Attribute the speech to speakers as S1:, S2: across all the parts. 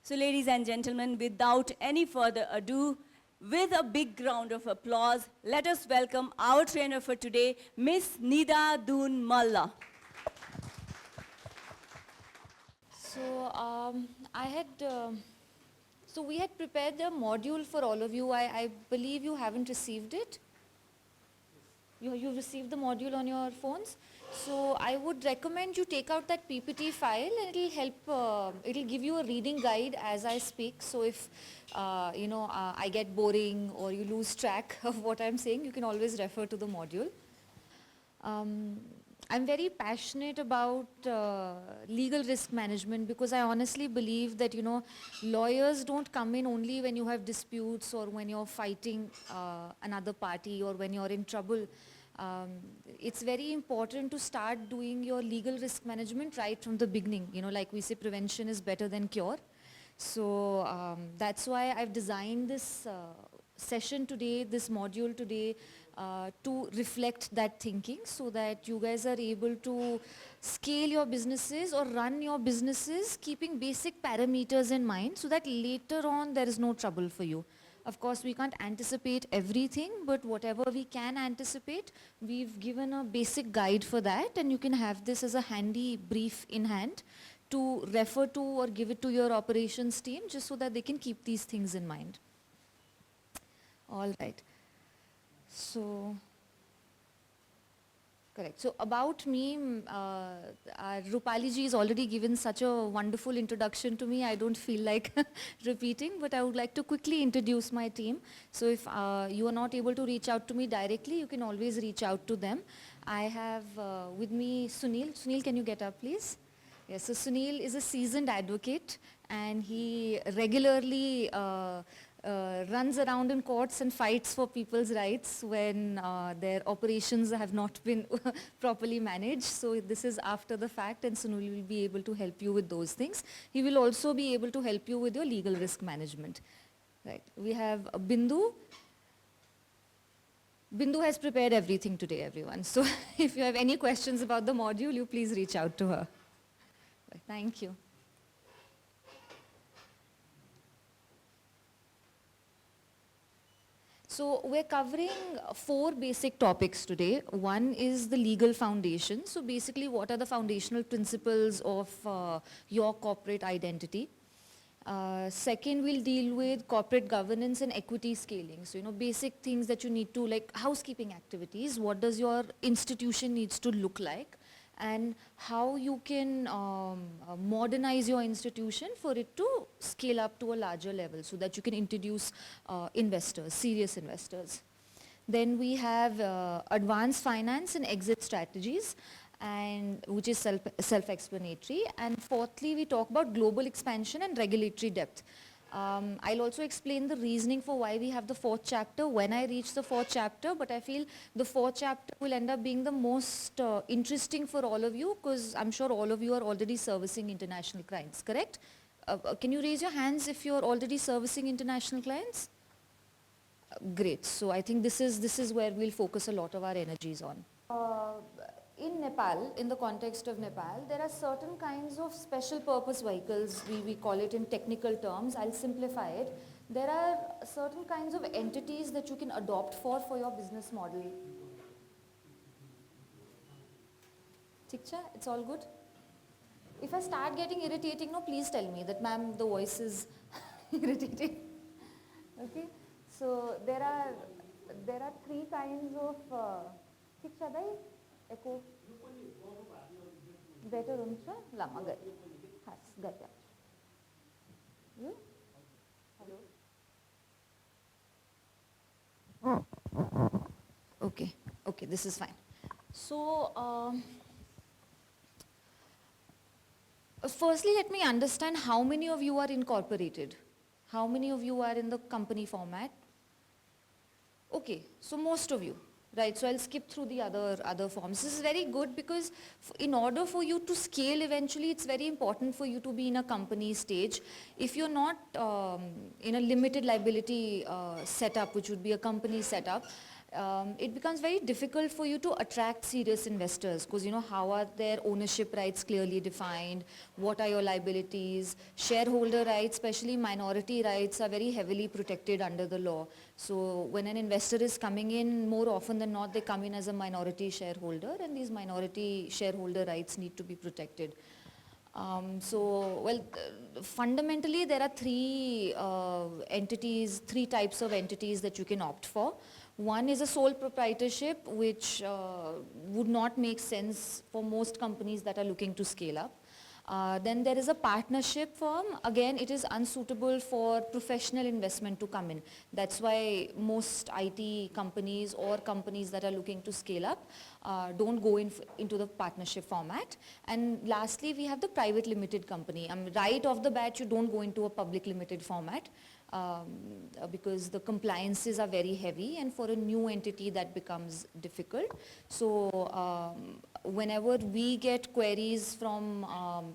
S1: So ladies and gentlemen, without any further ado, with a big round of applause, let us welcome our trainer for today, Miss Nida Doon Malla.
S2: So so we had prepared a module for all of you. I believe you haven't received it. You received the module on your phones. So I would recommend you take out that PPT file and it'll help, it'll give you a reading guide as I speak. So if, I get boring or you lose track of what I'm saying, you can always refer to the module. I'm very passionate about legal risk management because I honestly believe that, lawyers don't come in only when you have disputes or when you're fighting another party or when you're in trouble. It's very important to start doing your legal risk management right from the beginning. Like we say, prevention is better than cure. So that's why I've designed this session today, this module today, to reflect that thinking so that you guys are able to scale your businesses or run your businesses keeping basic parameters in mind so that later on there is no trouble for you. Of course, we can't anticipate everything, but whatever we can anticipate, we've given a basic guide for that, and you can have this as a handy brief in hand to refer to or give it to your operations team just so that they can keep these things in mind. All right. So, correct. So about me, Rupali ji has already given such a wonderful introduction to me. I don't feel like repeating, but I would like to quickly introduce my team. So if you are not able to reach out to me directly, you can always reach out to them. I have with me Sunil. Sunil, can you get up, please? Yes, so Sunil is a seasoned advocate and he regularly runs around in courts and fights for people's rights when their operations have not been properly managed. So this is after the fact and Sunil will be able to help you with those things. He will also be able to help you with your legal risk management. Right. We have Bindu. Bindu has prepared everything today, everyone. So if you have any questions about the module, you please reach out to her. Right. Thank you. So we're covering 4 basic topics today. One is the legal foundation. So basically, what are the foundational principles of your corporate identity? Second, we'll deal with corporate governance and equity scaling. So, basic things that you need to, like housekeeping activities. What does your institution needs to look like? And how you can modernize your institution for it to scale up to a larger level so that you can introduce investors, serious investors. Then we have advanced finance and exit strategies, and which is self-explanatory. And fourthly, we talk about global expansion and regulatory depth. I'll also explain the reasoning for why we have the 4th chapter when I reach the 4th chapter, but I feel the 4th chapter will end up being the most interesting for all of you because I'm sure all of you are already servicing international clients, correct? Can you raise your hands if you're already servicing international clients? Great. So I think this is where we'll focus a lot of our energies on. In Nepal, in the context of Nepal, there are certain kinds of special purpose vehicles, we call it in technical terms. I'll simplify it. There are certain kinds of entities that you can adopt for your business model. Tikcha, it's all good? If I start getting irritating, no, please tell me that, ma'am, the voice is irritating. Okay? So there are 3 kinds of, Tikcha, bhai? Echo. Better हुन्छ लामा गए खास गए you hello okay this is fine. So firstly let me understand how many of you are incorporated, how many of you are in the company format. Okay, so most of you. Right, so I'll skip through the other forms. This is very good because in order for you to scale eventually, it's very important for you to be in a company stage. If you're not in a limited liability setup, which would be a company setup, it becomes very difficult for you to attract serious investors because how are their ownership rights clearly defined, what are your liabilities, shareholder rights, especially minority rights are very heavily protected under the law. So when an investor is coming in, more often than not they come in as a minority shareholder, and these minority shareholder rights need to be protected. Fundamentally there are three types of entities that you can opt for. One is a sole proprietorship, which would not make sense for most companies that are looking to scale up. Then there is a partnership firm. Again, it is unsuitable for professional investment to come in. That's why most IT companies or companies that are looking to scale up don't go into the partnership format. And lastly, we have the private limited company. Right off the bat, you don't go into a public limited format because the compliances are very heavy, and for a new entity that becomes difficult. So whenever we get queries from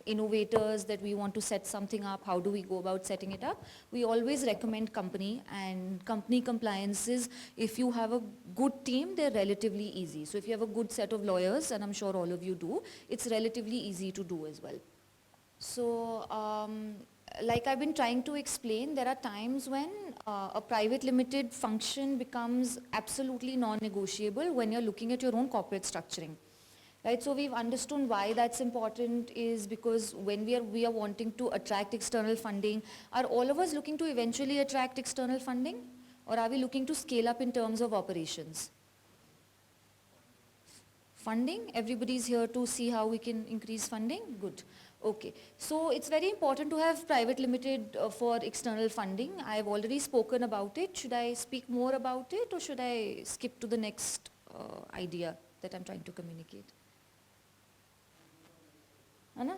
S2: innovators that we want to set something up, how do we go about setting it up? We always recommend company, and company compliances, if you have a good team, they're relatively easy. So if you have a good set of lawyers, and I'm sure all of you do, it's relatively easy to do as well. So like I've been trying to explain, there are times when a private limited function becomes absolutely non-negotiable when you're looking at your own corporate structuring. Right, so we've understood why that's important is because when we are wanting to attract external funding, are all of us looking to eventually attract external funding, or are we looking to scale up in terms of operations? Funding, everybody's here to see how we can increase funding, good. Okay, so it's very important to have private limited for external funding. I've already spoken about it. Should I speak more about it, or should I skip to the next idea that I'm trying to communicate? Anna?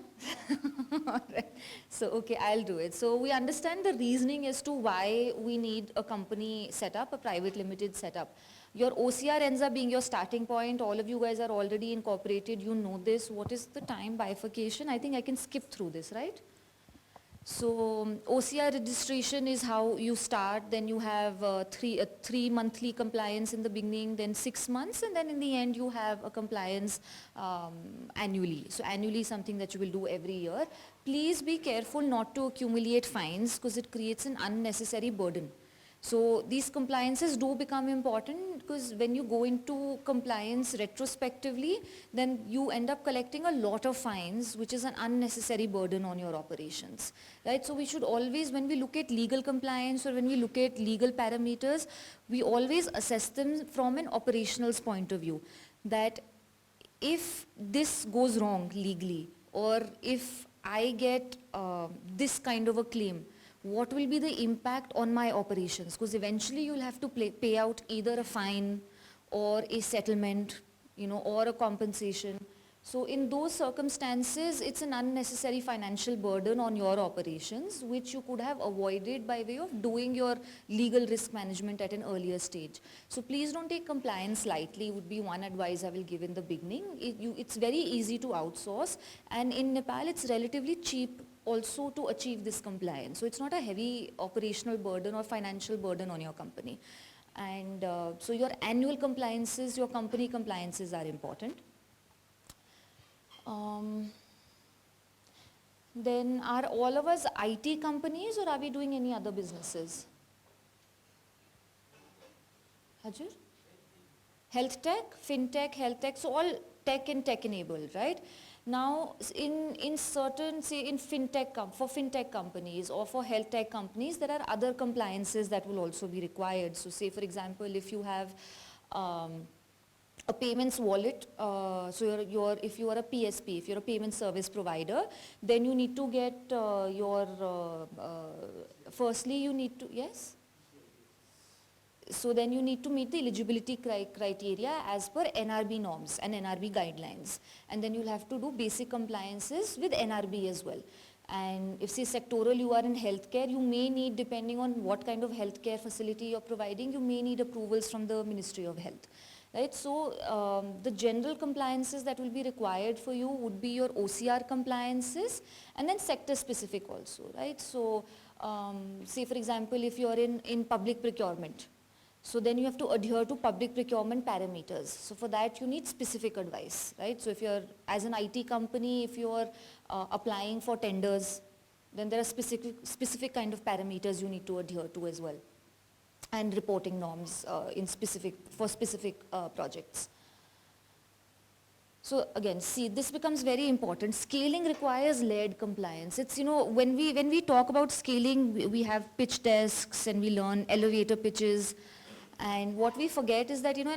S2: All right. So, okay, I'll do it. So we understand the reasoning as to why we need a company setup, a private limited setup. Your OCR ends up being your starting point. All of you guys are already incorporated. You know this. What is the time bifurcation? I think I can skip through this, right? So OCR registration is how you start. Then you have three monthly compliance in the beginning, then 6 months, and then in the end you have a compliance annually. So annually is something that you will do every year. Please be careful not to accumulate fines because it creates an unnecessary burden. So these compliances do become important because when you go into compliance retrospectively, then you end up collecting a lot of fines, which is an unnecessary burden on your operations, right? So we should always, when we look at legal compliance or when we look at legal parameters, we always assess them from an operationals point of view, that if this goes wrong legally, or if I get this kind of a claim, what will be the impact on my operations? Because eventually you'll have to pay out either a fine or a settlement, or a compensation. So in those circumstances, it's an unnecessary financial burden on your operations, which you could have avoided by way of doing your legal risk management at an earlier stage. So please don't take compliance lightly, would be one advice I will give in the beginning. It's very easy to outsource, and in Nepal, it's relatively cheap also to achieve this compliance. So it's not a heavy operational burden or financial burden on your company. And so your annual compliances, your company compliances are important. Then are all of us IT companies, or are we doing any other businesses? Hajur? Health tech, fintech, health tech, so all tech and tech enabled, right? Now, in certain, say in for fintech companies or for health tech companies, there are other compliances that will also be required. So say for example, if you have a payments wallet, so if you are a PSP, if you're a payment service provider, then you need to get firstly you need to, yes? So then you need to meet the eligibility criteria as per NRB norms and NRB guidelines. And then you'll have to do basic compliances with NRB as well. And if say sectoral you are in healthcare, you may need, depending on what kind of healthcare facility you're providing, you may need approvals from the Ministry of Health. Right, so the general compliances that will be required for you would be your OCR compliances and then sector specific also, right? So say for example, if you're in public procurement, So then you have to adhere to public procurement parameters. So for that you need specific advice, right? So if you're, as an IT company, if you're applying for tenders, then there are specific kind of parameters you need to adhere to as well, and reporting norms for specific projects. So again, see, this becomes very important. Scaling requires layered compliance. It's, you know, when we talk about scaling, we have pitch desks and we learn elevator pitches. And what we forget is that, you know,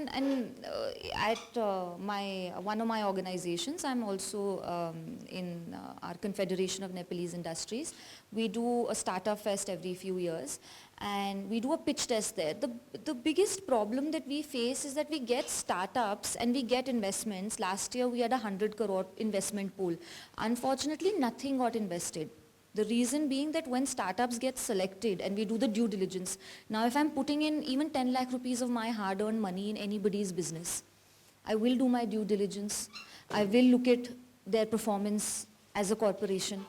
S2: at one of my organizations, I'm also in our Confederation of Nepalese Industries. We do a startup fest every few years, and we do a pitch test there. The biggest problem that we face is that we get startups and we get investments. Last year we had 100 crore investment pool. Unfortunately, nothing got invested. The reason being that when startups get selected and we do the due diligence, now if I'm putting in even 10 lakh rupees of my hard-earned money in anybody's business, I will do my due diligence. I will look at their performance as a corporation.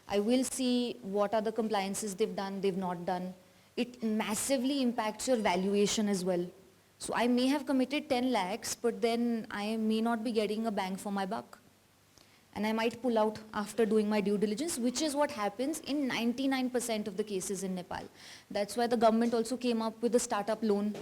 S2: I will see what are the compliances they've done, they've not done. It massively impacts your valuation as well. So I may have committed 10 lakhs, but then I may not be getting a bang for my buck. And I might pull out after doing my due diligence, which is what happens in 99% of the cases in Nepal. That's why the government also came up with the startup loan,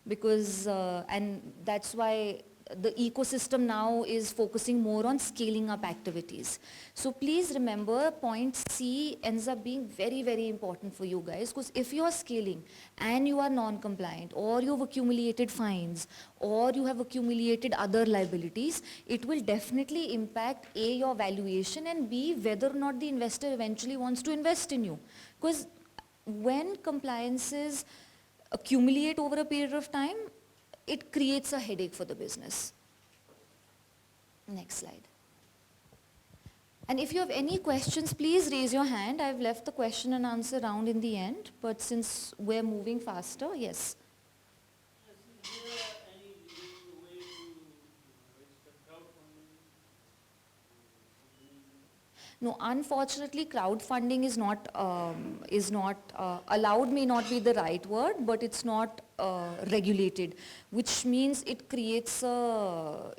S2: because, and that's why the ecosystem now is focusing more on scaling up activities. So please remember, point C ends up being very, very important for you guys, because if you are scaling and you are non-compliant, or you've accumulated fines, or you have accumulated other liabilities, it will definitely impact A, your valuation, and B, whether or not the investor eventually wants to invest in you. Because when compliances accumulate over a period of time, it creates a headache for the business. Next slide. And if you have any questions, please raise your hand. I've left the question and answer round in the end, but since we're moving faster, yes. No, unfortunately, crowdfunding is not allowed, may not be the right word, but it's not regulated, which means it creates a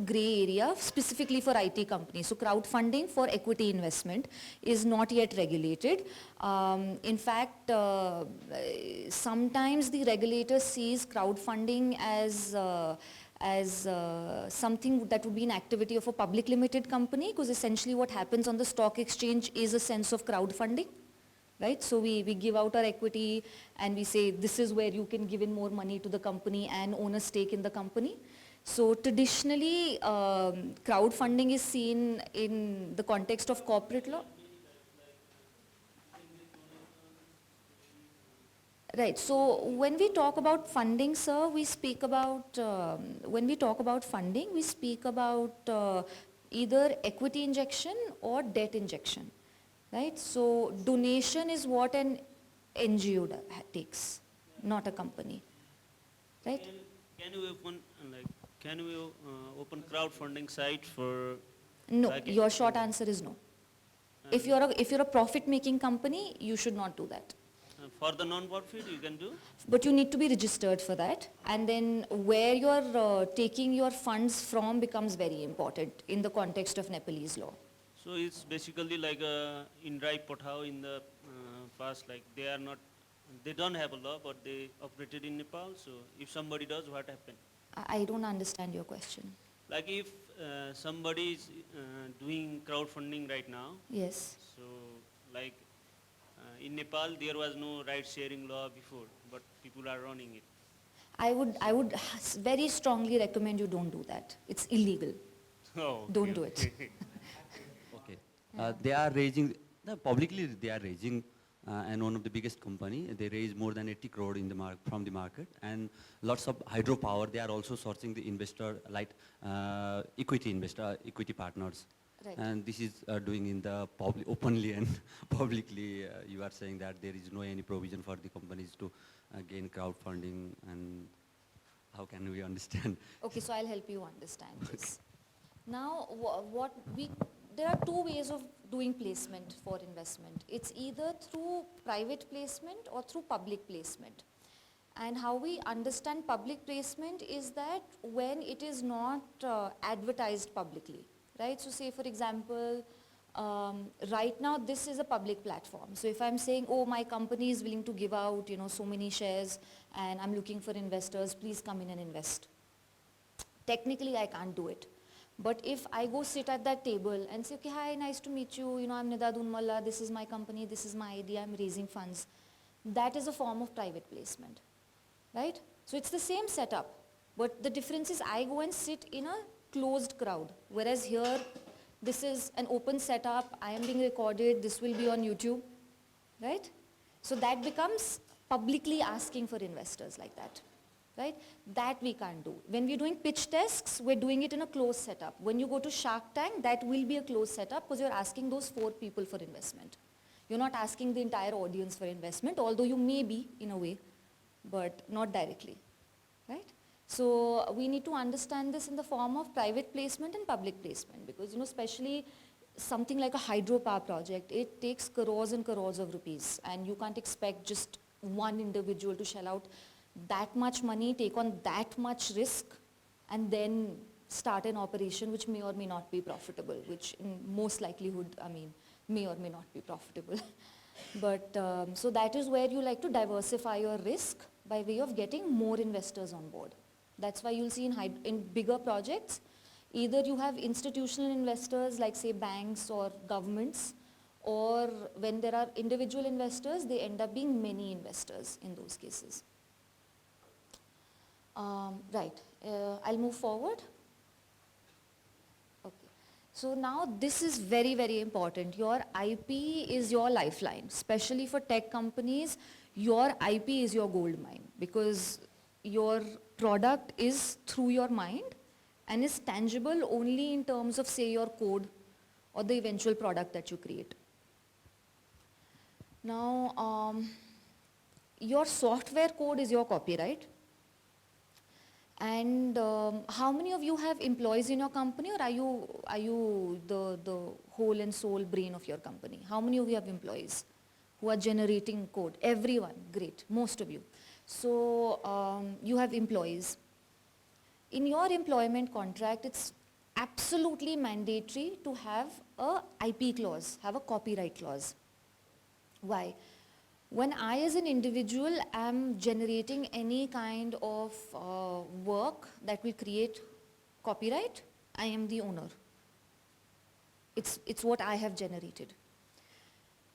S2: gray area specifically for IT companies. So crowdfunding for equity investment is not yet regulated. In fact, sometimes the regulator sees crowdfunding as something that would be an activity of a public limited company, because essentially what happens on the stock exchange is a sense of crowdfunding, right? So we give out our equity and we say this is where you can give in more money to the company and own a stake in the company. So traditionally, crowdfunding is seen in the context of corporate law. Right. So when we talk about funding, sir, we speak about, when we talk about funding, we speak about either equity injection or debt injection, right? So donation is what an NGO takes, not a company, right?
S3: Can you open crowdfunding site for?
S2: No,
S3: like
S2: your short answer is no. If you're a profit-making company, you should not do that.
S3: For the non-profit you can do?
S2: But you need to be registered for that, and then where you're taking your funds from becomes very important in the context of Nepalese law.
S3: So it's basically like Indrai Pathao in the past, like they don't have a law, but they operated in Nepal. So if somebody does, what happens?
S2: I don't understand your question.
S3: Like if somebody is doing crowdfunding right now,
S2: Yes.
S3: so like in Nepal there was no right sharing law before, but people are running it.
S2: I would very strongly recommend you don't do that. It's illegal.
S3: Oh, okay,
S2: Don't do it.
S4: Okay. They are raising, publicly they are raising, and one of the biggest company, they raise more than 80 crore in the from the market, and lots of hydropower. They are also sourcing the investor, like equity partners.
S2: Right.
S4: And this is doing in the openly and publicly. You are saying that there is no any provision for the companies to gain crowdfunding, and how can we understand?
S2: Okay, so I'll help you understand this. Now, there are two ways of doing placement for investment. It's either through private placement or through public placement. And how we understand public placement is that when it is not advertised publicly, right? So say for example, right now this is a public platform. So if I'm saying, oh, my company is willing to give out, so many shares and I'm looking for investors, please come in and invest. Technically, I can't do it. But if I go sit at that table and say, okay, hi, nice to meet you, I'm Nida Doon Malla, this is my company, this is my idea, I'm raising funds. That is a form of private placement, right? So it's the same setup, but the difference is I go and sit in a closed crowd, whereas here, this is an open setup, I am being recorded, this will be on YouTube, right? So that becomes publicly asking for investors like that. Right? That we can't do. When we're doing pitch desks, we're doing it in a closed setup. When you go to Shark Tank, that will be a closed setup because you're asking those 4 people for investment. You're not asking the entire audience for investment, although you may be in a way, but not directly, right? So we need to understand this in the form of private placement and public placement because, especially something like a hydropower project, it takes crores and crores of rupees and you can't expect just one individual to shell out that much money, take on that much risk, and then start an operation which may or may not be profitable, which in most likelihood, may or may not be profitable. But so that is where you like to diversify your risk by way of getting more investors on board. That's why you'll see in bigger projects, either you have institutional investors like say banks or governments, or when there are individual investors, they end up being many investors in those cases. Right, I'll move forward. Okay, so now this is very, very important. Your IP is your lifeline, especially for tech companies. Your IP is your gold mine because your product is through your mind and is tangible only in terms of say your code or the eventual product that you create. Now, your software code is your copyright. And how many of you have employees in your company, or are you the whole and soul brain of your company? How many of you have employees who are generating code? Everyone, great, most of you. So you have employees. In your employment contract, it's absolutely mandatory to have a IP clause, have a copyright clause. Why? When I as an individual am generating any kind of work that will create copyright, I am the owner. It's what I have generated.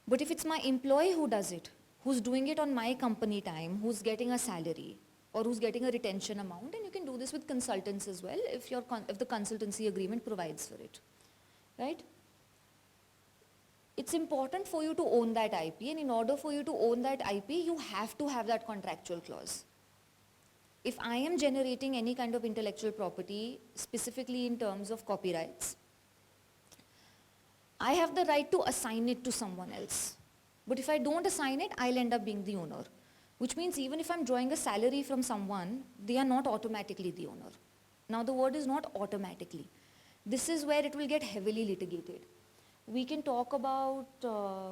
S2: But if it's my employee who does it, who's doing it on my company time, who's getting a salary, or who's getting a retention amount, and you can do this with consultants as well if the consultancy agreement provides for it, right? It's important for you to own that IP, and in order for you to own that IP, you have to have that contractual clause. If I am generating any kind of intellectual property, specifically in terms of copyrights, I have the right to assign it to someone else. But if I don't assign it, I'll end up being the owner. Which means even if I'm drawing a salary from someone, they are not automatically the owner. Now the word is not automatically. This is where it will get heavily litigated. We can talk about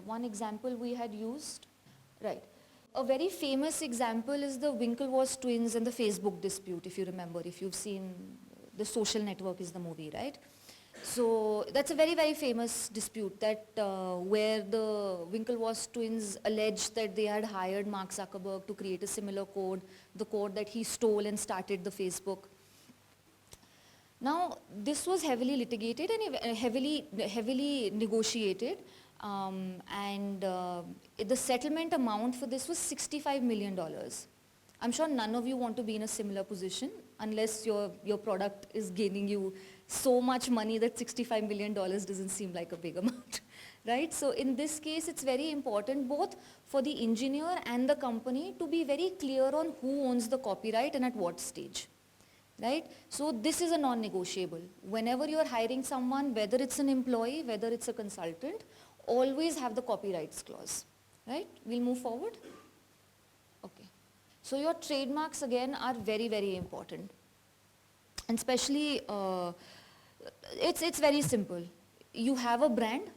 S2: one example we had used, right. A very famous example is the Winklevoss twins and the Facebook dispute, if you remember, if you've seen The Social Network is the movie, right? So that's a very, very famous dispute that where the Winklevoss twins alleged that they had hired Mark Zuckerberg to create a similar code, the code that he stole and started the Facebook. Now, this was heavily litigated and heavily negotiated, and the settlement amount for this was $65 million. I'm sure none of you want to be in a similar position unless your product is gaining you so much money that $65 million doesn't seem like a big amount, right? So in this case, it's very important both for the engineer and the company to be very clear on who owns the copyright and at what stage. Right? So this is a non-negotiable. Whenever you're hiring someone, whether it's an employee, whether it's a consultant, always have the copyrights clause. Right? We'll move forward. Okay. So your trademarks again are very, very important. And especially, it's very simple. You have a brand.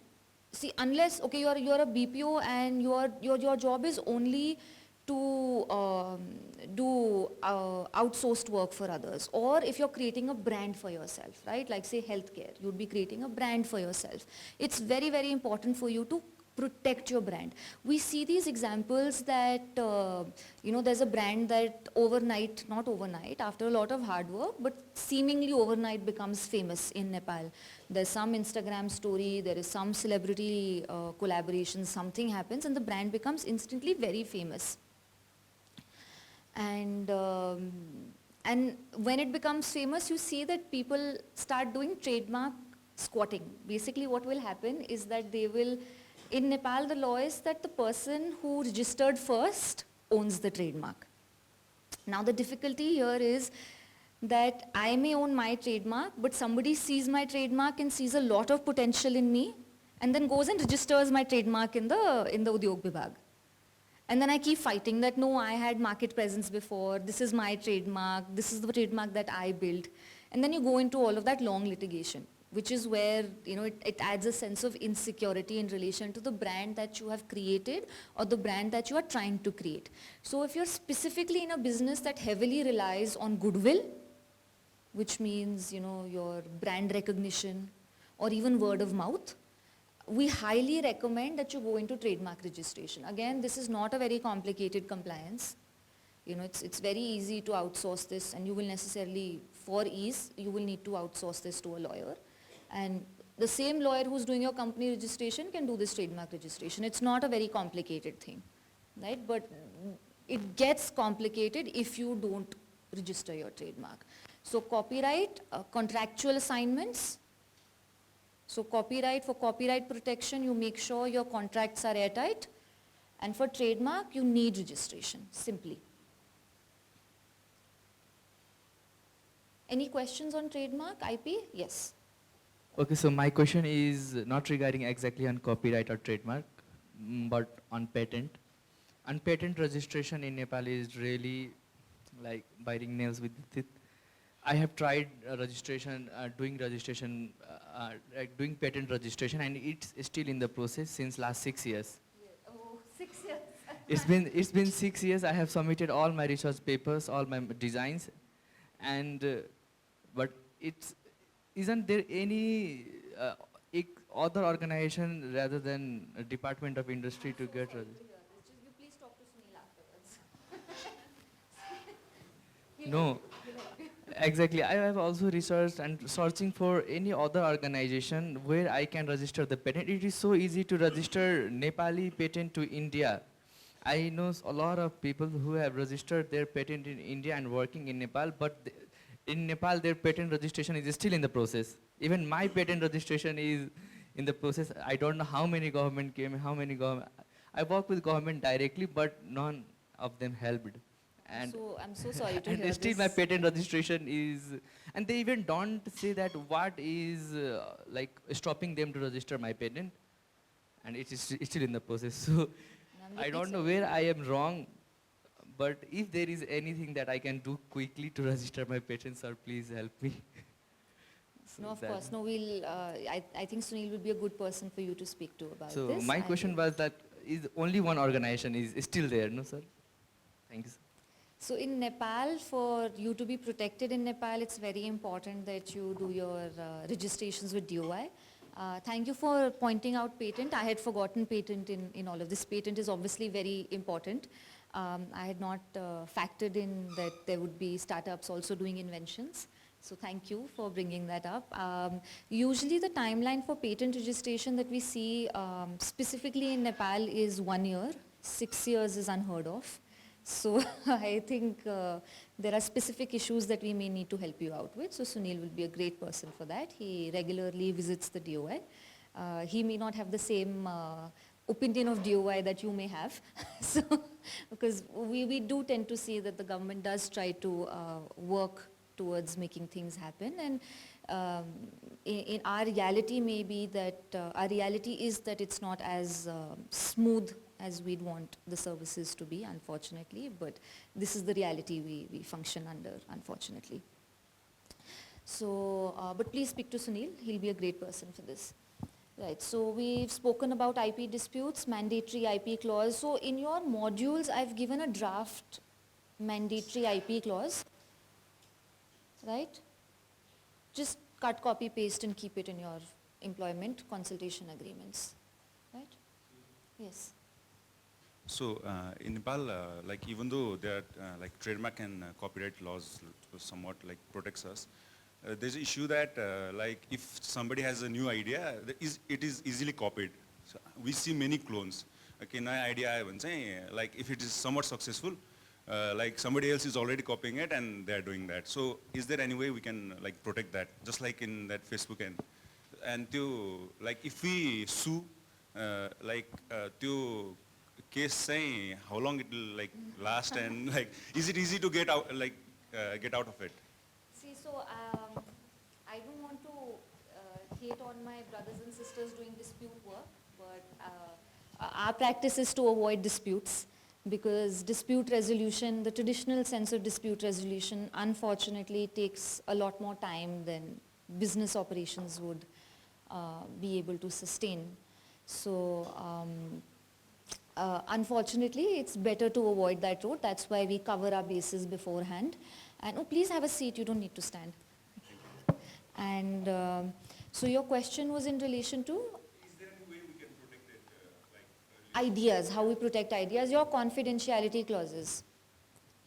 S2: See, unless, okay, you're a BPO and your job is only to do outsourced work for others, or if you're creating a brand for yourself, right? Like say healthcare, you'd be creating a brand for yourself. It's very, very important for you to protect your brand. We see these examples that, there's a brand that overnight, not overnight, after a lot of hard work, but seemingly overnight becomes famous in Nepal. There's some Instagram story, there is some celebrity collaboration, something happens and the brand becomes instantly very famous. And when it becomes famous, you see that people start doing trademark squatting. Basically what will happen is that they will, in Nepal the law is that the person who registered first owns the trademark. Now the difficulty here is that I may own my trademark, but somebody sees my trademark and sees a lot of potential in me and then goes and registers my trademark in the Udyog Vibhag. And then I keep fighting that, no, I had market presence before, this is my trademark, this is the trademark that I built. And then you go into all of that long litigation, which is where, it adds a sense of insecurity in relation to the brand that you have created or the brand that you are trying to create. So if you're specifically in a business that heavily relies on goodwill, which means, your brand recognition or even word of mouth, we highly recommend that you go into trademark registration. Again, this is not a very complicated compliance. It's very easy to outsource this, and you will necessarily, for ease, you will need to outsource this to a lawyer. And the same lawyer who's doing your company registration can do this trademark registration. It's not a very complicated thing, right? But it gets complicated if you don't register your trademark. So copyright, contractual assignments. So copyright, for copyright protection, you make sure your contracts are airtight. And for trademark, you need registration, simply. Any questions on trademark, IP? Yes.
S5: Okay, so my question is not regarding exactly on copyright or trademark, but on patent. And patent registration in Nepal is really like biting nails with teeth. I have tried doing patent registration, and it's still in the process since last 6 years.
S2: Yeah. Oh, 6 years.
S5: It's been 6 years. I have submitted all my research papers, all my designs, and but isn't there any other organization rather than a Department of Industry to get registered?
S2: You please talk to Sunil afterwards.
S5: No, exactly. I have also researched and searching for any other organization where I can register the patent. It is so easy to register Nepali patent to India. I know a lot of people who have registered their patent in India and working in Nepal, but in Nepal their patent registration is still in the process. Even my patent registration is in the process. I don't know how many government came, I work with government directly, but none of them helped. And
S2: So I'm so sorry to
S5: and
S2: hear
S5: still
S2: this.
S5: my patent registration is, and they even don't say that what is like stopping them to register my patent, and it is still in the process. So
S2: I'm
S5: I
S2: really
S5: don't know
S2: sorry.
S5: where I am wrong, but if there is anything that I can do quickly to register my patent, sir, please help me. So
S2: No, of
S5: that-
S2: course. No, I think Sunil will be a good person for you to speak to about
S5: So
S2: this.
S5: my question was that is only one organization is still there, no, sir? Thank you, sir.
S2: So in Nepal, for you to be protected in Nepal, it's very important that you do your registrations with DOI. Thank you for pointing out patent. I had forgotten patent in all of this. Patent is obviously very important. I had not factored in that there would be startups also doing inventions. So thank you for bringing that up. Usually the timeline for patent registration that we see specifically in Nepal is 1 year. 6 years is unheard of. So I think there are specific issues that we may need to help you out with. So Sunil will be a great person for that. He regularly visits the DOI. He may not have the same opinion of DOI that you may have. So, because we do tend to see that the government does try to work towards making things happen. And in our reality may be that, our reality is that it's not as smooth as we'd want the services to be, unfortunately, but this is the reality we function under, unfortunately. So, but please speak to Sunil, he'll be a great person for this. Right, so we've spoken about IP disputes, mandatory IP clause. So in your modules, I've given a draft mandatory IP clause, right? Just cut, copy, paste and keep it in your employment consultation agreements, right? Yes.
S6: So in Nepal, like even though there are like trademark and copyright laws somewhat like protects us, there's an issue that like if somebody has a new idea, it is easily copied. So we see many clones. Okay, my idea I would say like if it is somewhat successful, like somebody else is already copying it and they're doing that. So is there any way we can like protect that, just like in that Facebook and to like if we sue to case saying how long it will like last and like is it easy to get out get out of it?
S2: See, so I don't want to hate on my brothers and sisters doing dispute work, but our practice is to avoid disputes because dispute resolution, the traditional sense of dispute resolution, unfortunately takes a lot more time than business operations would be able to sustain. So unfortunately, it's better to avoid that route. That's why we cover our bases beforehand. And oh, please have a seat. You don't need to stand. And so your question was in relation to?
S6: Is there any way we can protect it
S2: Ideas, how we protect ideas, your confidentiality clauses.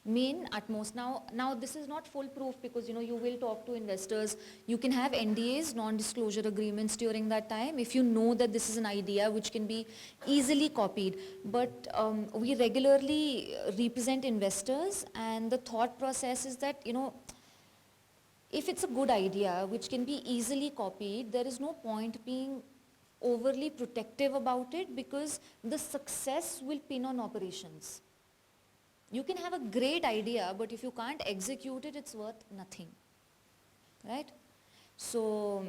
S2: Main utmost. Now this is not foolproof because you will talk to investors. You can have NDAs, non-disclosure agreements during that time if you know that this is an idea which can be easily copied. But we regularly represent investors and the thought process is that, if it's a good idea which can be easily copied, there is no point being overly protective about it because the success will pin on operations. You can have a great idea, but if you can't execute it, it's worth nothing, right? So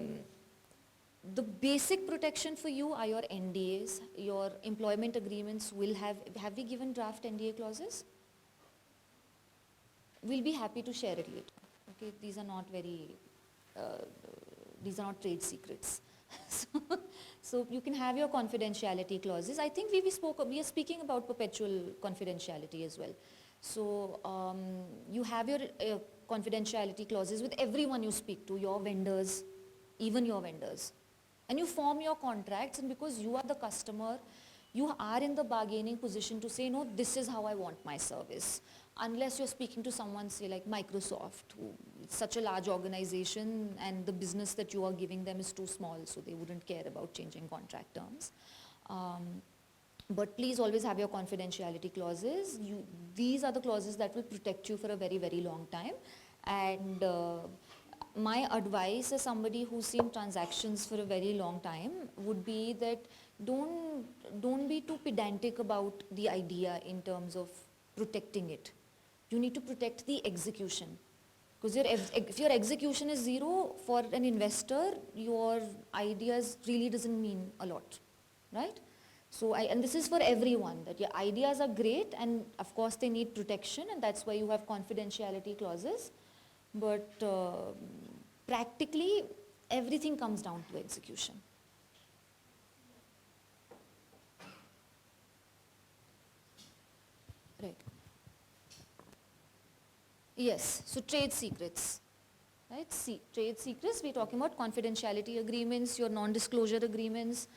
S2: the basic protection for you are your NDAs, your employment agreements will have we given draft NDA clauses? We'll be happy to share it later, okay? These are not trade secrets. So you can have your confidentiality clauses. I think we are speaking about perpetual confidentiality as well. So you have your confidentiality clauses with everyone you speak to, your vendors, even your vendors. And you form your contracts and because you are the customer, you are in the bargaining position to say, no, this is how I want my service. Unless you're speaking to someone, say like Microsoft, who is such a large organization and the business that you are giving them is too small, so they wouldn't care about changing contract terms. But please always have your confidentiality clauses. These are the clauses that will protect you for a very, very long time. And my advice as somebody who's seen transactions for a very long time would be that don't be too pedantic about the idea in terms of protecting it. You need to protect the execution. Because if your execution is zero, for an investor, your ideas really doesn't mean a lot, right? So, and this is for everyone, that your ideas are great and of course they need protection and that's why you have confidentiality clauses. But practically, everything comes down to execution. Right. Yes, so trade secrets, right? Trade secrets, we're talking about confidentiality agreements, your non-disclosure agreements.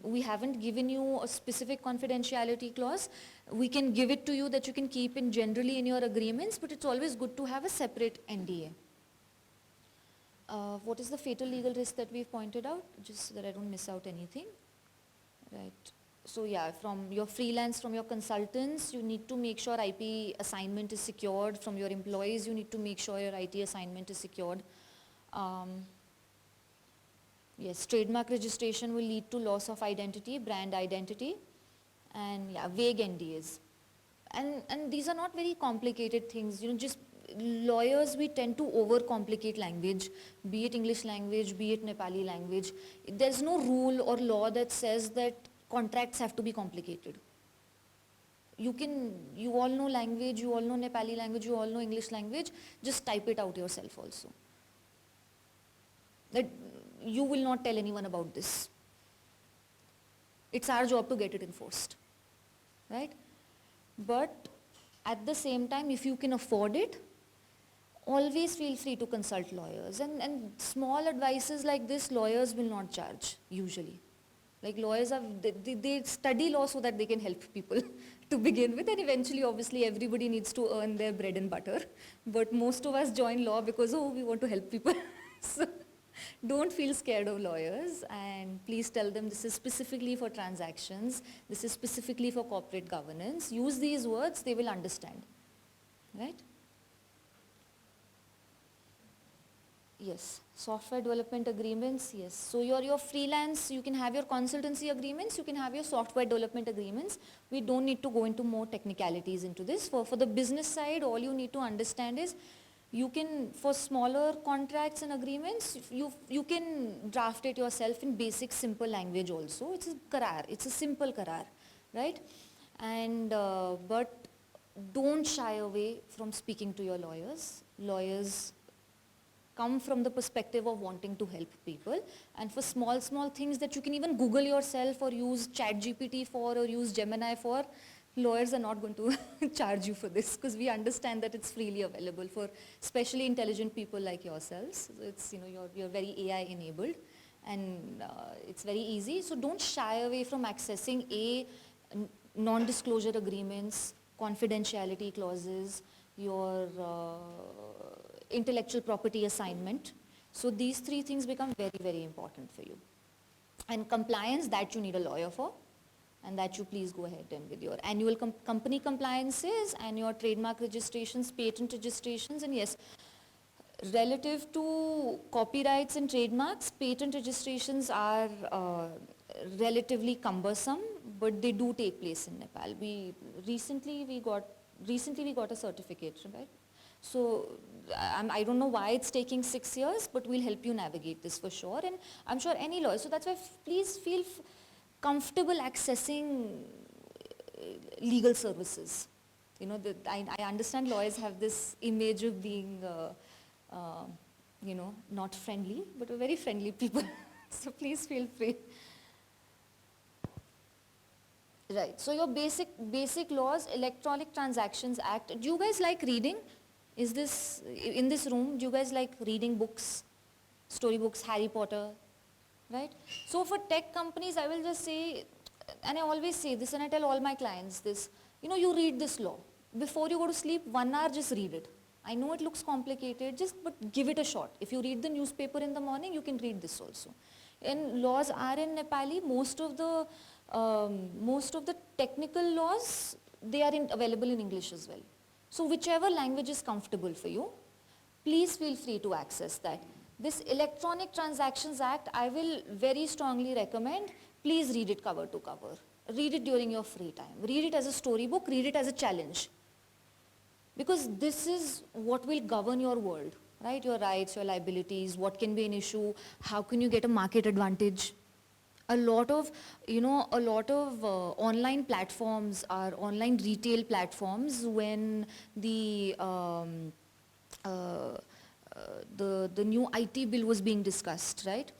S2: We haven't given you a specific confidentiality clause. We can give it to you that you can keep in generally in your agreements, but it's always good to have a separate NDA. What is the fatal legal risk that we've pointed out? Just so that I don't miss out anything. Right. So yeah, from your freelance, from your consultants, you need to make sure IP assignment is secured. From your employees, you need to make sure your IT assignment is secured. Yes, trademark registration will lead to loss of identity, brand identity, and yeah, vague NDAs. And these are not very complicated things, just lawyers, we tend to overcomplicate language, be it English language, be it Nepali language. There's no rule or law that says that contracts have to be complicated. You all know language, you all know Nepali language, you all know English language, just type it out yourself also. That you will not tell anyone about this. It's our job to get it enforced, right? But at the same time, if you can afford it, always feel free to consult lawyers. And small advices like this, lawyers will not charge, usually. Like lawyers they study law so that they can help people to begin with, and eventually obviously everybody needs to earn their bread and butter. But most of us join law because, oh, we want to help people. So don't feel scared of lawyers, and please tell them this is specifically for transactions, this is specifically for corporate governance. Use these words, they will understand, right? Yes, software development agreements, yes. So your freelance, you can have your consultancy agreements, you can have your software development agreements. We don't need to go into more technicalities into this. For the business side, all you need to understand is you can, for smaller contracts and agreements, you can draft it yourself in basic simple language also. It's a karar, it's a simple karar, right? And, but don't shy away from speaking to your lawyers. Lawyers come from the perspective of wanting to help people, and for small things that you can even Google yourself or use ChatGPT for or use Gemini for, lawyers are not going to charge you for this, because we understand that it's freely available for especially intelligent people like yourselves. So it's, you're very AI enabled, and it's very easy. So don't shy away from accessing non-disclosure agreements, confidentiality clauses, your intellectual property assignment. So these three things become very, very important for you. And compliance, that you need a lawyer for, and that you please go ahead and with your annual company compliances and your trademark registrations, patent registrations. And yes, relative to copyrights and trademarks, patent registrations are relatively cumbersome, but they do take place in Nepal. Recently we got a certificate, right? So I don't know why it's taking 6 years, but we'll help you navigate this for sure. And I'm sure any lawyer, so that's why please feel comfortable accessing legal services. I understand lawyers have this image of being, not friendly, but we're very friendly people. So please feel free. Right, so your basic laws, Electronic Transactions Act. Do you guys like reading? Is this, in this room, do you guys like reading books, storybooks, Harry Potter, right? So for tech companies, I will just say, and I always say this, and I tell all my clients this, you read this law. Before you go to sleep, 1 hour, just read it. I know it looks complicated, but give it a shot. If you read the newspaper in the morning, you can read this also. And laws are in Nepali. Most of the technical laws, they are available in English as well. So whichever language is comfortable for you, please feel free to access that. This Electronic Transactions Act, I will very strongly recommend, please read it cover to cover. Read it during your free time. Read it as a storybook, read it as a challenge. Because this is what will govern your world, right? Your rights, your liabilities, what can be an issue, how can you get a market advantage. A lot of online platforms are online retail platforms. When the new IT bill was being discussed, right?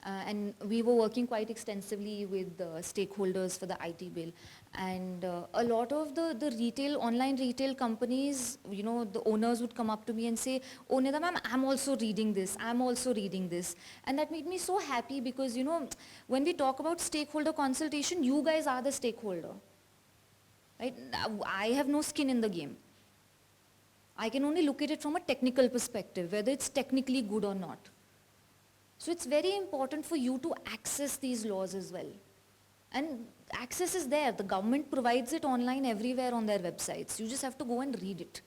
S2: And we were working quite extensively with the stakeholders for the IT bill. And a lot of the online retail companies, the owners would come up to me and say, "Oh, Nida ma'am, I'm also reading this, I'm also reading this." And that made me so happy because, when we talk about stakeholder consultation, you guys are the stakeholder, right? I have no skin in the game. I can only look at it from a technical perspective, whether it's technically good or not. So it's very important for you to access these laws as well. And access is there. The government provides it online everywhere on their websites. You just have to go and read it.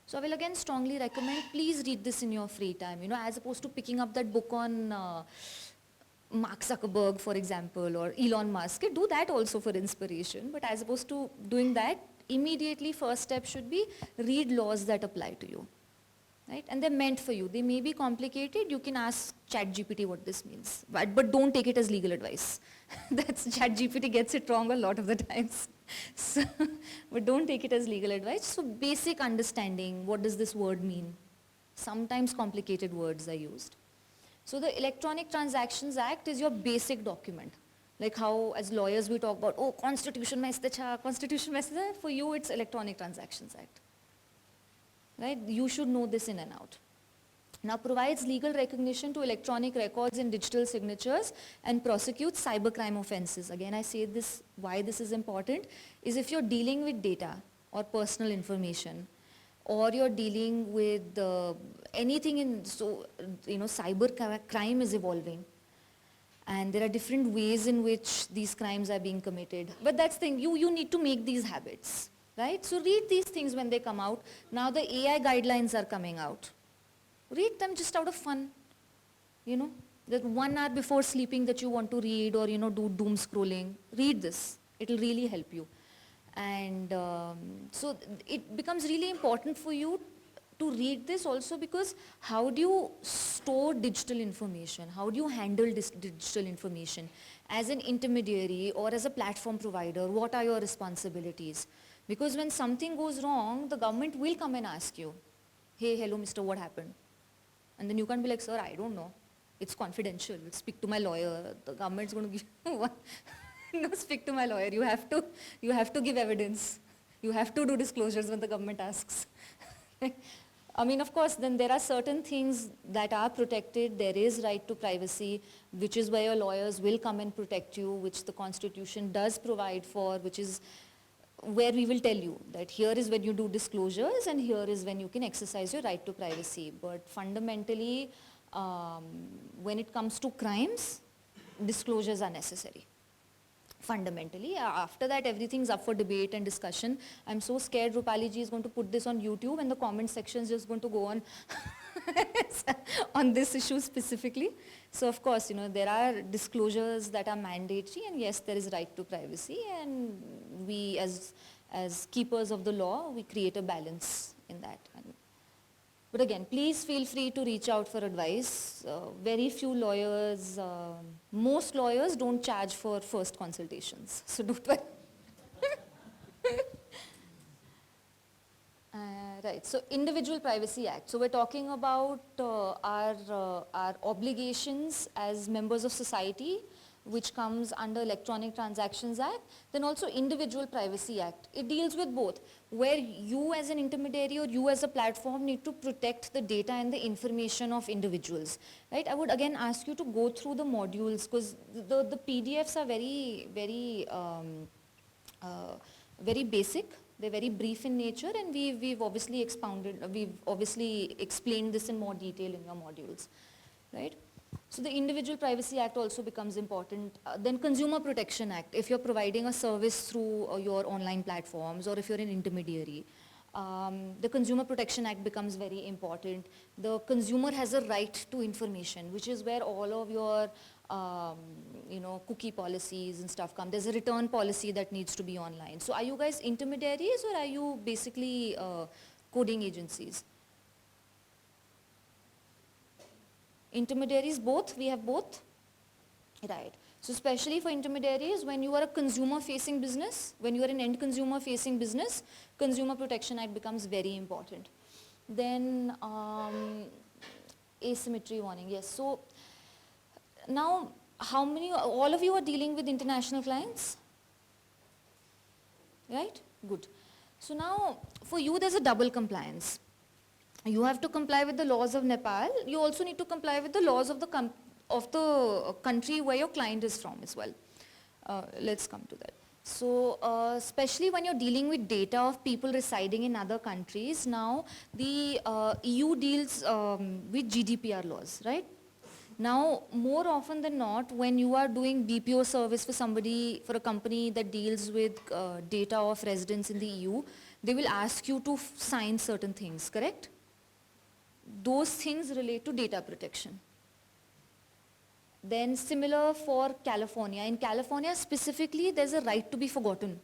S2: So I will again strongly recommend, please read this in your free time, as opposed to picking up that book on Mark Zuckerberg, for example, or Elon Musk. Do that also for inspiration. But as opposed to doing that, immediately first step should be read laws that apply to you. Right? And they're meant for you. They may be complicated. You can ask ChatGPT what this means. But don't take it as legal advice. That's ChatGPT gets it wrong a lot of the times. So, but don't take it as legal advice. So basic understanding, what does this word mean? Sometimes complicated words are used. So the Electronic Transactions Act is your basic document. Like how as lawyers we talk about, oh, constitution mein aiste cha, constitution mein aiste cha. For you it's Electronic Transactions Act. Right? You should know this in and out. Now provides legal recognition to electronic records and digital signatures and prosecutes cybercrime offenses. Again, I say this, why this is important, is if you're dealing with data or personal information, or you're dealing with anything in, so, cyber crime is evolving. And there are different ways in which these crimes are being committed. But that's the thing, you need to make these habits, right? So read these things when they come out. Now the AI guidelines are coming out. Read them just out of fun, that 1 hour before sleeping that you want to read or, do doom scrolling. Read this, it'll really help you. And so it becomes really important for you to read this also, because how do you store digital information? How do you handle this digital information? As an intermediary or as a platform provider, what are your responsibilities? Because when something goes wrong, the government will come and ask you, hey, hello, mister, what happened? And then you can't be like, sir, I don't know. It's confidential. Speak to my lawyer. The government's going to give you one. No, speak to my lawyer. You have to give evidence. You have to do disclosures when the government asks. I mean, of course, then there are certain things that are protected. There is right to privacy, which is where your lawyers will come and protect you, which the Constitution does provide for, which is where we will tell you that here is when you do disclosures and here is when you can exercise your right to privacy. But fundamentally, when it comes to crimes, disclosures are necessary. Fundamentally, after that everything's up for debate and discussion. I'm so scared Rupali ji is going to put this on YouTube and the comment section is just going to go on on this issue specifically. So of course, there are disclosures that are mandatory, and yes, there is right to privacy, and we as keepers of the law, we create a balance in that. But again, please feel free to reach out for advice. Very few lawyers, most lawyers don't charge for first consultations, so don't worry. Right, so Individual Privacy Act. So we're talking about our obligations as members of society, which comes under Electronic Transactions Act. Then also Individual Privacy Act. It deals with both, where you as an intermediary or you as a platform need to protect the data and the information of individuals. Right? I would again ask you to go through the modules, because the PDFs are very, very, very basic. They're very brief in nature, and we've obviously explained this in more detail in your modules, right? So the Individual Privacy Act also becomes important. Then Consumer Protection Act, if you're providing a service through your online platforms or if you're an intermediary. The Consumer Protection Act becomes very important. The consumer has a right to information, which is where all of your cookie policies and stuff come. There's a return policy that needs to be online. So are you guys intermediaries or are you basically coding agencies? Intermediaries, both? We have both? Right. So especially for intermediaries, when you are a consumer-facing business, when you are an end consumer-facing business, Consumer Protection Act becomes very important. Then asymmetry warning, yes. So now, how many, all of you are dealing with international clients? Right? Good. So now, for you there's a double compliance. You have to comply with the laws of Nepal. You also need to comply with the laws of the country where your client is from as well. Let's come to that. So especially when you're dealing with data of people residing in other countries, now the EU deals with GDPR laws, right? Now, more often than not, when you are doing BPO service for somebody, for a company that deals with data of residents in the EU, they will ask you to sign certain things, correct? Those things relate to data protection. Then similar for California. In California specifically, there's a right to be forgotten.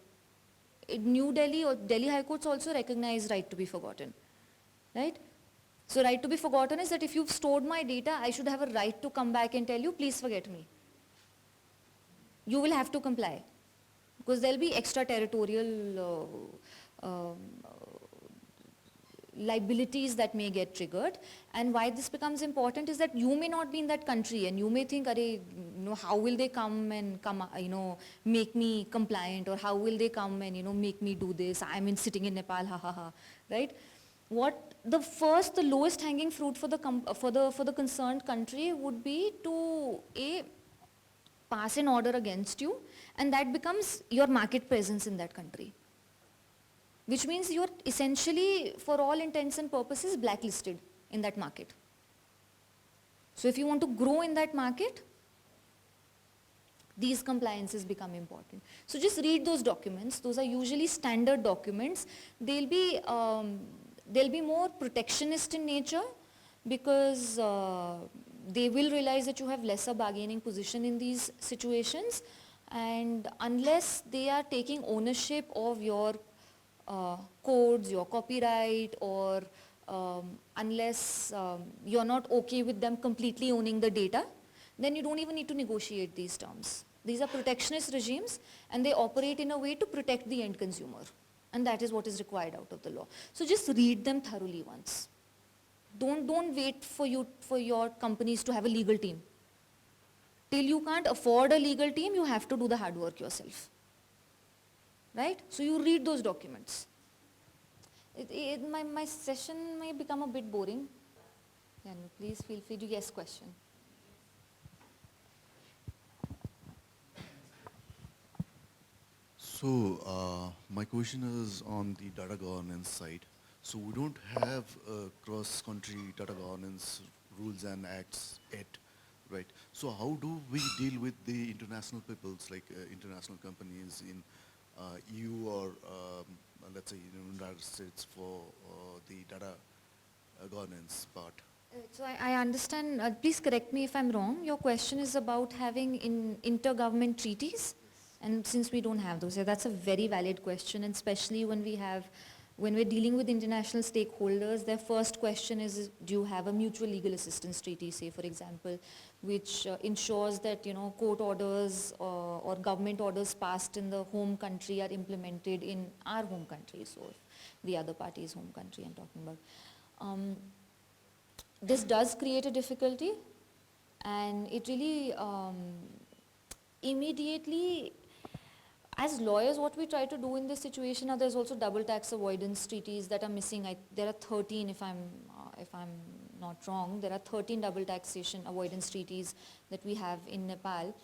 S2: In New Delhi or Delhi High Courts also recognize right to be forgotten, right? So right to be forgotten is that if you've stored my data, I should have a right to come back and tell you, please forget me. You will have to comply, because there'll be extraterritorial liabilities that may get triggered. And why this becomes important is that you may not be in that country and you may think, how will they come and make me compliant, or how will they come and make me do this? I'm sitting in Nepal, ha ha ha, right? What the lowest hanging fruit for the concerned country would be to pass an order against you, and that becomes your market presence in that country. Which means you're essentially, for all intents and purposes, blacklisted in that market. So if you want to grow in that market, these compliances become important. So just read those documents. Those are usually standard documents. They'll be more protectionist in nature, because they will realize that you have lesser bargaining position in these situations, and unless they are taking ownership of your codes, your copyright, or unless you're not okay with them completely owning the data, then you don't even need to negotiate these terms. These are protectionist regimes, and they operate in a way to protect the end consumer, and that is what is required out of the law. So just read them thoroughly once. Don't wait for your companies to have a legal team. Till you can't afford a legal team, you have to do the hard work yourself. Right? So you read those documents. My session may become a bit boring. Please feel free to yes question.
S7: So my question is on the data governance side. So we don't have cross-country data governance rules and acts yet, right? So how do we deal with the international peoples, like international companies in EU or let's say in the United States for the data governance part?
S2: So I understand, please correct me if I'm wrong. Your question is about having intergovernment treaties, and since we don't have those, that's a very valid question, and especially when we're dealing with international stakeholders, their first question is, do you have a mutual legal assistance treaty, say for example, which ensures that court orders or government orders passed in the home country are implemented in our home country, so the other party's home country I'm talking about. This does create a difficulty, and it really immediately, as lawyers, what we try to do in this situation, there's also double tax avoidance treaties that are missing. There are 13, if I'm not wrong. There are 13 double taxation avoidance treaties that we have in Nepal.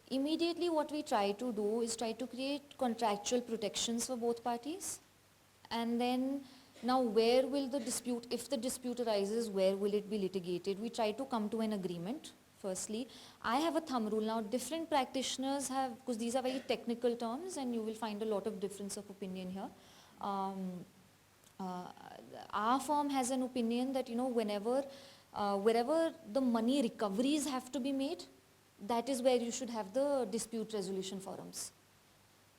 S2: Immediately, what we try to do is try to create contractual protections for both parties, and then now where will the dispute, if the dispute arises, where will it be litigated? We try to come to an agreement. Firstly, I have a thumb rule. Now, different practitioners have, because these are very technical terms and you will find a lot of difference of opinion here. Our firm has an opinion that, wherever the money recoveries have to be made, that is where you should have the dispute resolution forums.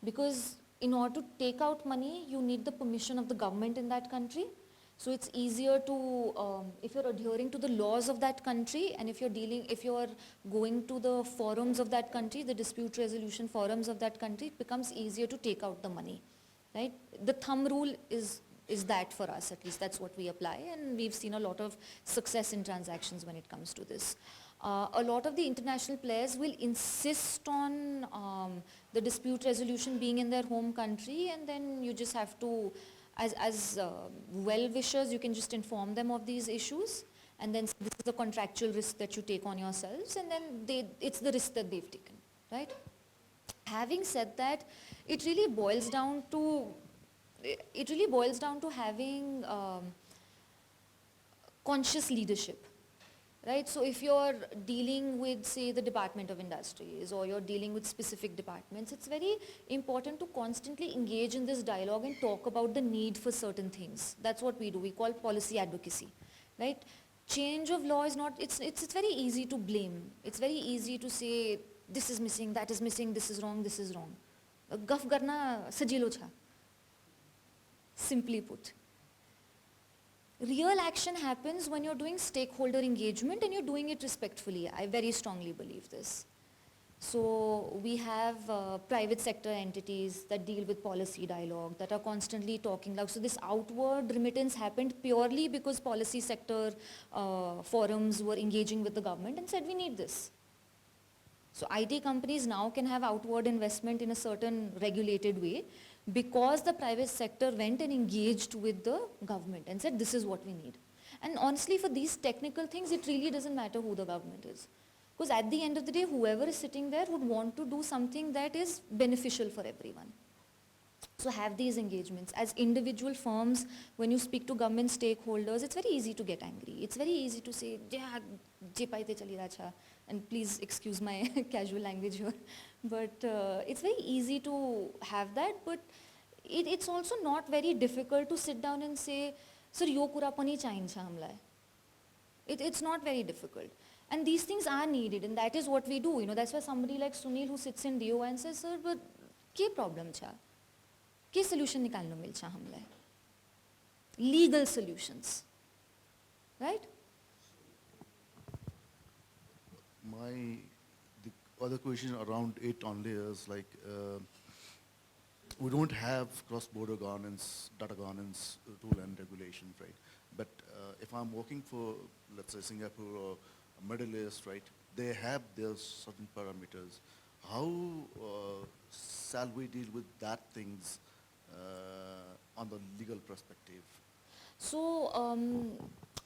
S2: Because in order to take out money, you need the permission of the government in that country. So it's easier to, if you're adhering to the laws of that country, and if you're going to the forums of that country, the dispute resolution forums of that country, it becomes easier to take out the money, right? The thumb rule is that for us, at least that's what we apply, and we've seen a lot of success in transactions when it comes to this. A lot of the international players will insist on the dispute resolution being in their home country, and then you just have to, as well-wishers, you can just inform them of these issues, and then this is the contractual risk that you take on yourselves, and then it's the risk that they've taken, right? Having said that, it really boils down to having conscious leadership. Right, so if you're dealing with, say, the Department of Industries, or you're dealing with specific departments, it's very important to constantly engage in this dialogue and talk about the need for certain things. That's what we do. We call policy advocacy, right? Change of law is not, it's very easy to blame. It's very easy to say, this is missing, that is missing, this is wrong, this is wrong. Gaf garna sajilo cha. Simply put. Real action happens when you're doing stakeholder engagement and you're doing it respectfully. I very strongly believe this. So we have private sector entities that deal with policy dialogue, that are constantly talking loud. So this outward remittance happened purely because policy sector forums were engaging with the government and said we need this. So IT companies now can have outward investment in a certain regulated way because the private sector went and engaged with the government and said this is what we need. And honestly, for these technical things, it really doesn't matter who the government is. Because at the end of the day, whoever is sitting there would want to do something that is beneficial for everyone. So have these engagements. As individual firms, when you speak to government stakeholders, it's very easy to get angry. It's very easy to say, "Yeah, je paite chali raha cha." And please excuse my casual language here. But it's very easy to have that, but it's also not very difficult to sit down and say, "Sir, yo kura pani चाहिन्छ हामीलाई." It's not very difficult. And these things are needed, and that is what we do. That's why somebody like Sunil who sits in DO and says, "Sir, but के problem छ? के solution निकाल्नु मिल्छ हामीलाई?" Legal solutions, right?
S7: The other question around it only is like, we don't have cross-border governance, data governance rule and regulation, right? But if I'm working for, let's say, Singapore or Middle East, right, they have their certain parameters. How shall we deal with that things on the legal perspective?
S2: So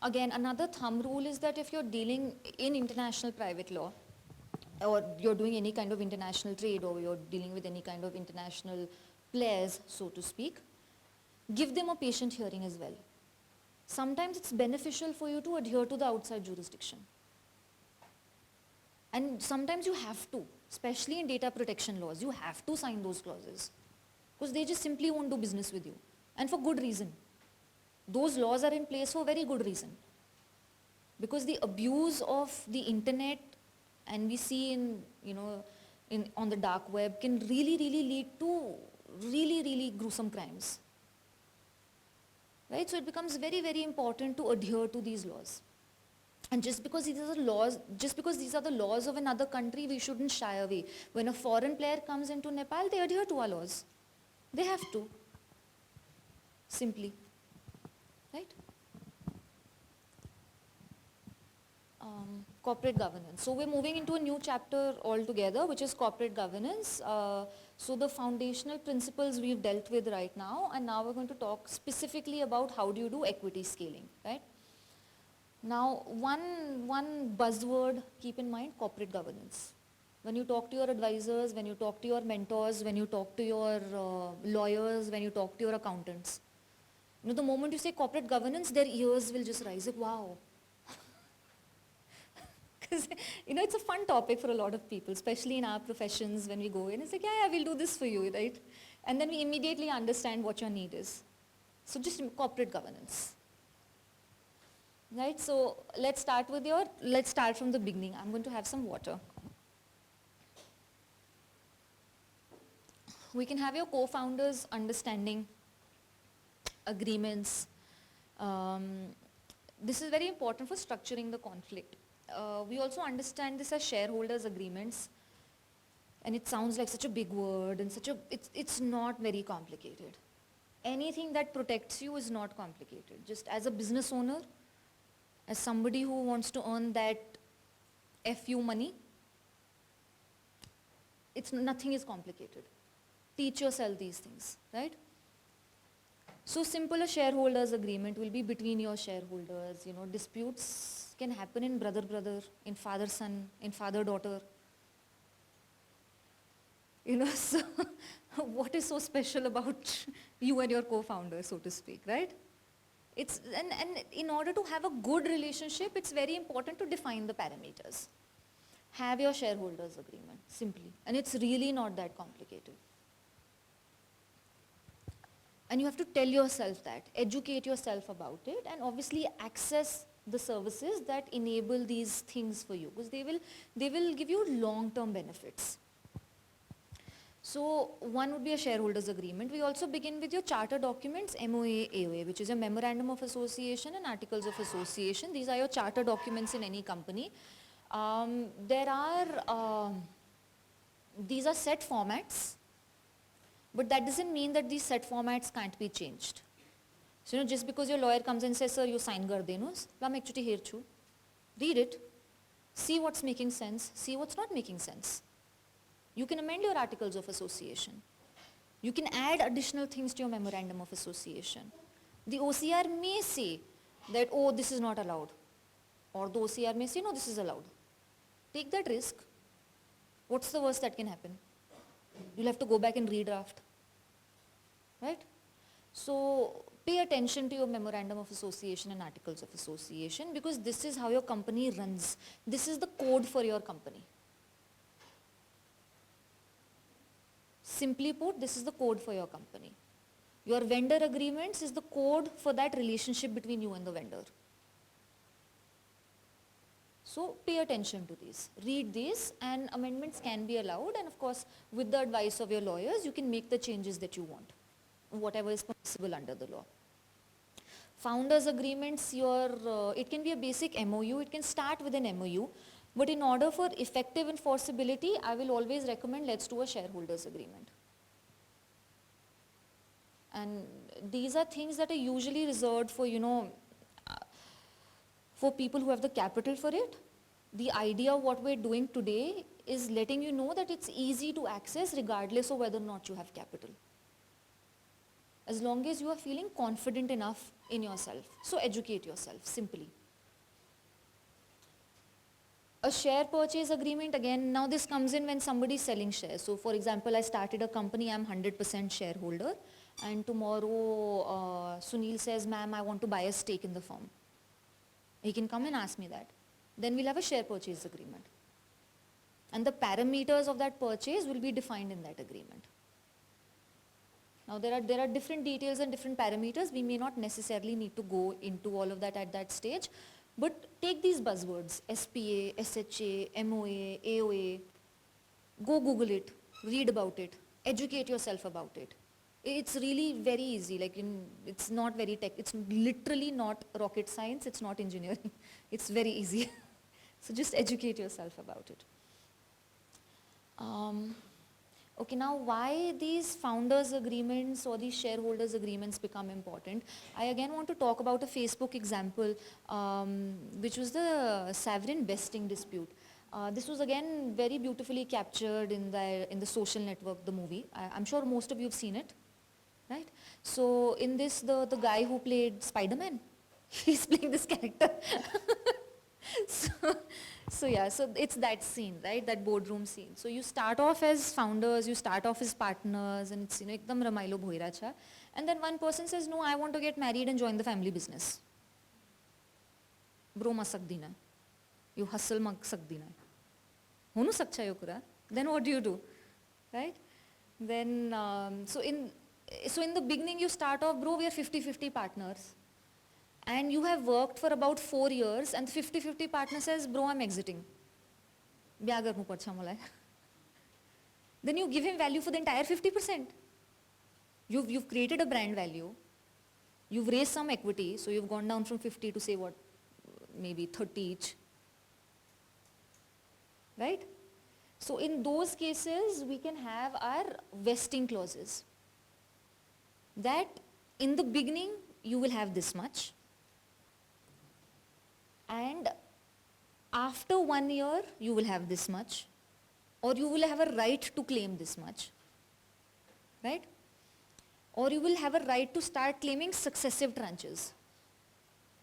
S2: again, another thumb rule is that if you're dealing in international private law, or you're doing any kind of international trade, or you're dealing with any kind of international players, so to speak, give them a patient hearing as well. Sometimes it's beneficial for you to adhere to the outside jurisdiction. And sometimes you have to, especially in data protection laws, you have to sign those clauses. Because they just simply won't do business with you. And for good reason. Those laws are in place for very good reason. Because the abuse of the internet, and we see on the dark web, can really lead to really gruesome crimes. Right? So it becomes very important to adhere to these laws. And just because these are the laws of another country, we shouldn't shy away. When a foreign player comes into Nepal, they adhere to our laws. They have to. Simply. Right? Corporate governance. So we're moving into a new chapter altogether, which is corporate governance. So the foundational principles we've dealt with right now, and now we're going to talk specifically about how do you do equity scaling, right? Now, one buzzword, keep in mind, corporate governance. When you talk to your advisors, when you talk to your mentors, when you talk to your lawyers, when you talk to your accountants, the moment you say corporate governance, their ears will just rise, like, wow. Because, it's a fun topic for a lot of people, especially in our professions when we go in. It's like, yeah, we'll do this for you, right? And then we immediately understand what your need is. So just corporate governance. Right, so let's start from the beginning. I'm going to have some water. We can have your co-founders understanding agreements. This is very important for structuring the conflict. We also understand this as shareholders agreements, and it sounds like such a big word and it's not very complicated. Anything that protects you is not complicated. Just as a business owner, as somebody who wants to earn that FU money, nothing is complicated. Teach yourself these things, right? So simple a shareholders agreement will be between your shareholders. Disputes can happen in brother-brother, in father-son, in father-daughter. So what is so special about you and your co-founder, so to speak, right? And in order to have a good relationship, it's very important to define the parameters. Have your shareholders agreement, simply. And it's really not that complicated. And you have to tell yourself that, educate yourself about it, and obviously access the services that enable these things for you, because they will give you long-term benefits. So one would be a shareholders agreement. We also begin with your charter documents, MOA, AOA, which is a memorandum of association and articles of association. These are your charter documents in any company. There are these are set formats, but that doesn't mean that these set formats can't be changed. So, just because your lawyer comes and says, sir, you sign gardenus, I'm actually here too. Read it, see what's making sense, see what's not making sense. You can amend your articles of association. You can add additional things to your memorandum of association. The OCR may say that, oh, this is not allowed. Or the OCR may say, no, this is allowed. Take that risk. What's the worst that can happen? You'll have to go back and redraft. Right? So pay attention to your memorandum of association and articles of association, because this is how your company runs. This is the code for your company. Simply put, this is the code for your company. Your vendor agreements is the code for that relationship between you and the vendor. So pay attention to these, read these, and amendments can be allowed, and of course with the advice of your lawyers you can make the changes that you want, whatever is possible under the law. Founders agreements, it can be a basic MOU, it can start with an MOU, but in order for effective enforceability, I will always recommend let's do a shareholders agreement. And these are things that are usually reserved for, for people who have the capital for it. The idea of what we're doing today is letting you know that it's easy to access regardless of whether or not you have capital. As long as you are feeling confident enough in yourself. So educate yourself, simply. A share purchase agreement, again, now this comes in when somebody is selling shares. So for example, I started a company, I'm 100% shareholder, and tomorrow Sunil says, ma'am, I want to buy a stake in the firm. He can come and ask me that. Then we'll have a share purchase agreement. And the parameters of that purchase will be defined in that agreement. Now there are different details and different parameters. We may not necessarily need to go into all of that at that stage. But take these buzzwords, SPA, SHA, MOA, AOA, go Google it, read about it, educate yourself about it. It's really very easy, it's not very it's literally not rocket science, it's not engineering, it's very easy. So just educate yourself about it. Okay, now why these founders agreements or these shareholders agreements become important? I again want to talk about a Facebook example, which was the sovereign vesting dispute. This was again very beautifully captured in the Social Network, the movie. I'm sure most of you have seen it, right? So in this, the guy who played Spider-Man, he's playing this character. So yeah, so it's that scene, right? That boardroom scene. So you start off as founders, you start off as partners, and it's, ekdam Ramailo Bhoira cha. And then one person says, no, I want to get married and join the family business. Bro masak dina. You hustle masak dina. Honu sakcha yo kura. Then what do? Right? Then, so in the beginning you start off, bro, we are 50-50 partners. And you have worked for about 4 years, and the 50-50 partner says, bro, I'm exiting. Then you give him value for the entire 50%. You've created a brand value. You've raised some equity, so you've gone down from 50 to say what, maybe 30 each. Right? So in those cases, we can have our vesting clauses. That in the beginning, you will have this much. And after 1 year, you will have this much, or you will have a right to claim this much, right? Or you will have a right to start claiming successive tranches.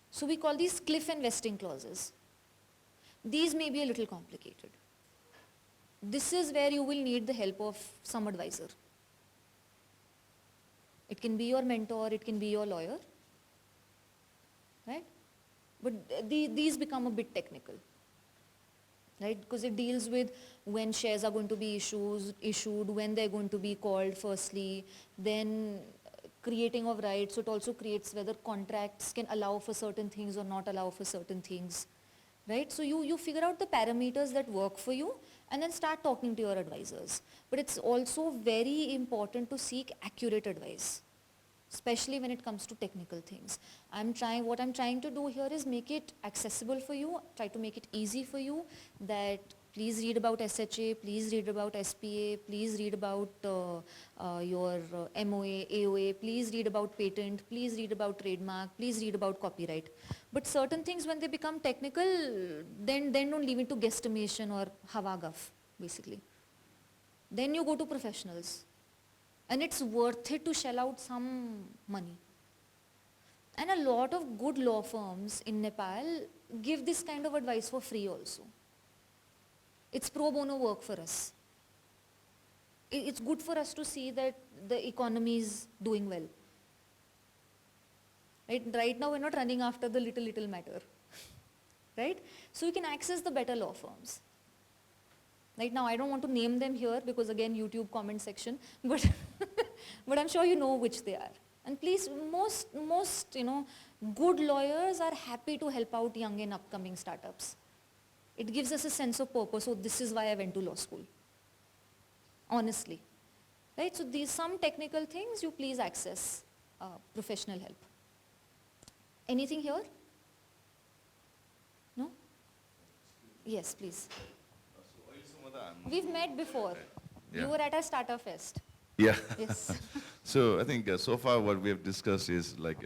S2: So we call these cliff and vesting clauses. These may be a little complicated. This is where you will need the help of some advisor. It can be your mentor, it can be your lawyer, right? But these become a bit technical, right? Because it deals with when shares are going to be issued, when they're going to be called firstly, then creating of rights. So it also creates whether contracts can allow for certain things or not allow for certain things, right? So you figure out the parameters that work for you and then start talking to your advisors. But it's also very important to seek accurate advice, especially when it comes to technical things. What I'm trying to do here is make it accessible for you, try to make it easy for you, that Please read about SHA, please read about SPA, please read about your MOA, AOA, please read about patent, please read about trademark, please read about copyright. But certain things when they become technical, then don't leave it to guesstimation or hawagaf, basically. Then you go to professionals. And it's worth it to shell out some money. And a lot of good law firms in Nepal give this kind of advice for free also. It's pro bono work for us. It's good for us to see that the economy is doing well. Right now we're not running after the little matter. Right? So you can access the better law firms. Right now I don't want to name them here because again YouTube comment section, but, but I'm sure you know which they are. And please, most good lawyers are happy to help out young and upcoming startups. It gives us a sense of purpose. So this is why I went to law school. Honestly. Right? So these some technical things you please access professional help. Anything here? No? Yes, please. We've met before.
S8: Yeah.
S2: You were at our startup fest.
S8: Yeah.
S2: Yes.
S8: So I think so far what we have discussed is like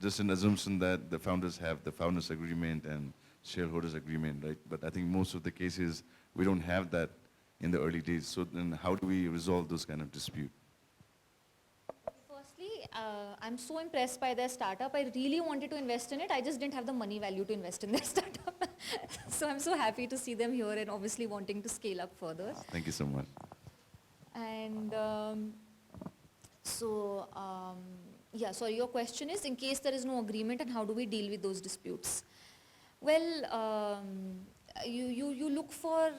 S8: just an assumption that the founders have the founders agreement and shareholders agreement, right? But I think most of the cases we don't have that in the early days. So then how do we resolve those kind of dispute?
S2: Firstly, I'm so impressed by their startup. I really wanted to invest in it. I just didn't have the money value to invest in their startup. So I'm so happy to see them here and obviously wanting to scale up further.
S8: Thank you so much.
S2: And yeah, sorry, your question is, in case there is no agreement, and how do we deal with those disputes? Well, you look for,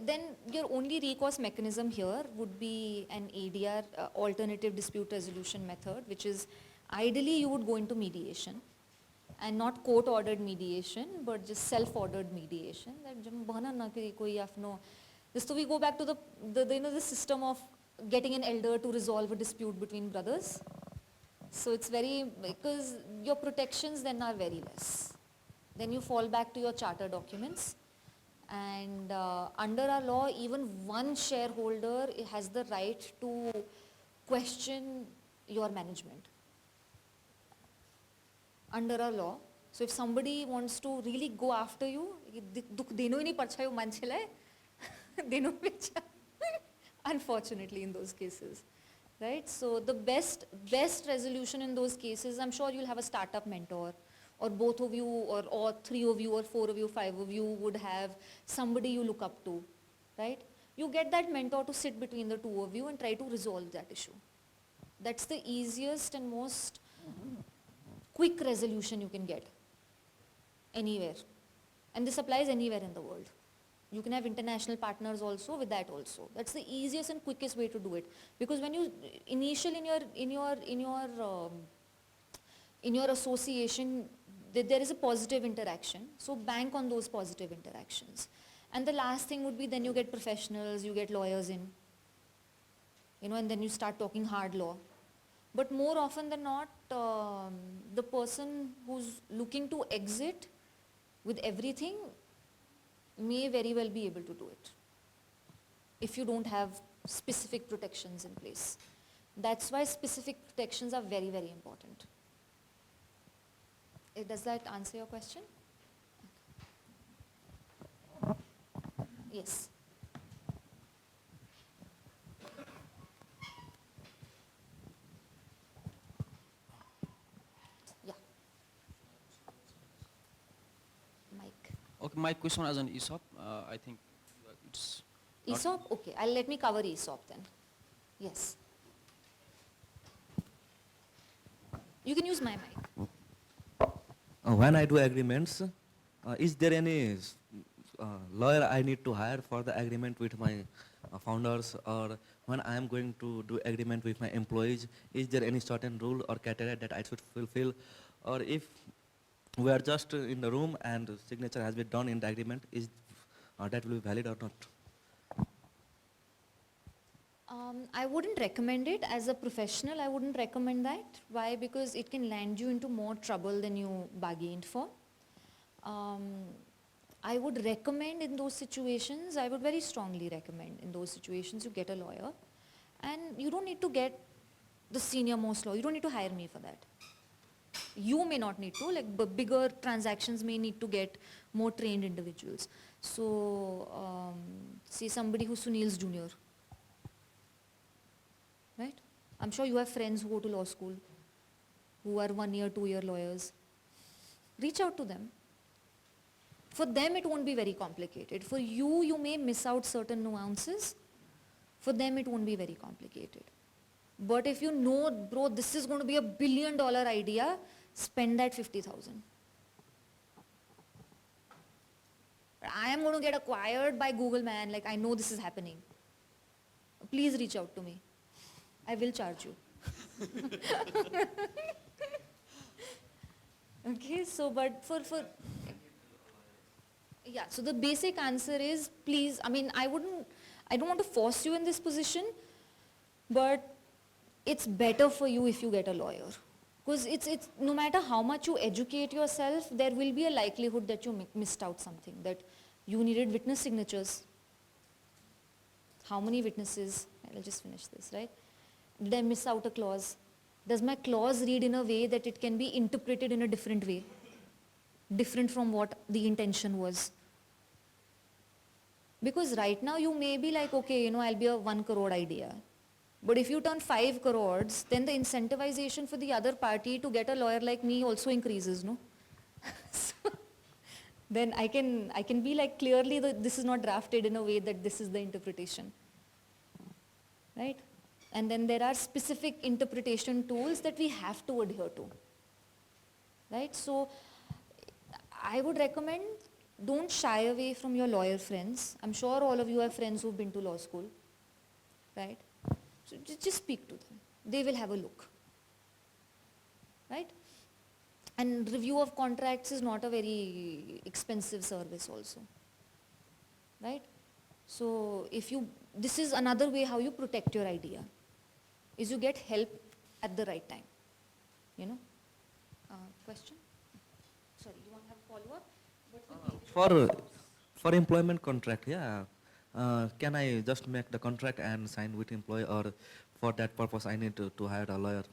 S2: then your only recourse mechanism here would be an ADR, alternative dispute resolution method, which is ideally you would go into mediation. And not court-ordered mediation, but just self-ordered mediation. So we go back to the system of getting an elder to resolve a dispute between brothers. So it's because your protections then are very less. Then you fall back to your charter documents. And under our law, even one shareholder has the right to question your management. Under our law. So if somebody wants to really go after you, unfortunately in those cases. Right? So the best resolution in those cases, I'm sure you'll have a startup mentor, or both of you, or three of you, or four of you, five of you would have somebody you look up to. Right? You get that mentor to sit between the two of you and try to resolve that issue. That's the easiest and most quick resolution you can get anywhere. And this applies anywhere in the world. You can have international partners also with that also. That's the easiest and quickest way to do it. Because when you in your association, there is a positive interaction. So bank on those positive interactions. And the last thing would be then you get professionals, you get lawyers in, and then you start talking hard law. But more often than not, the person who's looking to exit with everything may very well be able to do it if you don't have specific protections in place. That's why specific protections are very, very important. Does that answer your question? Yes.
S9: Okay, my question was on ESOP. I think it's
S2: ESOP? Okay, let me cover ESOP then. Yes. You can use my mic.
S10: When I do agreements, is there any lawyer I need to hire for the agreement with my founders, or when I am going to do agreement with my employees, is there any certain rule or criteria that I should fulfill, or if we are just in the room and signature has been done in the agreement, is that will be valid or not?
S2: I wouldn't recommend it. As a professional, I wouldn't recommend that. Why? Because it can land you into more trouble than you bargained for. I would recommend in those situations, I would very strongly recommend in those situations you get a lawyer, and you don't need to get the senior most lawyer. You don't need to hire me for that. You may not need to, like bigger transactions may need to get more trained individuals. So, say somebody who's Sunil's junior, right? I'm sure you have friends who go to law school, who are 1 year, 2 year lawyers. Reach out to them. For them, it won't be very complicated. For you, you may miss out certain nuances. For them, it won't be very complicated. But if you know, bro, this is going to be $1 billion idea, spend that 50,000. I am going to get acquired by Google, man. Like, I know this is happening. Please reach out to me. I will charge you. Okay, so but yeah, so the basic answer is, please, I mean, I don't want to force you in this position, but it's better for you if you get a lawyer. Because it's no matter how much you educate yourself, there will be a likelihood that you missed out something, that you needed witness signatures. How many witnesses? I'll just finish this, right? Did I miss out a clause? Does my clause read in a way that it can be interpreted in a different way? Different from what the intention was. Because right now you may be like, okay, you know, I'll be a 1 crore idea. But if you turn 5 crores, then the incentivization for the other party to get a lawyer like me also increases, no? So, then I can be like, clearly this is not drafted in a way that this is the interpretation. Right? And then there are specific interpretation tools that we have to adhere to. Right? So, I would recommend, don't shy away from your lawyer friends. I'm sure all of you have friends who've been to law school. Right? So just speak to them. They will have a look. Right? And review of contracts is not a very expensive service also. Right? So this is another way how you protect your idea, is you get help at the right time. You know? Question? Sorry, you want to have a follow-up?
S10: For employment contract, yeah. Can I just make the contract and sign with employer, or for that purpose I need to hire a lawyer?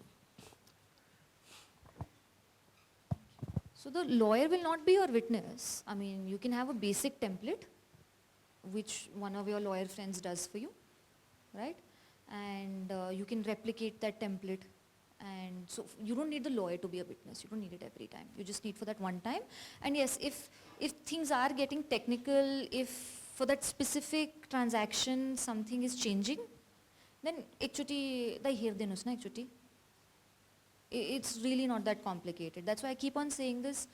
S2: So the lawyer will not be your witness. I mean, you can have a basic template, which one of your lawyer friends does for you, right? And you can replicate that template. And so you don't need the lawyer to be a witness. You don't need it every time. You just need for that one time. And yes, if things are getting technical, if for that specific transaction something is changing, then it's really not that complicated. That's why I keep on saying this.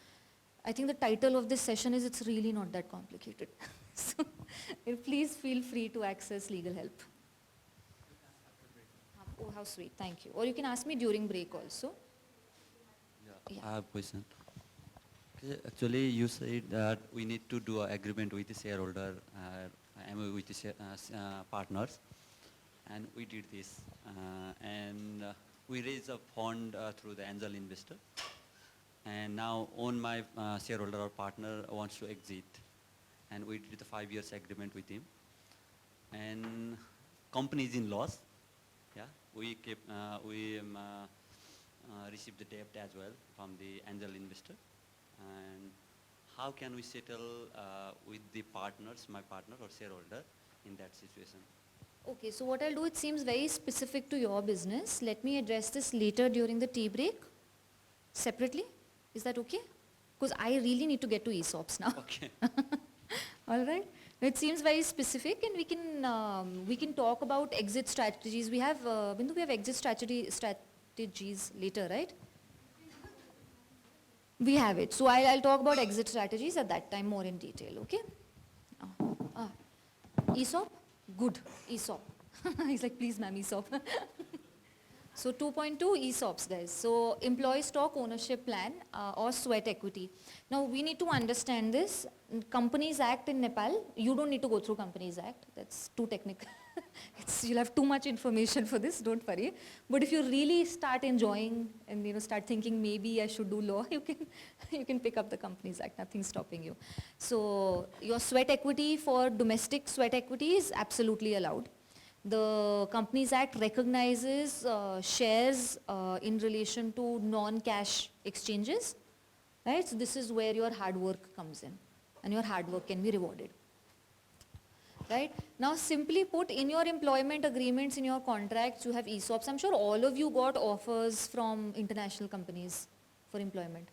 S2: I think the title of this session is, it's really not that complicated. So please feel free to access legal help. Oh, how sweet, thank you. Or you can ask me during break also.
S4: Yeah. I have a question. Actually, you said that we need to do an agreement with the shareholder, MOU with the partners, and we did this. We raised a fund through the angel investor, and now my shareholder or partner wants to exit, and we did the 5 years agreement with him, and company is in loss. Yeah, we received the debt as well from the angel investor. And how can we settle with the partners, my partner or shareholder, in that situation?
S2: Okay, so what I'll do, it seems very specific to your business. Let me address this later during the tea break, separately. Is that okay? Because I really need to get to ESOPs now.
S4: Okay.
S2: All right. It seems very specific, and we can talk about exit strategies. We have Bindu, we have exit strategies later, right? We have it. So I'll talk about exit strategies at that time more in detail. Okay. ESOP, good. ESOP. He's like, please, ma'am, ESOP. So 2.2 ESOPs, guys. So employee stock ownership plan or sweat equity. Now we need to understand this. Companies Act in Nepal, you don't need to go through Companies Act. That's too technical. You'll have too much information for this, don't worry. But if you really start enjoying and start thinking maybe I should do law, you can pick up the Companies Act, nothing's stopping you. So your sweat equity for domestic sweat equity is absolutely allowed. The Companies Act recognizes shares in relation to non-cash exchanges, right? So this is where your hard work comes in, and your hard work can be rewarded. Right? Now simply put, in your employment agreements, in your contracts, you have ESOPs. I'm sure all of you got offers from international companies for employment.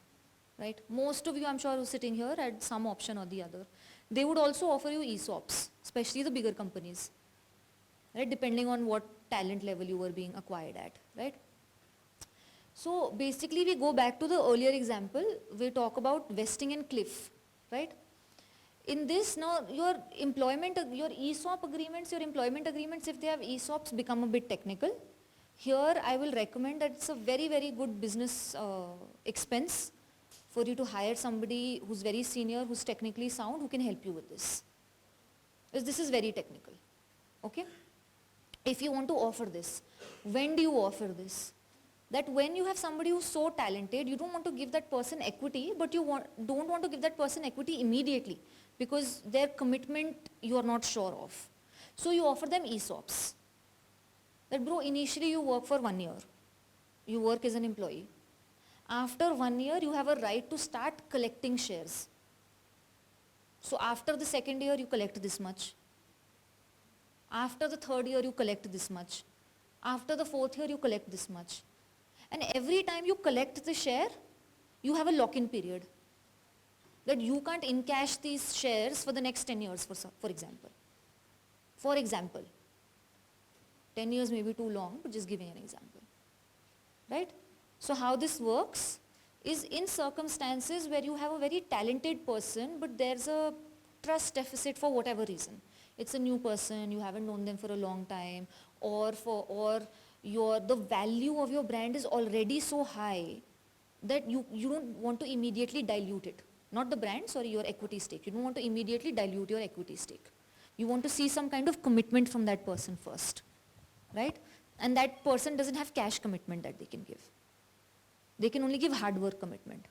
S2: Right? Most of you, I'm sure, who's sitting here had some option or the other. They would also offer you ESOPs, especially the bigger companies. Right? Depending on what talent level you were being acquired at. Right? So basically we go back to the earlier example. We talk about vesting and cliff. Right? In this, now your ESOP agreements, your employment agreements, if they have ESOPs, become a bit technical. Here I will recommend that it's a very, very good business expense for you to hire somebody who's very senior, who's technically sound, who can help you with this. Because this is very technical, okay? If you want to offer this, when do you offer this? That when you have somebody who's so talented, you don't want to give that person equity, but you don't want to give that person equity immediately, because their commitment you are not sure of. So you offer them ESOPs. That bro, initially you work for 1 year. You work as an employee. After 1 year, you have a right to start collecting shares. So after the second year, you collect this much. After the third year, you collect this much. After the fourth year, you collect this much. And every time you collect the share, you have a lock-in period. That you can't encash these shares for the next 10 years, for example. For example. 10 years may be too long, but just giving an example. Right? So how this works is in circumstances where you have a very talented person, but there's a trust deficit for whatever reason. It's a new person, you haven't known them for a long time, or the value of your brand is already so high that you don't want to immediately dilute it. Not the brand, sorry, your equity stake. You don't want to immediately dilute your equity stake. You want to see some kind of commitment from that person first, right? And that person doesn't have cash commitment that they can give. They can only give hard work commitment.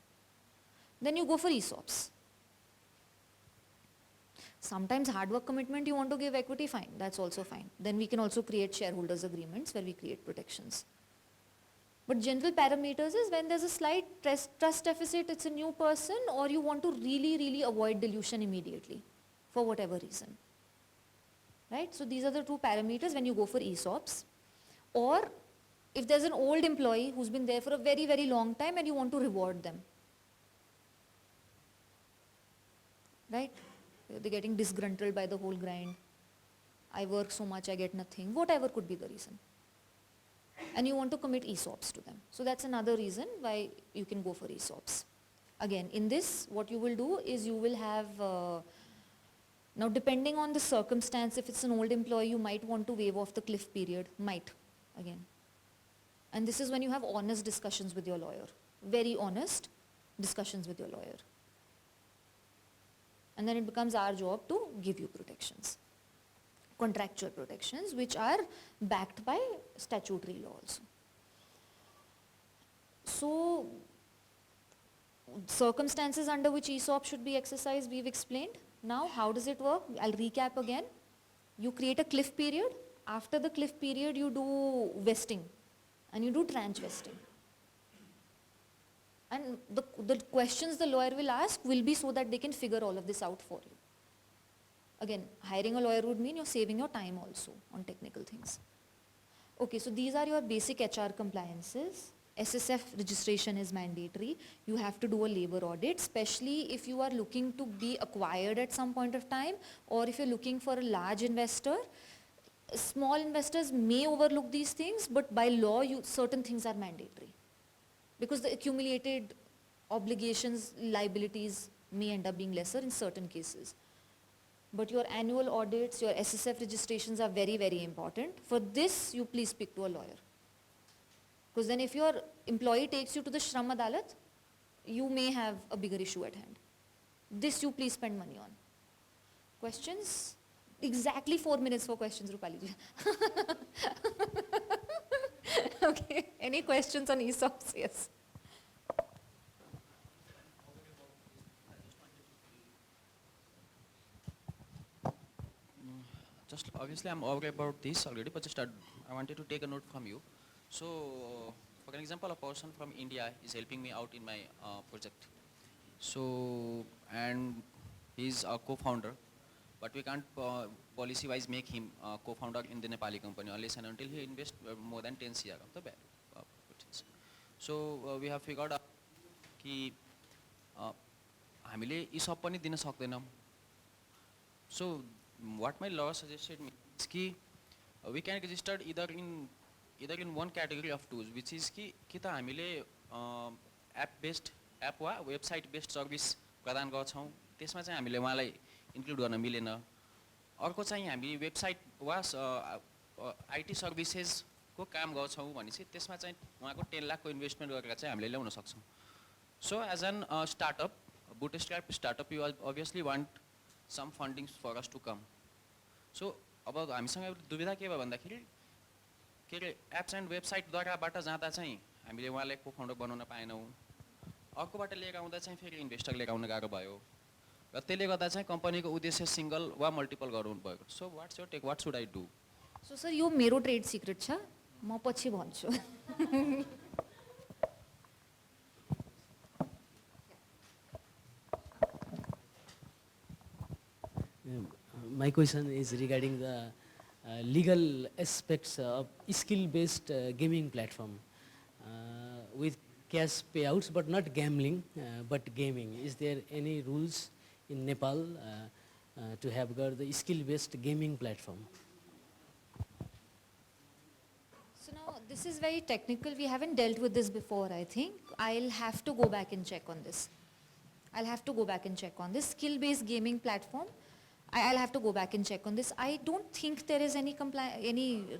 S2: Then you go for ESOPs. Sometimes hard work commitment you want to give equity, fine, that's also fine. Then we can also create shareholders agreements where we create protections. But general parameters is when there's a slight trust deficit, it's a new person, or you want to really, really avoid dilution immediately for whatever reason. Right? So these are the two parameters when you go for ESOPs. Or if there's an old employee who's been there for a very, very long time and you want to reward them. Right? They're getting disgruntled by the whole grind. I work so much, I get nothing. Whatever could be the reason. And you want to commit ESOPs to them. So that's another reason why you can go for ESOPs. Again, in this, what you will do is you will have, now depending on the circumstance, if it's an old employee, you might want to waive off the cliff period. Might, again. And this is when you have honest discussions with your lawyer. Very honest discussions with your lawyer. And then it becomes our job to give you protections. Contractual protections, which are backed by statutory law also. So, circumstances under which ESOP should be exercised, we've explained. Now, how does it work? I'll recap again. You create a cliff period. After the cliff period, you do vesting. And you do tranche vesting. And the questions the lawyer will ask will be so that they can figure all of this out for you. Again, hiring a lawyer would mean you're saving your time also on technical things. Okay, so these are your basic HR compliances. SSF registration is mandatory. You have to do a labor audit, especially if you are looking to be acquired at some point of time, or if you're looking for a large investor. Small investors may overlook these things, but by law, certain things are mandatory. Because the accumulated obligations, liabilities may end up being lesser in certain cases. But your annual audits, your SSF registrations are very, very important. For this, you please speak to a lawyer. Because then if your employee takes you to the Shram Adalat, you may have a bigger issue at hand. This you please spend money on. Questions? Exactly 4 minutes for questions, Rupali ji. Okay, any questions on ESOPs? Yes.
S9: Just obviously I'm aware about this already, but just I wanted to take a note from you. So, for an example, a person from India is helping me out in my project. So, and he's a co-founder, but we can't policy-wise make him co-founder in the Nepali company unless and until he invests more than 10 CR of the purchase. So, we have figured out कि हामीले ESOP पनि दिन सक्दैनौँ. So what my law suggested me is कि we can register either in one category of tools, which is कि त हामीले app based app वा website based service प्रदान गर्छौँ, त्यसमा चाहिँ हामीले उहाँलाई इन्क्लुड गर्न मिलेन. अर्को चाहिँ हामी वेबसाइट वा IT सर्भिसेस को काम गर्छौँ भनेपछि त्यसमा चाहिँ उहाँको 10 लाखको इन्भेस्टमेन्ट गरेर चाहिँ हामीले ल्याउन सक्छौँ. So as an startup, bootstrap startup, you obviously want some fundings for us to come. So अब हामीसँग दुविधा के भयो भन्दाखेरि के अरे एप्स एन्ड वेबसाइटद्वाराबाट जाँदा चाहिँ हामीले उहाँलाई को फाउन्डर बनाउन पाएनौँ. अर्कोबाट लिएर आउँदा चाहिँ फेरि इन्भेस्टर लिएर आउन गाह्रो भयो र त्यसले गर्दा चाहिँ कम्पनीको उद्देश्य सिङ्गल वा मल्टिपल गराउनु भयो. So what's your take, what should I do?
S2: So sir, यो मेरो ट्रेड सिक्रेट छ, म पछि भन्छु.
S11: My question is regarding the legal aspects of skill-based gaming platform with cash payouts, but not gambling, but gaming. Is there any rules in Nepal to have got the skill-based gaming platform?
S2: So now this is very technical. We haven't dealt with this before, I think. I'll have to go back and check on this. Skill-based gaming platform, I'll have to go back and check on this. I don't think there is any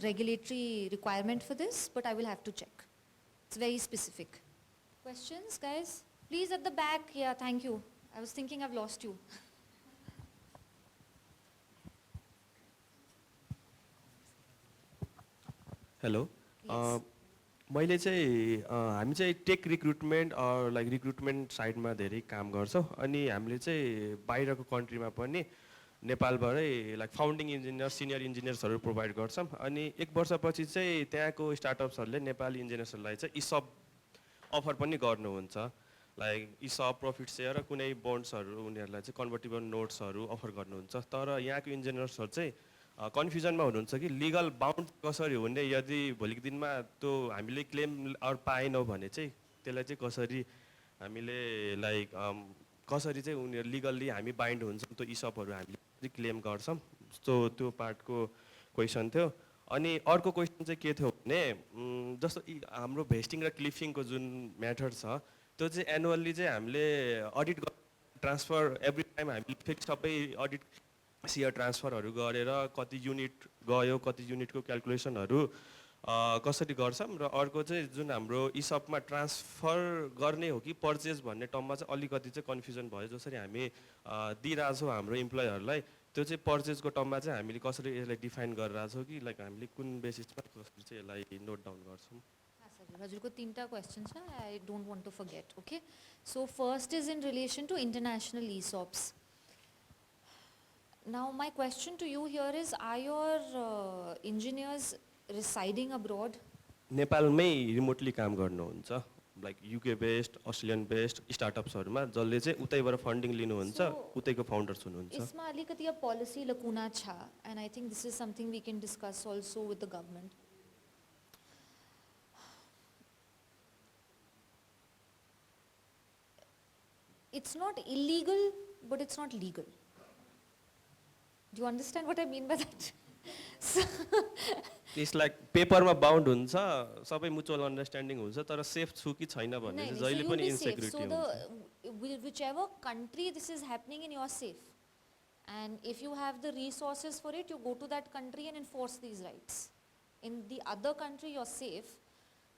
S2: regulatory requirement for this, but I will have to check. It's very specific. Questions, guys? Please at the back. Yeah, thank you. I was thinking I've lost you.
S12: Hello.
S2: Yes.
S12: मैले चाहिँ हामी चाहिँ take recruitment like recruitment साइडमा धेरै काम गर्छौँ अनि हामीले चाहिँ बाहिरको कन्ट्रीमा पनि नेपालबाटै लाइक फाउन्डिङ इन्जिनियर सिनियर इन्जिनियर्सहरू प्रोभाइड गर्छौँ अनि 1 वर्षपछि चाहिँ त्यहाँको स्टार्टअप्सहरूले नेपाली इन्जिनियर्सहरूलाई चाहिँ इसप अफर पनि गर्नुहुन्छ लाइक इसप प्रफिट सेयर र कुनै बोन्ड्सहरू उनीहरूलाई चाहिँ कन्भर्टेबल नोट्सहरू अफर गर्नुहुन्छ तर यहाँको इन्जिनियर्सहरू चाहिँ कन्फ्युजनमा हुनुहुन्छ कि लिगल बाउन्ड कसरी हुने यदि भोलिको दिनमा त्यो हामीले क्लेम पाएनौँ भने चाहिँ त्यसलाई चाहिँ कसरी हामीले लाइक कसरी चाहिँ उनीहरू लिगल्ली हामी बाइन्ड हुन्छौँ त्यो इसपहरू हामीले क्लेम गर्छौँ. सो त्यो पार्टको क्वेसन थियो. अनि अर्को क्वेसन चाहिँ के थियो भने जस्तो हाम्रो भेस्टिङ र क्लिफिङको जुन म्याथड छ त्यो चाहिँ एनुअल्ली चाहिँ हामीले अडिट ट्रान्सफर एभ्री टाइम हामीले फेरि सबै अडिट सेयर ट्रान्सफरहरू गरेर कति युनिट गयो कति युनिटको क्यालकुलेसनहरू कसरी गर्छौँ र अर्को चाहिँ जुन हाम्रो इसपमा ट्रान्सफर गर्ने हो कि पर्चेज भन्ने टर्ममा चाहिँ अलिकति चाहिँ कन्फ्युजन भयो. जसरी हामी दिइरहेछौँ हाम्रो इम्प्लोयरहरूलाई त्यो चाहिँ पर्चेजको टर्ममा चाहिँ हामीले कसरी यसलाई डिफाइन गरिरहेछौँ कि लाइक हामीले कुन बेसिसमा कसरी चाहिँ यसलाई नोट डाउन गर्छौँ.
S2: हजुरको 3टा क्वेसन छ. I don't want to forget. Okay, so first is in relation to international ESOPs. Now my question to you here is, are your engineers residing abroad?
S12: नेपालमै रिमोटली काम गर्नुहुन्छ like UK based Australian based स्टार्टअप्सहरूमा जसले चाहिँ उतैबाट funding लिनुहुन्छ उतैको founders हुनुहुन्छ.
S2: यसमा अलिकति पोलिसी लकुना छ and I think this is something we can discuss also with the government. It's not illegal, but it's not legal. Do you understand what I mean by that?
S12: It's like पेपरमा bound हुन्छ सबै mutual understanding हुन्छ तर safe छु कि छैन भन्ने चाहिँ जहिले पनि इन्सेक्युरिटी हुन्छ.
S2: So whichever country this is happening in, you are safe. And if you have the resources for it, you go to that country and enforce these rights. In the other country, you're safe.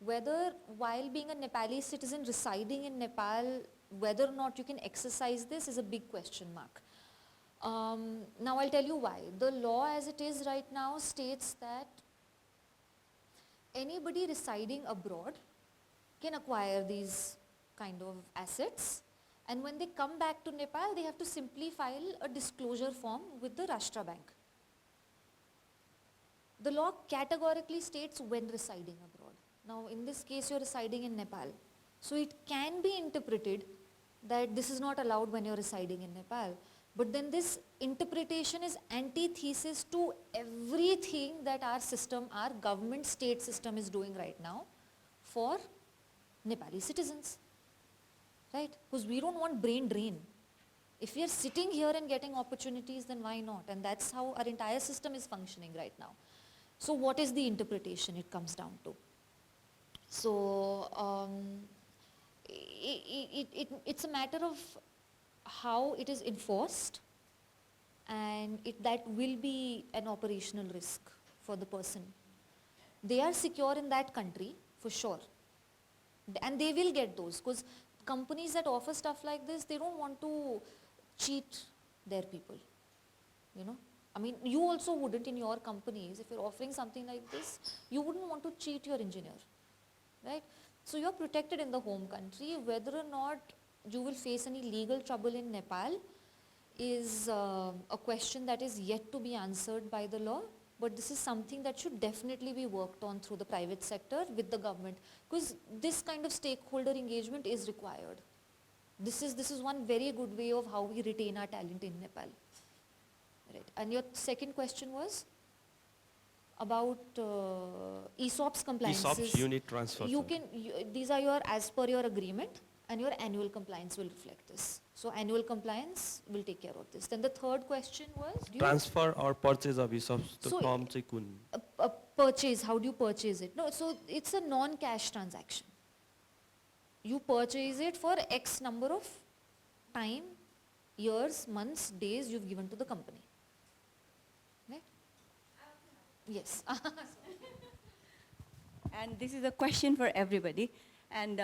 S2: Whether while being a Nepali citizen residing in Nepal, whether or not you can exercise this is a big question mark. Now I'll tell you why. The law as it is right now states that anybody residing abroad can acquire these kind of assets, and when they come back to Nepal, they have to simply file a disclosure form with the Rashtra Bank. The law categorically states when residing abroad. Now in this case you're residing in Nepal. So it can be interpreted that this is not allowed when you're residing in Nepal. But then this interpretation is antithesis to everything that our system, our government state system is doing right now for Nepali citizens. Right? Because we don't want brain drain. If we are sitting here and getting opportunities, then why not? And that's how our entire system is functioning right now. So what is the interpretation it comes down to? So it's a matter of how it is enforced, and that will be an operational risk for the person. They are secure in that country for sure, and they will get those, because companies that offer stuff like this, they don't want to cheat their people, you know. I mean, you also wouldn't in your companies, if you're offering something like this, you wouldn't want to cheat your engineer, right? So you're protected in the home country. Whether or not you will face any legal trouble in Nepal is a question that is yet to be answered by the law, but this is something that should definitely be worked on through the private sector with the government, because this kind of stakeholder engagement is required. This is one very good way of how we retain our talent in Nepal. Right. And your second question was about ESOPs compliances.
S12: ESOPs, unit transfer.
S2: These are your, as per your agreement, and your annual compliance will reflect this. So annual compliance will take care of this. Then the third question was?
S12: Transfer or purchase of ESOPs to form
S2: purchase, how do you purchase it? No, so it's a non-cash transaction. You purchase it for X number of time, years, months, days you've given to the company. Right? Yes.
S1: And this is a question for everybody. And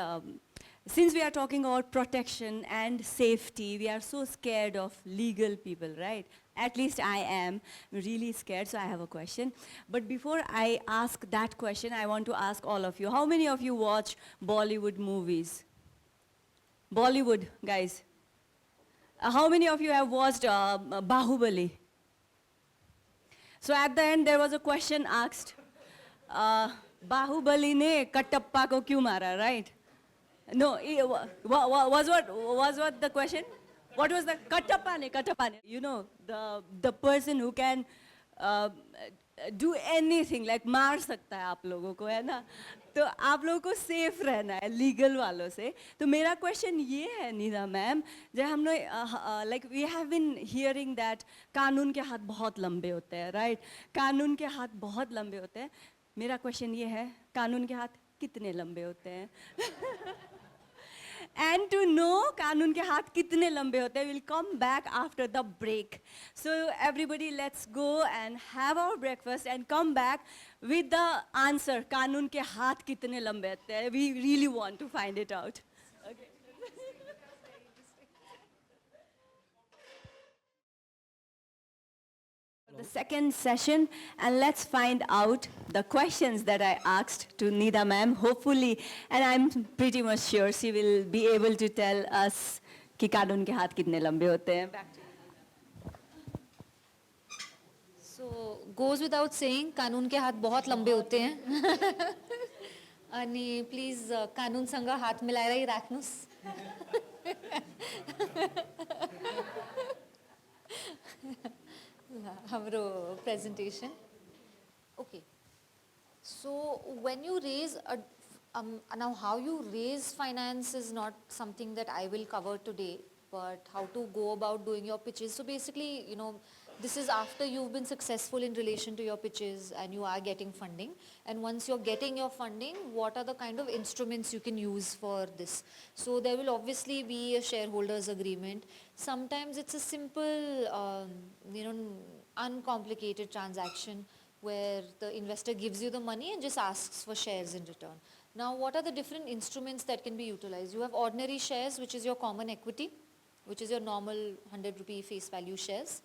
S1: since we are talking about protection and safety, we are so scared of legal people, right? At least I am really scared, so I have a question. But before I ask that question, I want to ask all of you, how many of you watch Bollywood movies? Bollywood, guys. How many of you have watched Bahubali? So at the end, there was a question asked, Bahubali ne Kattappa ko kyun mara, right? No, was what the question? What was the Kattappa ne, Kattappa ne? You know, the person who can do anything, like maar sakta hai aap logo ko, hai na? तो आप लोगों को safe रहना है legal वालों से. तो मेरा क्वेश्चन ये है नीदा मैम, जब हम लोग like we have been hearing that कानून के हाथ बहुत लंबे होते हैं, राइट? कानून के हाथ बहुत लंबे होते हैं. मेरा क्वेश्चन ये है, कानून के हाथ कितने लंबे होते हैं? And to know कानून के हाथ कितने लंबे होते हैं, we'll come back after the break. So everybody, let's go and have our breakfast and come back with the answer. कानून के हाथ कितने लंबे होते हैं? We really want to find it out. Okay. The second session, and let's find out the questions that I asked to Nida ma'am, hopefully, and I'm pretty much sure she will be able to tell us कि कानून के हाथ कितने लंबे होते हैं. Back to you.
S2: So goes without saying, कानून के हाथ बहुत लंबे होते हैं. अनि please कानूनसँग हात मिलाएरै राख्नुस्. हाम्रो presentation. Okay. So when you raise now how you raise finance is not something that I will cover today, but how to go about doing your pitches. So basically, you know, this is after you've been successful in relation to your pitches and you are getting funding. And once you're getting your funding, what are the kind of instruments you can use for this? So there will obviously be a shareholders agreement. Sometimes it's a simple, you know, uncomplicated transaction where the investor gives you the money and just asks for shares in return. Now, what are the different instruments that can be utilized? You have ordinary shares, which is your common equity. which is your normal 100 rupee face value shares.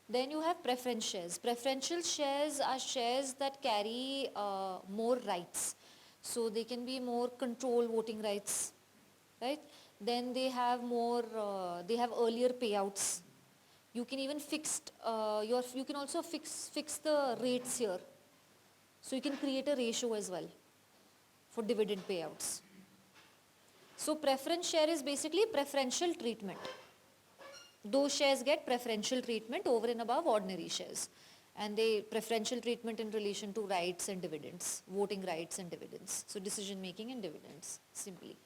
S2: Then you have preference shares. Preferential shares are shares that carry more rights. So they can be more control voting rights, right? Then they have more, they have earlier payouts. You can even you can also fix the rates here. So you can create a ratio as well for dividend payouts. So preference share is basically preferential treatment. Those shares get preferential treatment over and above ordinary shares. And they preferential treatment in relation to rights and dividends, voting rights and dividends. So decision making and dividends, simply.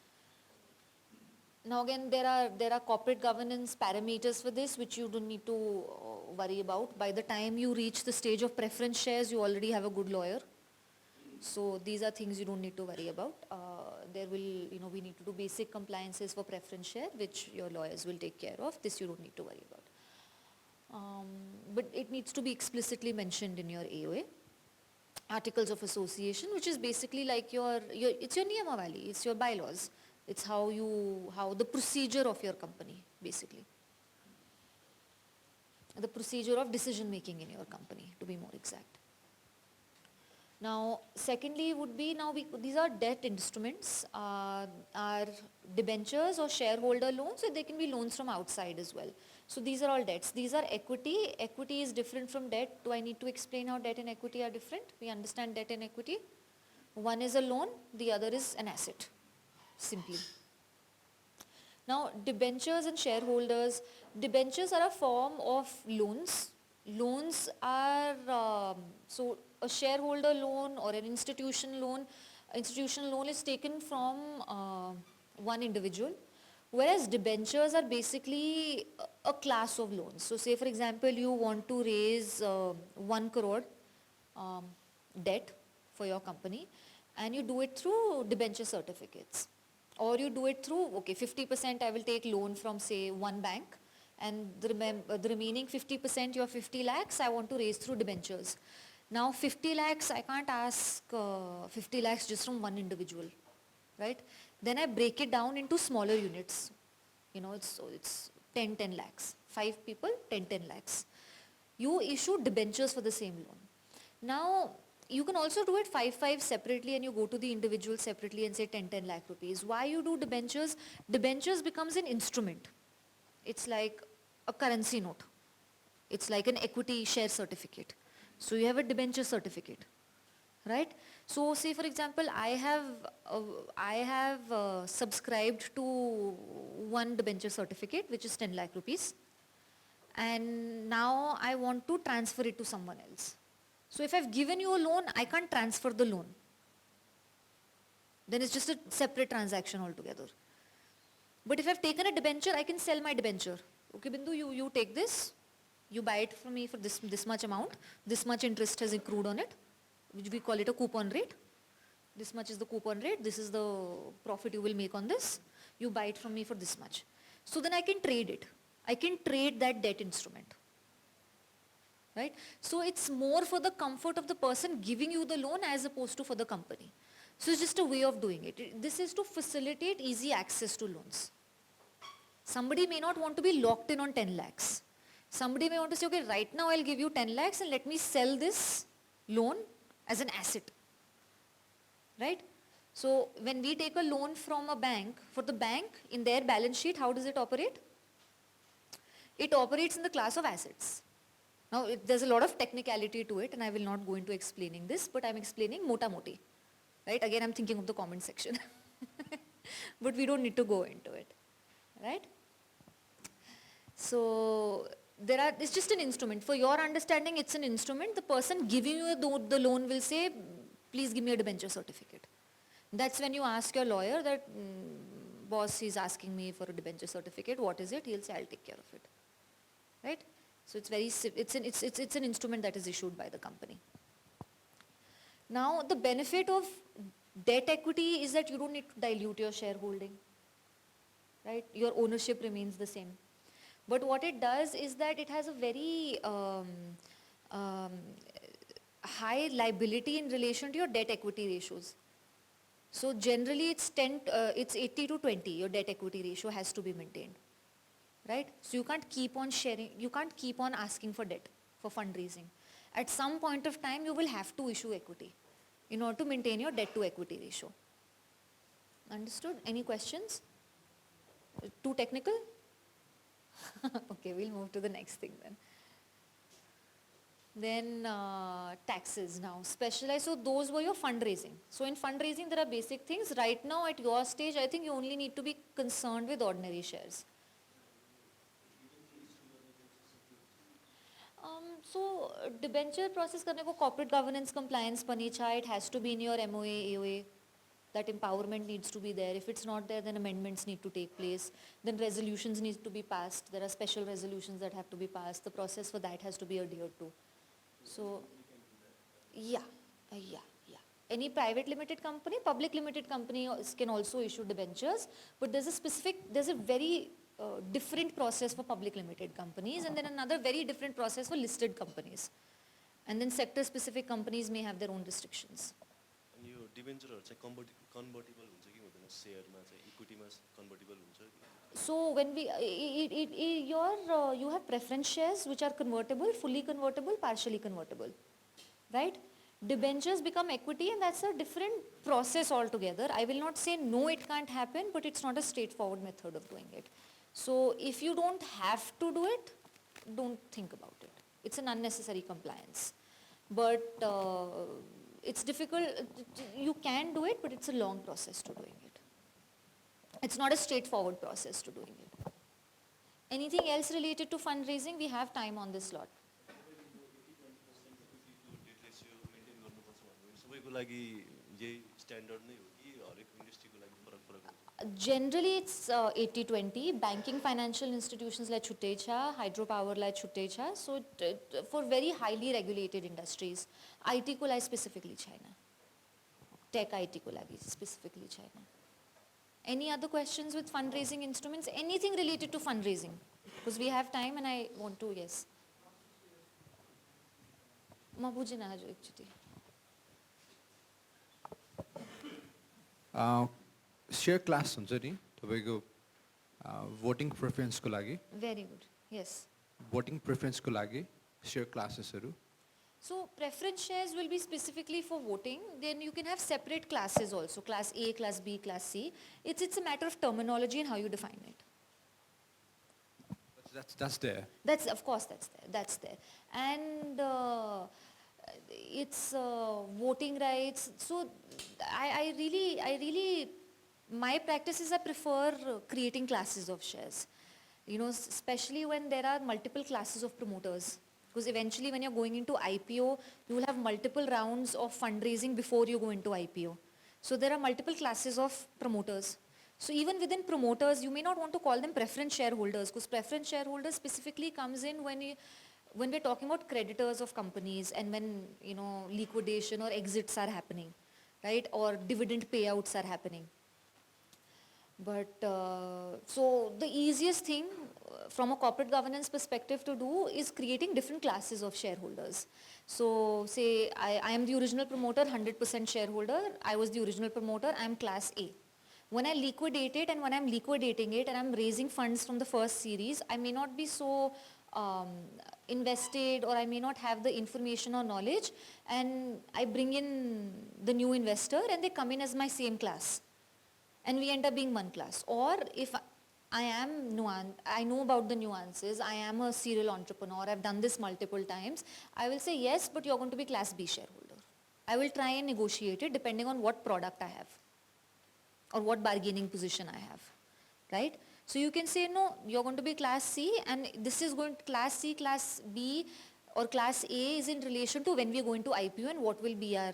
S2: Now again, there are corporate governance parameters for this which you don't need to worry about. By the time you reach the stage of preference shares, you already have a good lawyer. So these are things you don't need to worry about. We need to do basic compliances for preference share, which your lawyers will take care of. This you don't need to worry about. But it needs to be explicitly mentioned in your AOA. Articles of association, which is basically like it's your niyamavali, it's your bylaws. It's how the procedure of your company, basically. The procedure of decision making in your company, to be more exact. Now, secondly would be, these are debt instruments, are debentures or shareholder loans, so they can be loans from outside as well. So these are all debts. These are equity. Equity is different from debt. Do I need to explain how debt and equity are different? We understand debt and equity. One is a loan, the other is an asset, simply. Now, debentures and shareholders. Debentures are a form of loans. Loans are, so a shareholder loan or an institutional loan is taken from one individual, whereas debentures are basically a class of loans. So say for example, you want to raise 1 crore debt for your company, and you do it through debenture certificates. Or you do it through, okay, 50% I will take loan from say one bank, and the remaining 50%, your 50 lakhs, I want to raise through debentures. Now 50 lakhs, I can't ask 50 lakhs just from one individual, right? Then I break it down into smaller units. It's 10 lakhs. 5 people, 10 lakhs. You issue debentures for the same loan. Now, you can also do it 5 separately, and you go to the individual separately and say 10 lakh rupees. Why you do debentures? Debentures becomes an instrument. It's like a currency note. It's like an equity share certificate. So you have a debenture certificate, right? So say for example, I have subscribed to one debenture certificate, which is 10 lakh rupees. And now I want to transfer it to someone else. So if I've given you a loan, I can't transfer the loan. Then it's just a separate transaction altogether. But if I've taken a debenture, I can sell my debenture. Okay, Bindu, you take this, you buy it from me for this much amount, this much interest has accrued on it, which we call it a coupon rate. This much is the coupon rate, this is the profit you will make on this, you buy it from me for this much. So then I can trade it. I can trade that debt instrument. Right? So it's more for the comfort of the person giving you the loan as opposed to for the company. So it's just a way of doing it. This is to facilitate easy access to loans. Somebody may not want to be locked in on 10 lakhs. Somebody may want to say, okay, right now I'll give you 10 lakhs and let me sell this loan as an asset. Right? So when we take a loan from a bank, for the bank, in their balance sheet, how does it operate? It operates in the class of assets. Now, there's a lot of technicality to it, and I will not go into explaining this, but I'm explaining mota moti. Right? Again, I'm thinking of the comment section. But we don't need to go into it. Right? So, it's just an instrument. For your understanding, it's an instrument. The person giving you the loan will say, please give me a debenture certificate. That's when you ask your lawyer that, boss, he's asking me for a debenture certificate. What is it? He'll say, I'll take care of it. Right? So it's an instrument that is issued by the company. Now the benefit of debt equity is that you don't need to dilute your shareholding, right? Your ownership remains the same. But what it does is that it has a very high liability in relation to your debt equity ratios. So generally it's 80 to 20, your debt equity ratio has to be maintained. right? So you can't keep on sharing, you can't keep on asking for debt for fundraising. At some point of time, you will have to issue equity in order to maintain your debt to equity ratio. Understood? Any questions? Too technical? Okay, we'll move to the next thing then. Then taxes now, specialized, so those were your fundraising. So in fundraising there are basic things. Right now at your stage, I think you only need to be concerned with ordinary shares. So debenture process करने को corporate governance compliance बनी चाहिए, it has to be in your MOA, AOA. That empowerment needs to be there. If it's not there, then amendments need to take place. Then resolutions need to be passed. There are special resolutions that have to be passed. The process for that has to be adhered to. So, yeah. Any private limited company, public limited company can also issue debentures, but there's a very different process for public limited companies, and then another very different process for listed companies. And then sector specific companies may have their own restrictions.
S12: यो डिबेन्चरहरु चाहिँ convertible हुन्छ कि हुँदैन शेयरमा चाहिँ इक्विटीमा convertible हुन्छ कि
S2: So when you have preference shares which are convertible, fully convertible, partially convertible, right? Debentures become equity, and that's a different process altogether. I will not say no, it can't happen, but it's not a straightforward method of doing it. So if you don't have to do it, don't think about it. It's an unnecessary compliance. But it's difficult, you can do it, but it's a long process to doing it. It's not a straightforward process to doing it. Anything else related to fundraising? We have time on this slot. Generally it's 80-20. Banking financial institutions like छुट्टै छ, hydropower like छुट्टै छ. So for very highly regulated industries, IT को लागि specifically छैन. Tech IT को लागि specifically छैन. Any other questions with fundraising instruments? Anything related to fundraising? Because we have time and I want to, yes. म बुझिन आज एकचोटि.
S13: Share class हुन्छ नि तपाईको voting preference को लागि.
S2: Very good. Yes.
S13: Voting preference को लागि share classes-हरु.
S2: So preference shares will be specifically for voting. Then you can have separate classes also, class A, class B, class C. It's a matter of terminology and how you define it.
S13: That's there.
S2: That's, of course that's there. And it's voting rights. So I really, my practice is I prefer creating classes of shares. You know, especially when there are multiple classes of promoters. Because eventually when you're going into IPO, you will have multiple rounds of fundraising before you go into IPO. So there are multiple classes of promoters. So even within promoters, you may not want to call them preference shareholders, because preference shareholders specifically comes in when we're talking about creditors of companies and when, you know, liquidation or exits are happening, right? Or dividend payouts are happening. But so the easiest thing from a corporate governance perspective to do is creating different classes of shareholders. So say I am the original promoter, 100% shareholder. I was the original promoter, I am class A. When I liquidate it and when I'm liquidating it and I'm raising funds from the first series, I may not be so invested, or I may not have the information or knowledge, and I bring in the new investor and they come in as my same class. And we end up being one class. Or if I know about the nuances, I am a serial entrepreneur, I've done this multiple times, I will say yes, but you're going to be class B shareholder. I will try and negotiate it depending on what product I have or what bargaining position I have, right? So you can say, no, you're going to be class C, and this is going to class C, class B, or class A is in relation to when we are going to IPO and what will be our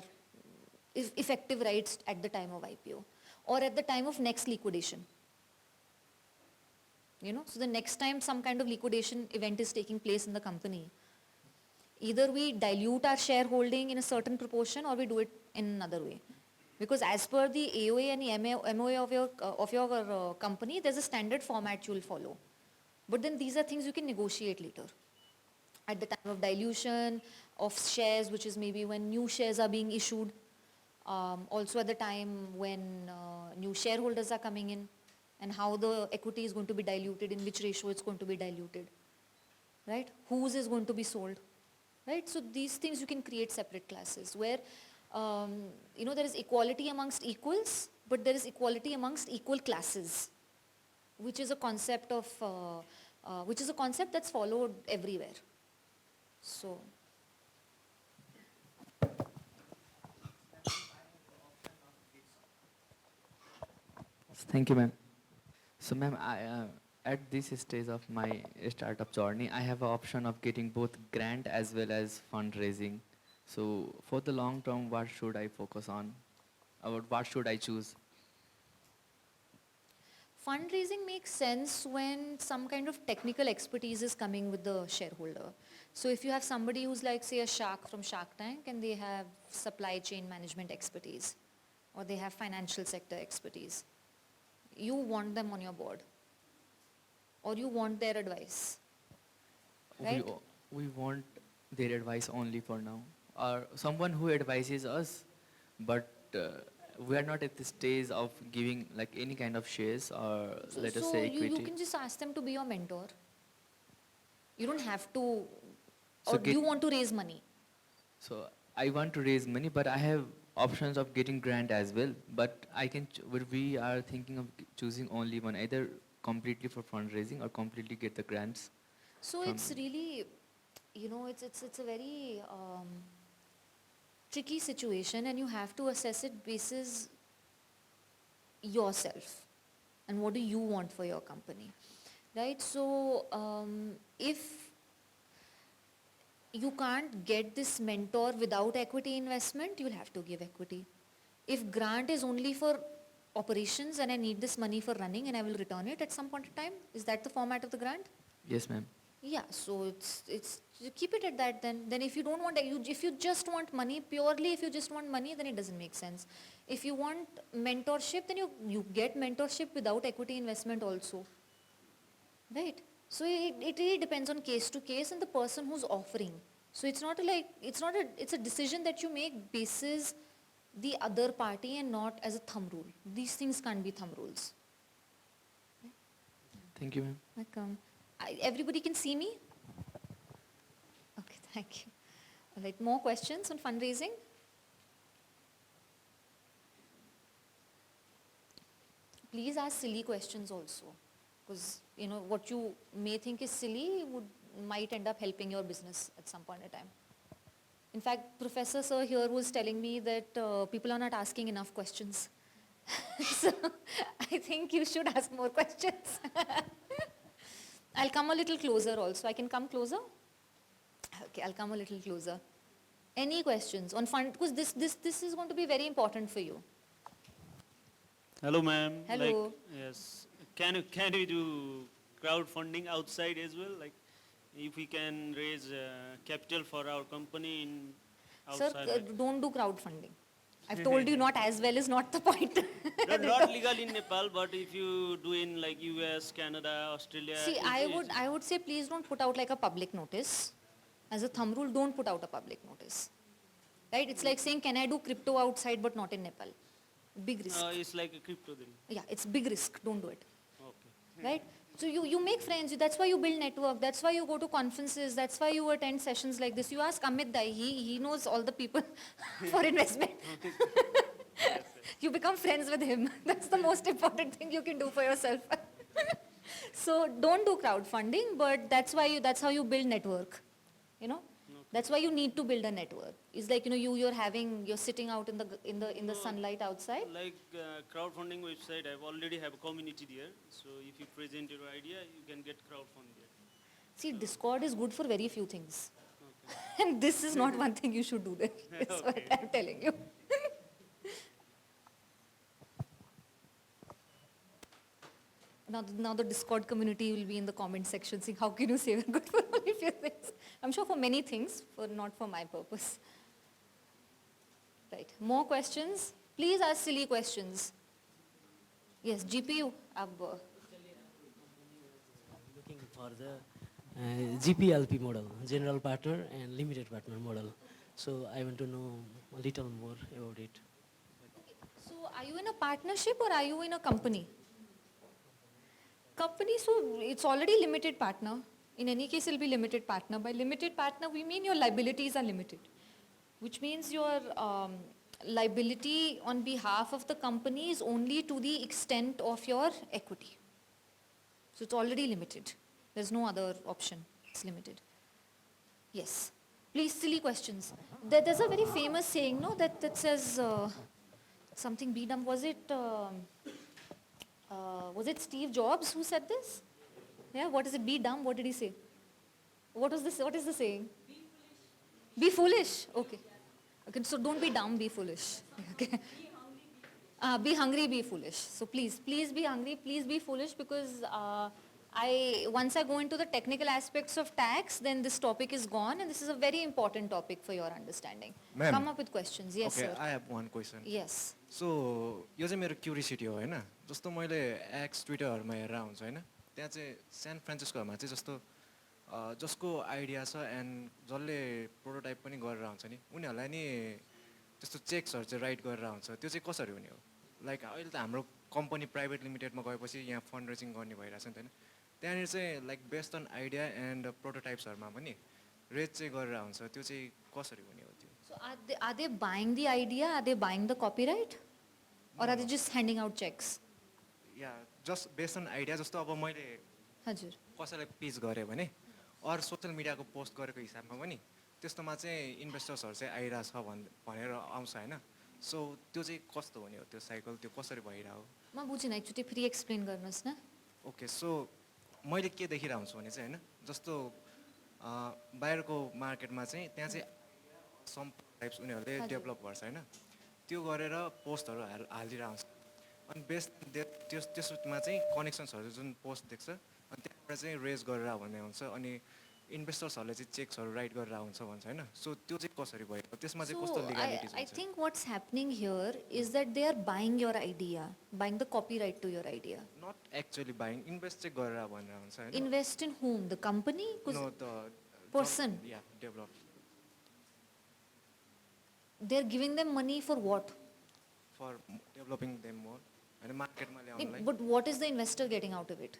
S2: effective rights at the time of IPO. Or at the time of next liquidation. You know, so the next time some kind of liquidation event is taking place in the company, either we dilute our shareholding in a certain proportion or we do it in another way. Because as per the AOA and the MOA of your company, there's a standard format you will follow. But then these are things you can negotiate later. At the time of dilution of shares, which is maybe when new shares are being issued, also at the time when new shareholders are coming in. and how the equity is going to be diluted, in which ratio it's going to be diluted, right? Whose is going to be sold, right? So these things you can create separate classes where, there is equality amongst equals, but there is equality amongst equal classes, which is a concept that's followed everywhere. So.
S5: Thank you, ma'am. So, ma'am, at this stage of my startup journey, I have an option of getting both grant as well as fundraising. So, for the long term, what should I focus on? Or what should I choose?
S2: Fundraising makes sense when some kind of technical expertise is coming with the shareholder. So if you have somebody who's like, say, a shark from Shark Tank, and they have supply chain management expertise, or they have financial sector expertise, you want them on your board, or you want their advice, right?
S5: We want their advice only for now. Or someone who advises us, but we are not at the stage of giving like any kind of shares or let us say equity.
S2: You can just ask them to be your mentor. You don't have to,
S5: So
S2: or do you want to raise money?
S5: So I want to raise money, but I have options of getting grant as well. But we are thinking of choosing only one, either completely for fundraising or completely get the grants.
S2: So it's really, it's a very tricky situation, and you have to assess it basis yourself and what do you want for your company, right? So if you can't get this mentor without equity investment, you'll have to give equity. If grant is only for operations and I need this money for running and I will return it at some point in time, is that the format of the grant?
S5: Yes, ma'am.
S2: Yeah, so it's you keep it at that then. Then if you don't want, if you just want money, purely if you just want money, then it doesn't make sense. If you want mentorship, then you get mentorship without equity investment also, right? So it really depends on case to case and the person who's offering. So it's a decision that you make basis the other party and not as a thumb rule. These things can't be thumb rules.
S5: Thank you, ma'am.
S2: Welcome. Everybody can see me? Okay, thank you. All right, more questions on fundraising? Please ask silly questions also, because what you may think is silly might end up helping your business at some point in time. In fact, Professor Sir here was telling me that people are not asking enough questions. So I think you should ask more questions. I'll come a little closer also. I can come closer? Okay, I'll come a little closer. Any questions on fund? Because this is going to be very important for you.
S3: Hello, ma'am.
S2: Hello.
S3: Yes. Can we do crowdfunding outside as well? Like, if we can raise capital for our company in outside.
S2: Sir, don't do crowdfunding. I've told you not as well is not the point.
S3: Not legal in Nepal, but if you do in like US, Canada, Australia.
S2: See, I would say please don't put out like a public notice. As a thumb rule, don't put out a public notice. Right? It's like saying, can I do crypto outside but not in Nepal? Big risk.
S3: It's like a crypto then.
S2: Yeah, it's big risk. Don't do it.
S3: Okay.
S2: Right? So you make friends. That's why you build network. That's why you go to conferences. That's why you attend sessions like this. You ask Amit Dai. He knows all the people for investment. You become friends with him. That's the most important thing you can do for yourself. So don't do crowdfunding, but that's how you build network. That's why you need to build a network. It's like you're sitting out in the sunlight outside.
S3: Like crowdfunding website, I already have a community there. So if you present your idea, you can get crowdfund there.
S2: See, Discord is good for very few things. Okay. And this is not one thing you should do there. That's what I'm telling you. Now the Discord community will be in the comment section saying, how can you say we're good for only few things? I'm sure for many things, not for my purpose. Right. More questions? Please ask silly questions. Yes, GPU.
S11: Looking for the GPLP model, general partner and limited partner model. So I want to know a little more about it.
S2: So are you in a partnership or are you in a company? Company, so it's already limited partner. In any case, it'll be limited partner. By limited partner, we mean your liabilities are limited, which means your liability on behalf of the company is only to the extent of your equity. So it's already limited. There's no other option. It's limited. Yes. Please, silly questions. There's a very famous saying, no, that says something be dumb. Was it Steve Jobs who said this? Yeah, what is it? Be dumb. What did he say? What was this? What is the saying? Be foolish. Okay. Okay. So don't be dumb. Be foolish. Okay. Be hungry. Be foolish. So please be hungry. Please be foolish, because once I go into the technical aspects of tax, then this topic is gone, and this is a very important topic for your understanding.
S14: Ma'am.
S2: Come up with questions. Yes,
S14: Okay,
S2: sir.
S14: I have one question.
S2: Yes.
S14: So यो चाहिँ मेरो curiosity हो होइन, जस्तो मैले x ट्विटरहरूमा हेरेर हुन्छ होइन, त्यहाँ चाहिँ सान फ्रान्सिस्कोमा चाहिँ जस्तो जसको आइडिया छ एन्ड जसले प्रोटोटाइप पनि गरेर हुन्छ नि, उनीहरूलाई नि त्यस्तो चेक्सहरू चाहिँ राइट गरेर हुन्छ, त्यो चाहिँ कसरी हुने हो? लाइक अहिले त हाम्रो कम्पनी प्राइभेट लिमिटेडमा गएपछि यहाँ फन्ड रेजिङ गर्ने भइरहेछ नि त होइन, त्यहाँनिर चाहिँ like based on idea and प्रोटोटाइप्सहरूमा पनि रेट चाहिँ गरेर हुन्छ, त्यो चाहिँ कसरी हुने हो त्यो?
S2: So are they buying the idea? Are they buying the copyright? Or are they just handing out checks?
S14: या जस्ट बेस्ड अन आइडिया, जस्तो अब मैले
S2: हजुर.
S14: कसैलाई पिच गरेँ भने अरू सोसियल मिडियाको पोस्ट गरेको हिसाबमा पनि त्यस्तोमा चाहिँ इन्भेस्टर्सहरू चाहिँ आइरहेछ भनेर आउँछ होइन, सो त्यो चाहिँ कस्तो हुने हो त्यो साइकल, त्यो कसरी भइरहेको?
S2: म बुझिनँ, एकचोटि फेरि एक्सप्लेन गर्नुहोस् न.
S14: ओके, सो मैले के देखिरहेको हुन्छु भने चाहिँ होइन, जस्तो बाहिरको मार्केटमा चाहिँ त्यहाँ चाहिँ सम टाइप्स उनीहरूले डेभलप गर्छ होइन, त्यो गरेर पोस्टहरू हालिदिएर आउँछ, अनि बेस्ट त्यसमा चाहिँ कनेक्सन्सहरू जुन पोस्ट देख्छ अनि त्यहाँबाट चाहिँ रेज गरेर भन्ने हुन्छ, अनि इन्भेस्टर्सहरूले चाहिँ चेक्सहरू राइट गरेर हुन्छ भन्छ होइन, सो त्यो चाहिँ कसरी भयो, त्यसमा चाहिँ कस्तो लिगालिटिज हुन्छ?
S2: I think what's happening here is that they are buying your idea, buying the copyright to your idea.
S14: Not actually buying, invest चाहिँ गरेर भनेर हुन्छ होइन.
S2: Invest in whom? The company?
S14: No the
S2: person?
S14: या develop.
S2: They're giving them money for what?
S14: For developing them more होइन, मार्केटमा ल्याउनलाई.
S2: But what is the investor getting out of it?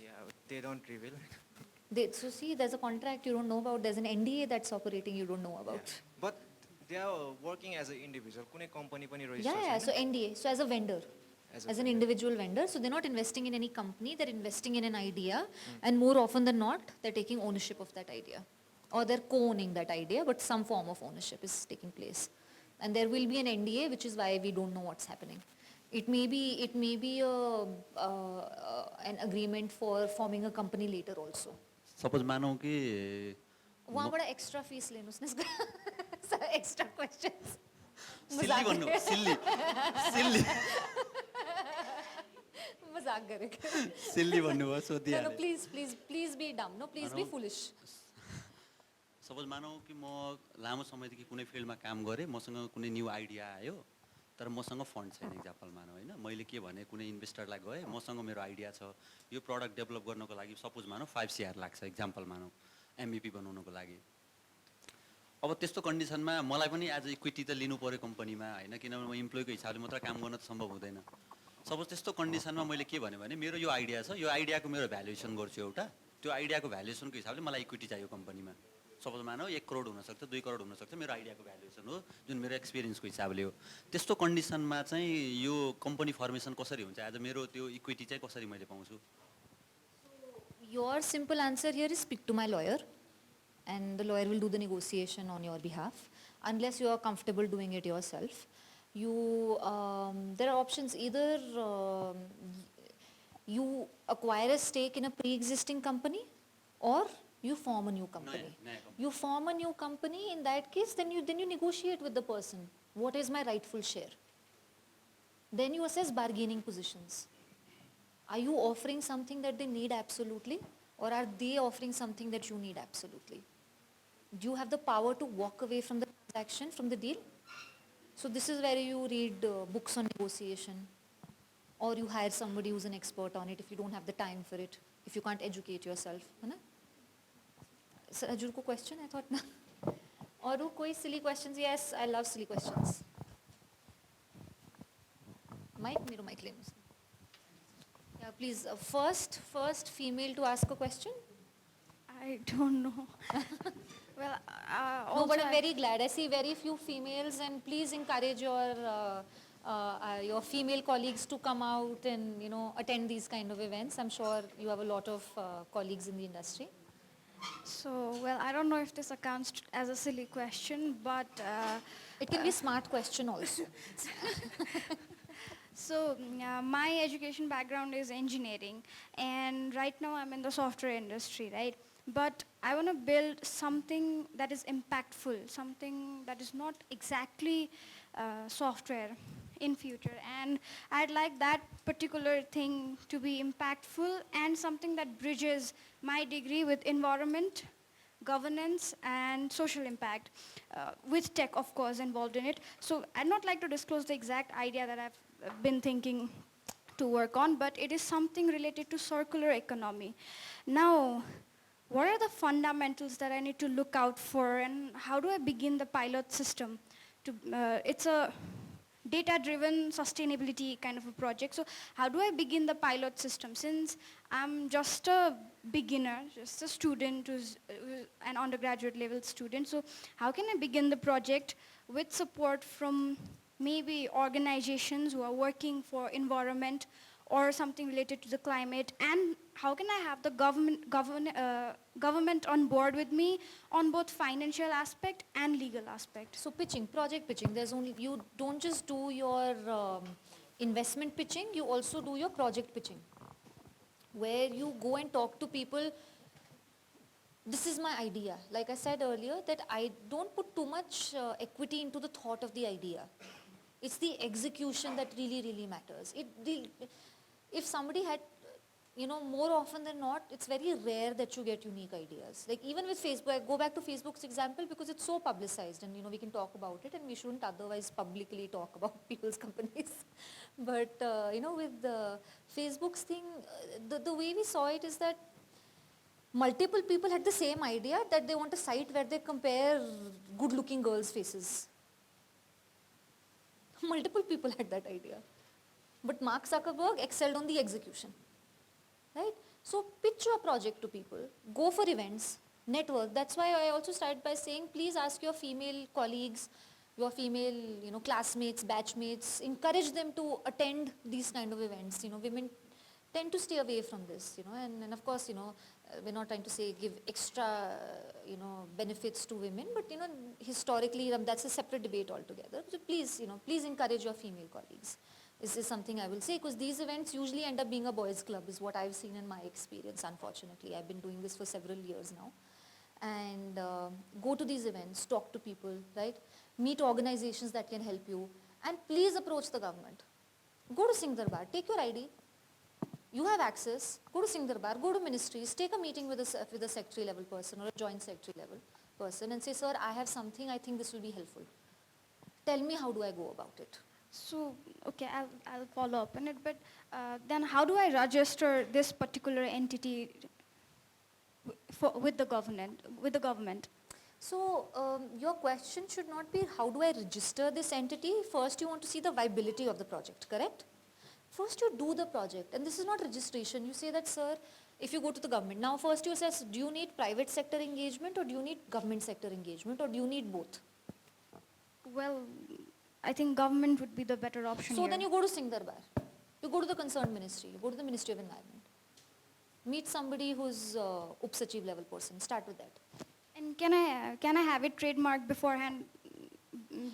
S14: या they don't reveal.
S2: So see, there's a contract you don't know about. There's an NDA that's operating you don't know about.
S14: But they are working as an individual. कुनै company पनि register
S2: Yeah, so NDA. So as a vendor, as an individual vendor. So they're not investing in any company. They're investing in an idea, and more often than not, they're taking ownership of that idea, or they're co-owning that idea. But some form of ownership is taking place, and there will be an NDA, which is why we don't know what's happening. It may be an agreement for forming a company later also.
S4: Suppose मानौँ कि
S2: वहाँबाट extra fees लिनुहोस् न, extra questions.
S4: सिल्ली भन्नु, सिल्ली सिल्ली
S2: मजाक गरेको.
S4: सिल्ली भन्नुभयो, सोधिहालेँ.
S2: No, please be dumb. No, please be foolish.
S4: Suppose मानौँ कि म लामो समयदेखि कुनै फिल्डमा काम गरेँ, मसँग कुनै न्यू आइडिया आयो, तर मसँग फन्ड छैन, इक्जाम्पल मानौँ होइन, मैले के भने कुनै इन्भेस्टरलाई गएँ, मसँग मेरो आइडिया छ, यो प्रडक्ट डेभलप गर्नको लागि सपोज मानौँ 5 CR लाग्छ, इक्जाम्पल मानौँ MVP बनाउनको लागि. अब त्यस्तो कन्डिसनमा मलाई पनि एज इक्विटी त लिनु पऱ्यो कम्पनीमा होइन, किनभने म इम्प्लोइको हिसाबले मात्र काम गर्न त सम्भव हुँदैन. सपोज त्यस्तो कन्डिसनमा मैले के भने मेरो यो आइडिया छ, यो आइडियाको मेरो भ्यालुएसन गर्छु एउटा, त्यो आइडियाको भ्यालुएसनको हिसाबले मलाई इक्विटी चाहियो कम्पनीमा. सपोज मानौँ 1 करोड हुनसक्छ, 2 करोड हुनसक्छ, मेरो आइडियाको भ्यालुएसन हो जुन मेरो एक्सपिरियन्सको हिसाबले हो. त्यस्तो कन्डिसनमा चाहिँ यो कम्पनी फर्मेसन कसरी हुन्छ, आज मेरो त्यो इक्विटी चाहिँ कसरी मैले पाउँछु?
S2: Your simple answer here is speak to my lawyer, and the lawyer will do the negotiation on your behalf, unless you are comfortable doing it yourself. There are options, either you acquire a stake in a pre-existing company, or you form a new company. You form a new company, in that case, then you negotiate with the person. What is my rightful share? Then you assess bargaining positions. Are you offering something that they need absolutely, or are they offering something that you need absolutely? Do you have the power to walk away from the transaction, from the deal? So this is where you read books on negotiation, or you hire somebody who's an expert on it if you don't have the time for it, if you can't educate yourself. है ना? Sir, Ajur ko question, I thought na. Auru koi silly questions? Yes, I love silly questions. Mic, mero mic le. Yeah, Please, first female to ask a question.
S15: I don't know. Well,
S2: No, but I'm
S15: also
S2: very glad. I see very few females, and please encourage your female colleagues to come out and attend these kind of events. I'm sure you have a lot of colleagues in the industry.
S15: well, I don't know if this accounts as a silly question, but
S2: It can be a smart question also.
S15: my education background is engineering, and right now I'm in the software industry, right? But I want to build something that is impactful, something that is not exactly software in future. And I'd like that particular thing to be impactful and something that bridges my degree with environment, governance, and social impact, with tech, of course, involved in it. So I'd not like to disclose the exact idea that I've been thinking to work on, but it is something related to circular economy. Now, what are the fundamentals that I need to look out for, and how do I begin the pilot system? It's a data-driven sustainability kind of a project. So how do I begin the pilot system? Since I'm just a beginner, just a student who's an undergraduate level student, so how can I begin the project with support from maybe organizations who are working for environment or something related to the climate, and how can I have the government on board with me on both financial aspect and legal aspect?
S2: So pitching, project pitching, you don't just do your investment pitching, you also do your project pitching, where you go and talk to people. This is my idea. Like I said earlier, that I don't put too much equity into the thought of the idea. It's the execution that really, really matters. If somebody had, more often than not, it's very rare that you get unique ideas. Like even with Facebook, I go back to Facebook's example because it's so publicized, and we can talk about it, and we shouldn't otherwise publicly talk about people's companies. But with the Facebook's thing, the way we saw it is that multiple people had the same idea, that they want a site where they compare good-looking girls' faces. Multiple people had that idea. But Mark Zuckerberg excelled on the execution, right? So pitch your project to people, go for events, network. That's why I also started by saying, please ask your female colleagues, your female, classmates, batchmates, encourage them to attend these kind of events. Women tend to stay away from this, and of course, we're not trying to say give extra, benefits to women, but, historically, that's a separate debate altogether. So please, please encourage your female colleagues. This is something I will say, because these events usually end up being a boys' club, is what I've seen in my experience, unfortunately. I've been doing this for several years now. And go to these events, talk to people, right? Meet organizations that can help you. And please approach the government. Go to Singh Darbar, take your ID. You have access, go to Singh Darbar, go to ministries, take a meeting with a secretary level person or a joint secretary level person and say, sir, I have something, I think this will be helpful. Tell me, how do I go about it?
S15: So, okay, I'll follow up on it, but then how do I register this particular entity with the government?
S2: So, your question should not be, how do I register this entity? First, you want to see the viability of the project, correct? First, you do the project, and this is not registration. You say that, sir, if you go to the government, now first you say, do you need private sector engagement, or do you need government sector engagement, or do you need both?
S15: Well, I think government would be the better option
S2: So
S15: here.
S2: then you go to Singh Darbar. You go to the concerned ministry. You go to the Ministry of Environment. Meet somebody who's Up-Sachiv level person. Start with that.
S15: And can I have it trademarked beforehand,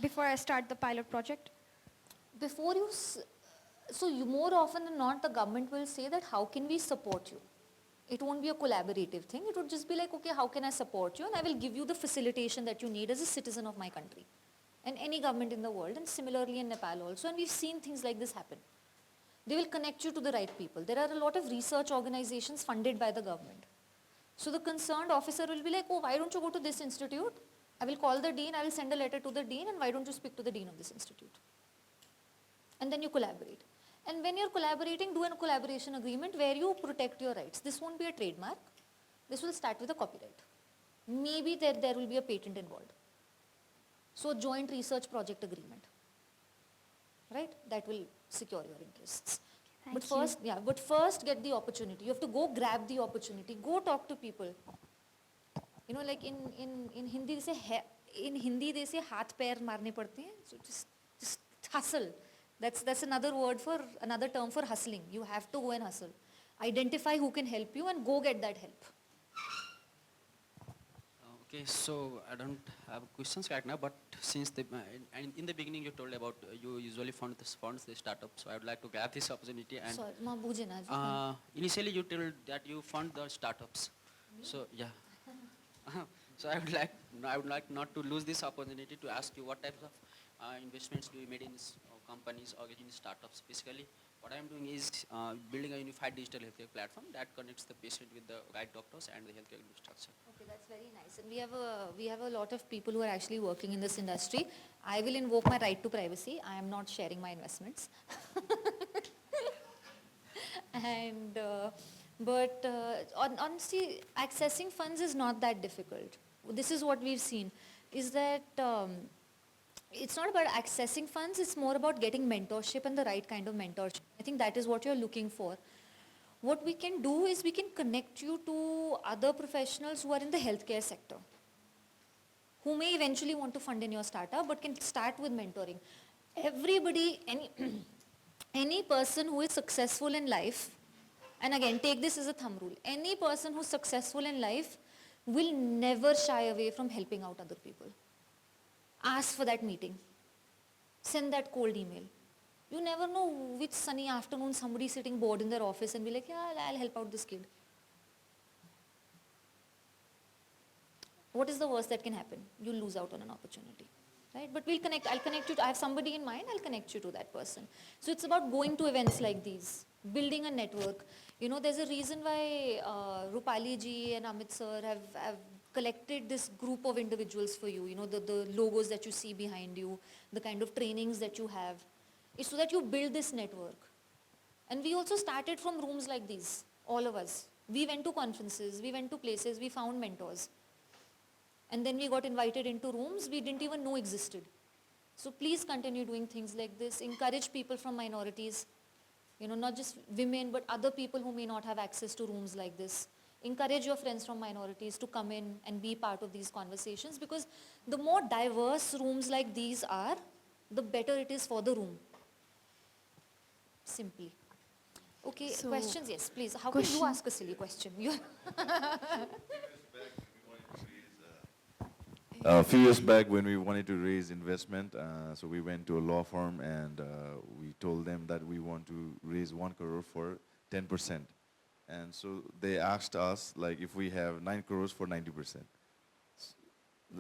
S15: before I start the pilot project?
S2: Before you, more often than not, the government will say that, how can we support you? It won't be a collaborative thing. It would just be like, okay, how can I support you? And I will give you the facilitation that you need as a citizen of my country. And any government in the world, and similarly in Nepal also, and we've seen things like this happen. They will connect you to the right people. There are a lot of research organizations funded by the government. So the concerned officer will be like, oh, why don't you go to this institute? I will call the dean, I will send a letter to the dean, and why don't you speak to the dean of this institute? And then you collaborate. And when you're collaborating, do a collaboration agreement where you protect your rights. This won't be a trademark. This will start with a copyright. Maybe there will be a patent involved. So joint research project agreement, right? That will secure your interests.
S15: Thank you.
S2: But first get the opportunity. You have to go grab the opportunity. Go talk to people. You know, like in Hindi they say haath pair marne padte hain. So just hustle. That's another term for hustling. You have to go and hustle. Identify who can help you and go get that help.
S9: Okay, so I don't have questions right now, but since and in the beginning you told about you usually funds the startups, so I would like to grab this opportunity and
S2: Sorry, ma bujhe na.
S9: initially you told that you fund the startups. So yeah. So I would like not to lose this opportunity to ask you what types of investments do you made in companies or in startups. Basically, what I am doing is building a unified digital healthcare platform that connects the patient with the right doctors and the healthcare infrastructure.
S2: Okay, that's very nice. And we have a lot of people who are actually working in this industry. I will invoke my right to privacy. I am not sharing my investments. And honestly, accessing funds is not that difficult. This is what we've seen, is that it's not about accessing funds, it's more about getting mentorship and the right kind of mentorship. I think that is what you're looking for. What we can do is we can connect you to other professionals who are in the healthcare sector, who may eventually want to fund in your startup, but can start with mentoring. Everybody, any person who is successful in life, and again, take this as a thumb rule, any person who's successful in life will never shy away from helping out other people. Ask for that meeting. Send that cold email. You never know which sunny afternoon somebody sitting bored in their office and be like, yeah, I'll help out this kid. What is the worst that can happen? You'll lose out on an opportunity. Right? But we'll connect. I'll connect you. I have somebody in mind. I'll connect you to that person. So it's about going to events like these, building a network. You know, there's a reason why Rupali ji and Amit sir have collected this group of individuals for you. You know, the logos that you see behind you, the kind of trainings that you have. It's so that you build this network. And we also started from rooms like these, all of us. We went to conferences, we went to places, we found mentors. And then we got invited into rooms we didn't even know existed. So please continue doing things like this. Encourage people from minorities, you know, not just women, but other people who may not have access to rooms like this. Encourage your friends from minorities to come in and be part of these conversations, because the more diverse rooms like these are, the better it is for the room. Simply. Okay,
S1: So,
S2: questions? Yes, please. How can you ask a silly question?
S8: A few years back when we wanted to raise investment, so we went to a law firm and we told them that we want to raise 1 crore for 10%. And so they asked us like if we have 9 crores for 90%.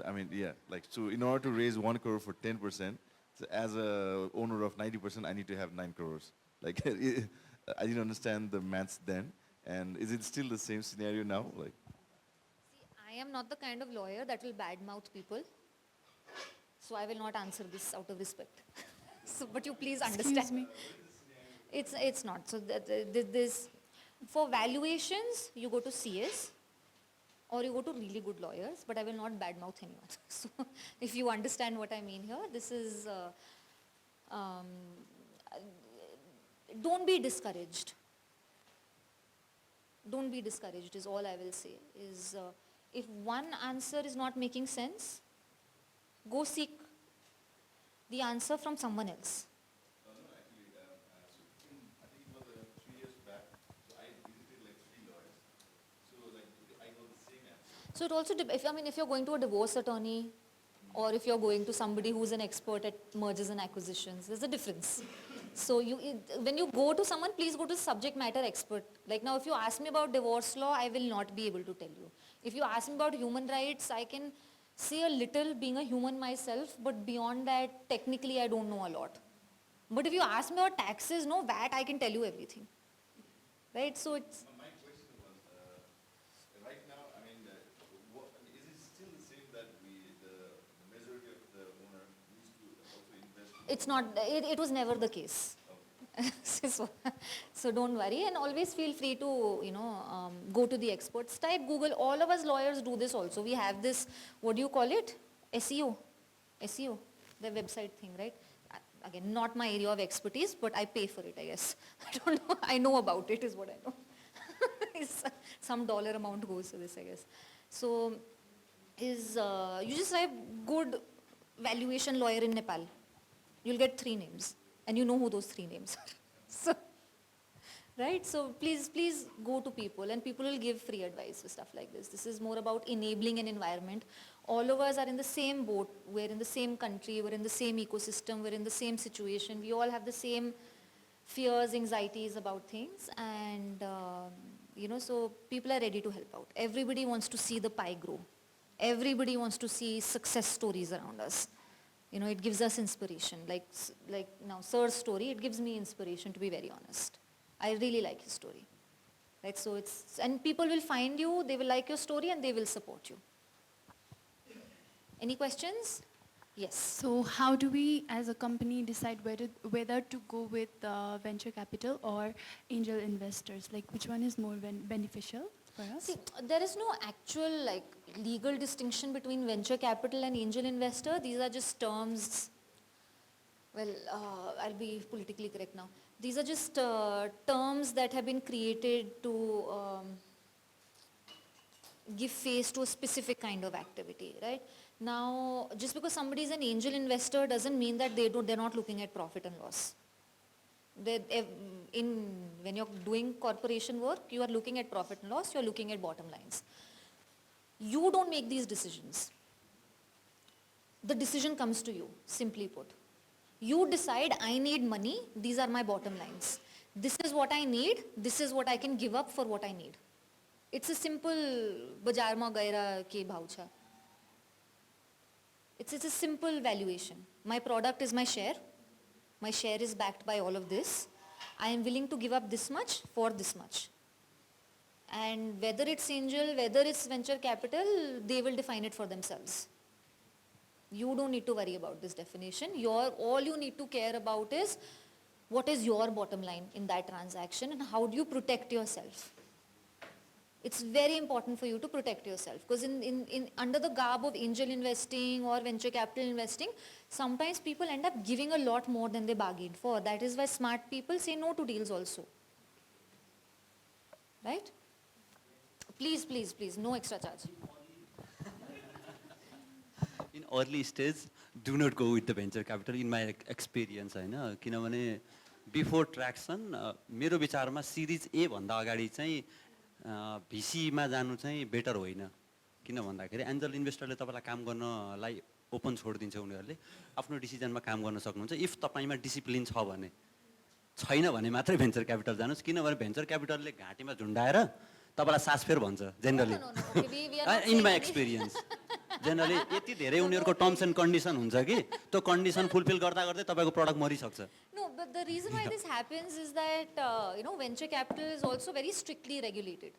S8: I mean, yeah, like, so in order to raise 1 crore for 10%, so as a owner of 90%, I need to have 9 crores. Like, I didn't understand the maths then. And is it still the same scenario now? Like,
S2: I am not the kind of lawyer that will badmouth people. So I will not answer this out of respect. So, but you please understand.
S1: Excuse me.
S2: It's not. So this, for valuations, you go to CS or you go to really good lawyers, but I will not badmouth anyone. So if you understand what I mean here, this is, don't be discouraged. Don't be discouraged is all I will say. Is if one answer is not making sense, go seek the answer from someone else. So it also, if you're going to a divorce attorney or if you're going to somebody who's an expert at mergers and acquisitions, there's a difference. So when you go to someone, please go to subject matter expert. Like now, if you ask me about divorce law, I will not be able to tell you. If you ask me about human rights, I can say a little being a human myself, but beyond that, technically I don't know a lot. But if you ask me about taxes, no VAT, I can tell you everything. Right? So it's...
S8: my question was, right now, I mean, is it still the same that the majority of the owner needs to also invest?
S2: It's not, it was never the case. So don't worry, and always feel free to, go to the experts. Type Google. All of us lawyers do this also. We have this, what do you call it? SEO, the website thing, right? again, not my area of expertise, but I pay for it, I guess. I don't know, I know about it is what I know. Some dollar amount goes to this, I guess. So, you just write good valuation lawyer in Nepal. You'll get 3 names, and you know who those 3 names are. So, right? So please go to people, and people will give free advice for stuff like this. This is more about enabling an environment. All of us are in the same boat. We're in the same country. We're in the same ecosystem. We're in the same situation. We all have the same fears, anxieties about things, and so people are ready to help out. Everybody wants to see the pie grow. Everybody wants to see success stories around us. It gives us inspiration. Like now, Sir's story, it gives me inspiration, to be very honest. I really like his story. Right? So and people will find you, they will like your story, and they will support you. Any questions? Yes.
S16: So how do we as a company decide whether to go with venture capital or angel investors? Like which one is more beneficial for us?
S2: See, there is no actual legal distinction between venture capital and angel investor. These are just terms. Well, I'll be politically correct now. These are just terms that have been created to give face to a specific kind of activity, right? Now, just because somebody is an angel investor doesn't mean that they're not looking at profit and loss. When you're doing corporation work, you are looking at profit and loss, you're looking at bottom lines. You don't make these decisions. The decision comes to you, simply put. You decide, I need money, these are my bottom lines. This is what I need, this is what I can give up for what I need. It's a simple bazaar ma gaira ke bhav cha. It's a simple valuation. My product is my share. My share is backed by all of this. I am willing to give up this much for this much. And whether it's angel, whether it's venture capital, they will define it for themselves. You don't need to worry about this definition. All you need to care about is what is your bottom line in that transaction and how do you protect yourself. It's very important for you to protect yourself because under the garb of angel investing or venture capital investing, sometimes people end up giving a lot more than they bargained for. That is why smart people say no to deals also. Right? Please, please, please, no extra charge.
S4: In early stage, do not go with the venture capital in my experience. Before traction, मेरो विचारमा series ए भन्दा अगाडि चाहिँ भिसीमा जानु चाहिँ better होइन किन भन्दाखेरि एन्जल इन्भेस्टरले तपाईलाई काम गर्नलाई ओपन छोडिदिन्छ उनीहरूले आफ्नो डिसिजनमा काम गर्न सक्नुहुन्छ इफ तपाईमा डिसिप्लिन छ भने छैन भने मात्रै भेन्चर क्यापिटल जानुस् किनभने भेन्चर क्यापिटलले घाँटीमा झुन्डाएर तपाईलाई सास फेर भन्छ generally in my experience generally यति धेरै उनीहरूको टर्म्स एन्ड कन्डिसन हुन्छ कि त्यो कन्डिसन फुलफिल गर्दा गर्दै तपाईको product मरिसक्छ.
S2: No, but the reason why this happens is that venture capital is also very strictly regulated,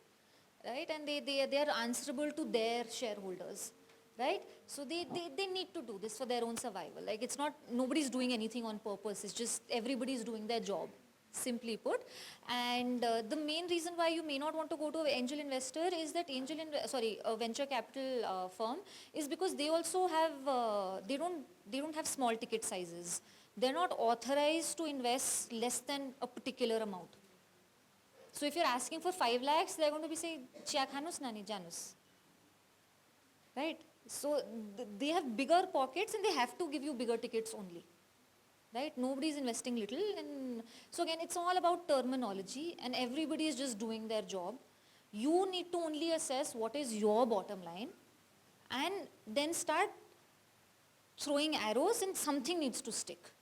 S2: right? And they are answerable to their shareholders, right? So they need to do this for their own survival. Like it's not nobody's doing anything on purpose. It's just everybody's doing their job, simply put. And the main reason why you may not want to go to an angel investor is that a venture capital firm is because they also have they don't have small ticket sizes. They're not authorized to invest less than a particular amount. So if you're asking for 5 lakhs, they're going to be saying, "Chia khanus nani janus." Right? So they have bigger pockets and they have to give you bigger tickets only. Right? Nobody's investing little. And so again, it's all about terminology and everybody is just doing their job. You need to only assess what is your bottom line and then start throwing arrows and something needs to stick.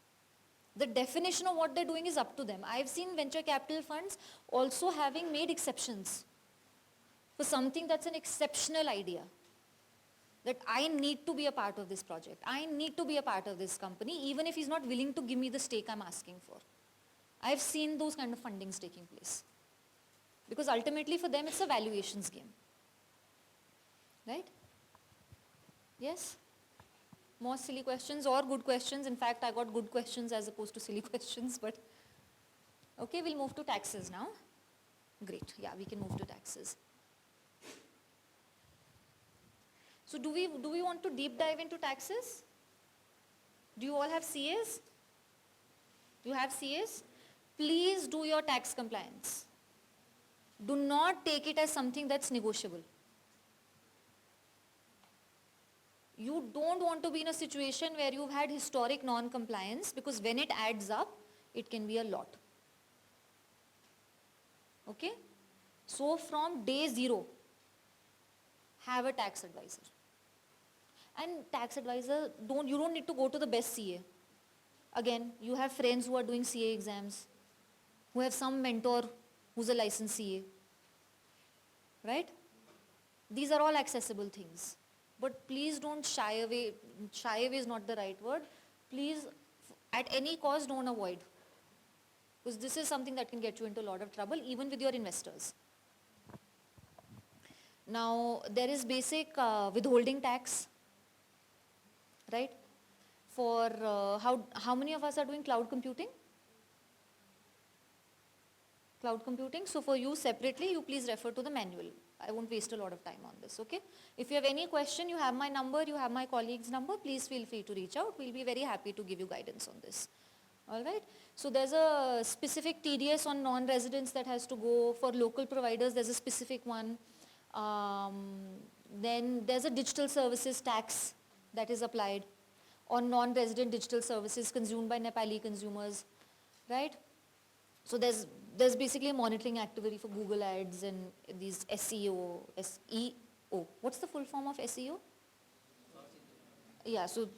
S2: The definition of what they're doing is up to them. I've seen venture capital funds also having made exceptions for something that's an exceptional idea. That I need to be a part of this project. I need to be a part of this company, even if he's not willing to give me the stake I'm asking for. I've seen those kind of fundings taking place. Because ultimately for them, it's a valuations game. Right? Yes? More silly questions or good questions. In fact, I got good questions as opposed to silly questions, but okay, we'll move to taxes now. Great, yeah, we can move to taxes. So do we want to deep dive into taxes? Do you all have CAs? You have CAs? Please do your tax compliance. Do not take it as something that's negotiable. You don't want to be in a situation where you've had historic non-compliance, because when it adds up, it can be a lot. Okay? So from day zero, have a tax advisor. And tax advisor, you don't need to go to the best CA. Again, you have friends who are doing CA exams, who have some mentor who's a licensed CA. Right? These are all accessible things. But please don't shy away. Shy away is not the right word. Please, at any cost, don't avoid. Because this is something that can get you into a lot of trouble, even with your investors. Now, there is basic withholding tax, right? For how many of us are doing cloud computing? Cloud computing. So for you separately, you please refer to the manual. I won't waste a lot of time on this, okay? If you have any question, you have my number, you have my colleague's number, please feel free to reach out. We'll be very happy to give you guidance on this. All right? So there's a specific TDS on non-residents that has to go. For local providers, there's a specific one. Then there's a digital services tax that is applied on non-resident digital services consumed by Nepali consumers, right? So there's basically a monitoring activity for Google Ads and these SEO. What's the full form of SEO? Yeah, so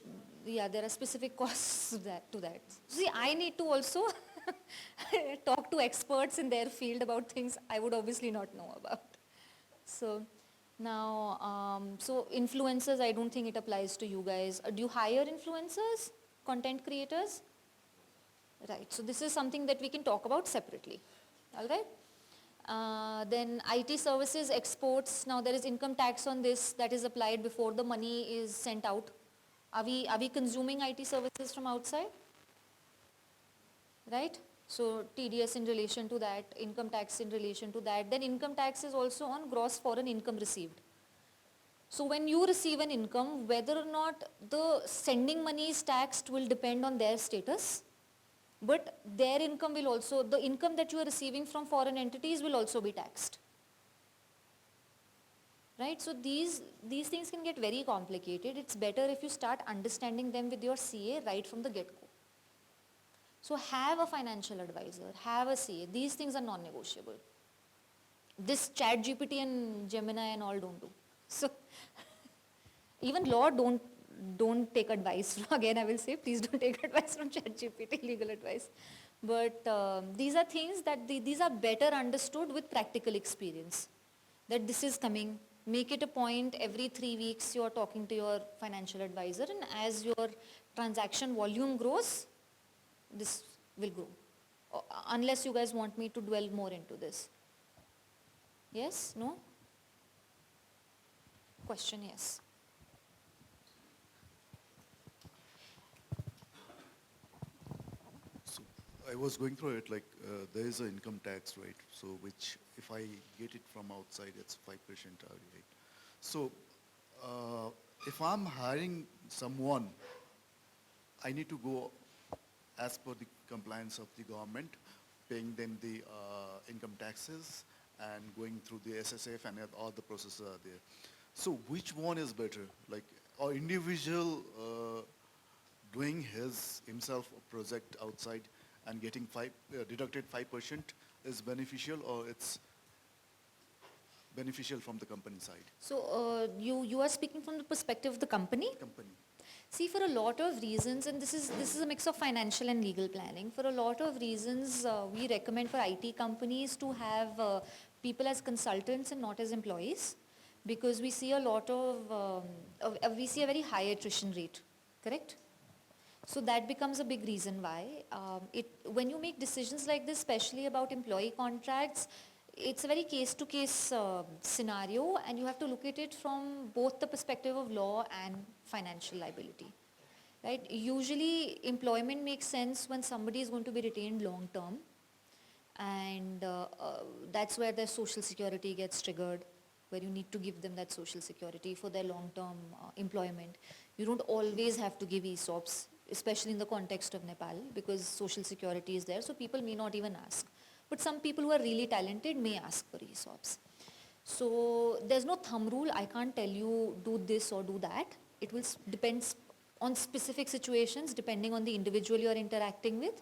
S2: yeah, there are specific costs to that. See, I need to also talk to experts in their field about things I would obviously not know about. So now, so influencers, I don't think it applies to you guys. Do you hire influencers, content creators? Right, so this is something that we can talk about separately, all right? Then IT services, exports, now there is income tax on this that is applied before the money is sent out. Are we consuming IT services from outside? Right? So TDS in relation to that, income tax in relation to that. Then income tax is also on gross foreign income received. So when you receive an income, whether or not the sending money is taxed will depend on their status. But their income will also, the income that you are receiving from foreign entities will also be taxed. Right? So these things can get very complicated. It's better if you start understanding them with your CA right from the get-go. So have a financial advisor, have a CA. These things are non-negotiable. This ChatGPT and Gemini and all don't do. So even law don't take advice. Again, I will say, please don't take advice from ChatGPT, legal advice. But these are things that these are better understood with practical experience. That this is coming. Make it a point every 3 weeks you are talking to your financial advisor, and as your transaction volume grows, this will grow. Unless you guys want me to dwell more into this. Yes? No? Question, yes.
S7: I was going through it, like there is an income tax, right? So which if I get it from outside, it's 5% right? So if I'm hiring someone, I need to go as per the compliance of the government, paying them the income taxes and going through the SSF and all the processes are there. So which one is better? Like or individual doing himself a project outside and getting deducted 5% is beneficial, or it's beneficial from the company side?
S2: So you are speaking from the perspective of the company?
S7: Company.
S2: See, for a lot of reasons, and this is a mix of financial and legal planning. For a lot of reasons, we recommend for IT companies to have people as consultants and not as employees, because we see a lot of, we see a very high attrition rate, correct? So that becomes a big reason why. When you make decisions like this, especially about employee contracts, it's a very case-to-case scenario, and you have to look at it from both the perspective of law and financial liability. Right? Usually, employment makes sense when somebody is going to be retained long-term, and that's where their social security gets triggered, where you need to give them that social security for their long-term employment. You don't always have to give ESOPs. especially in the context of Nepal, because social security is there, so people may not even ask. But some people who are really talented may ask for ESOPs. So there's no thumb rule. I can't tell you do this or do that. It will depend on specific situations depending on the individual you're interacting with.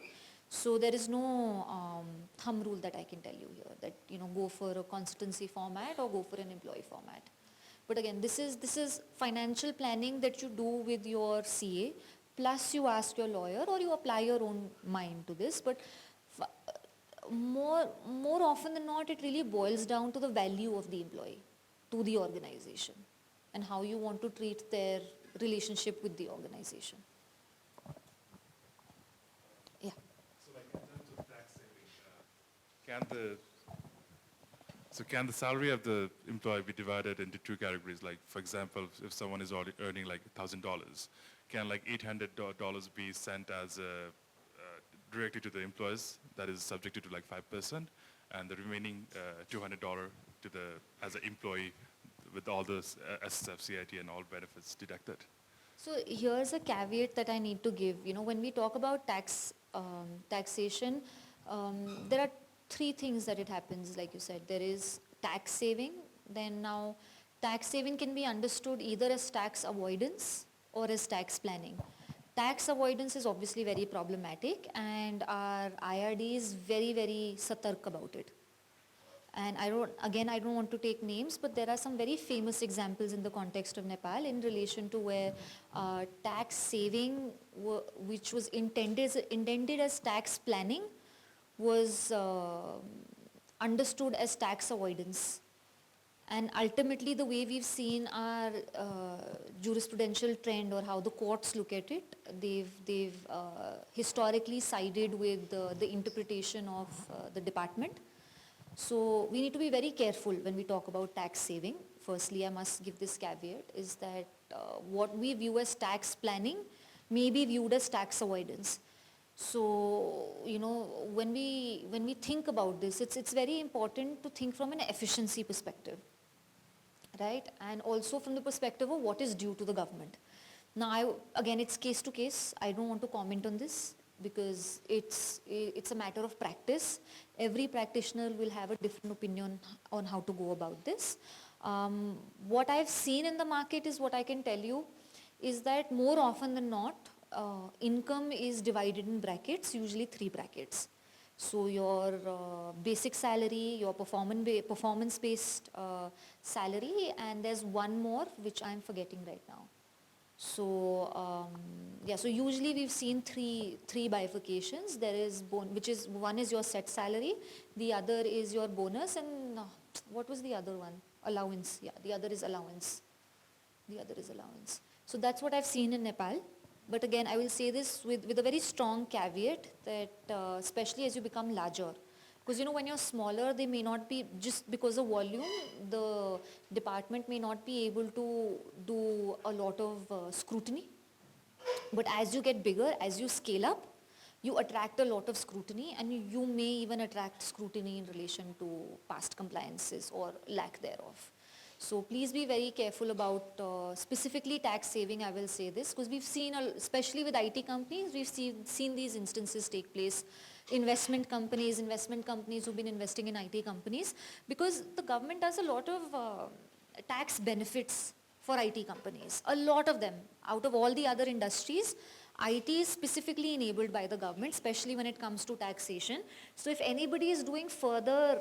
S2: So there is no thumb rule that I can tell you here that, you know, go for a constituency format or go for an employee format. But again, this is financial planning that you do with your CA, plus you ask your lawyer or you apply your own mind to this. But more often than not, it really boils down to the value of the employee to the organization and how you want to treat their relationship with the organization. Yeah.
S17: So like in terms of tax saving, can the salary of the employee be divided into two categories? Like, for example, if someone is already earning like $1,000, can like $800 be sent as directly to the employees that is subjected to like 5%, and the remaining $200 to the as an employee with all the SSF, CIT and all benefits deducted?
S2: So here's a caveat that I need to give. You know, when we talk about taxation, there are three things that it happens, like you said. There is tax saving. Then now tax saving can be understood either as tax avoidance or as tax planning. Tax avoidance is obviously very problematic, and our IRD is very, very satark about it. And I don't want to take names, but there are some very famous examples in the context of Nepal in relation to where tax saving, which was intended as tax planning, was understood as tax avoidance. And ultimately, the way we've seen our jurisprudential trend or how the courts look at it, they've historically sided with the interpretation of the department. So we need to be very careful when we talk about tax saving. Firstly, I must give this caveat, is that what we view as tax planning may be viewed as tax avoidance. So, you know, when we think about this, it's very important to think from an efficiency perspective, right? And also from the perspective of what is due to the government. Now, again, it's case to case. I don't want to comment on this because it's a matter of practice. Every practitioner will have a different opinion on how to go about this. What I've seen in the market is what I can tell you is that more often than not, income is divided in brackets, usually 3 brackets. So your basic salary, your performance-based salary, and there's one more which I'm forgetting right now. So yeah, so usually we've seen three bifurcations. There is one is your set salary, the other is your bonus, and what was the other one? Allowance. Yeah, the other is allowance. So that's what I've seen in Nepal. But again, I will say this with a very strong caveat that especially as you become larger, because you know when you're smaller, they may not be, just because of volume, the department may not be able to do a lot of scrutiny. But as you get bigger, as you scale up, you attract a lot of scrutiny, and you may even attract scrutiny in relation to past compliances or lack thereof. So please be very careful about specifically tax saving. I will say this because we've seen, especially with IT companies, we've seen these instances take place. Investment companies who've been investing in IT companies, because the government does a lot of tax benefits for IT companies. A lot of them. Out of all the other industries, IT is specifically enabled by the government, especially when it comes to taxation. So if anybody is doing further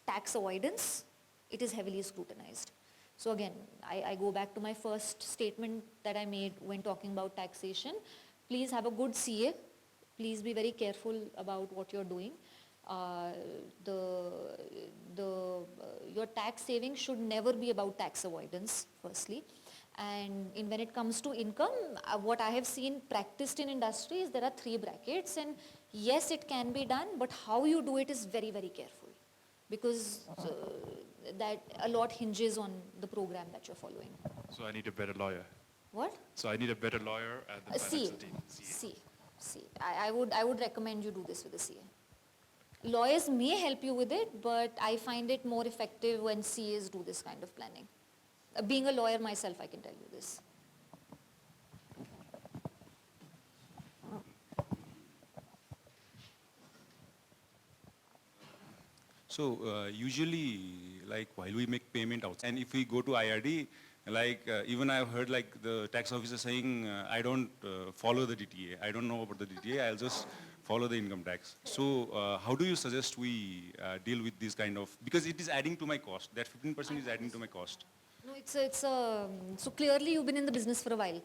S2: tax avoidance, it is heavily scrutinized. So again, I go back to my first statement that I made when talking about taxation. Please have a good CA. Please be very careful about what you're doing. Your tax saving should never be about tax avoidance, firstly. And when it comes to income, what I have seen practiced in industry is there are 3 brackets, and yes, it can be done, but how you do it is very, very careful, because that a lot hinges on the program that you're following.
S17: So I need a better lawyer.
S2: What?
S17: So I need a better lawyer at the financial team.
S2: See. I would recommend you do this with a CA. Lawyers may help you with it, but I find it more effective when CAs do this kind of planning. Being a lawyer myself, I can tell you this.
S6: So usually, like while we make payment out, and if we go to IRD, like even I've heard like the tax officer saying, I don't follow the DTA. I don't know about the DTA. I'll just follow the income tax. So how do you suggest we deal with this kind of, because it is adding to my cost. That 15% is adding to my cost.
S2: No, so clearly you've been in the business for a while.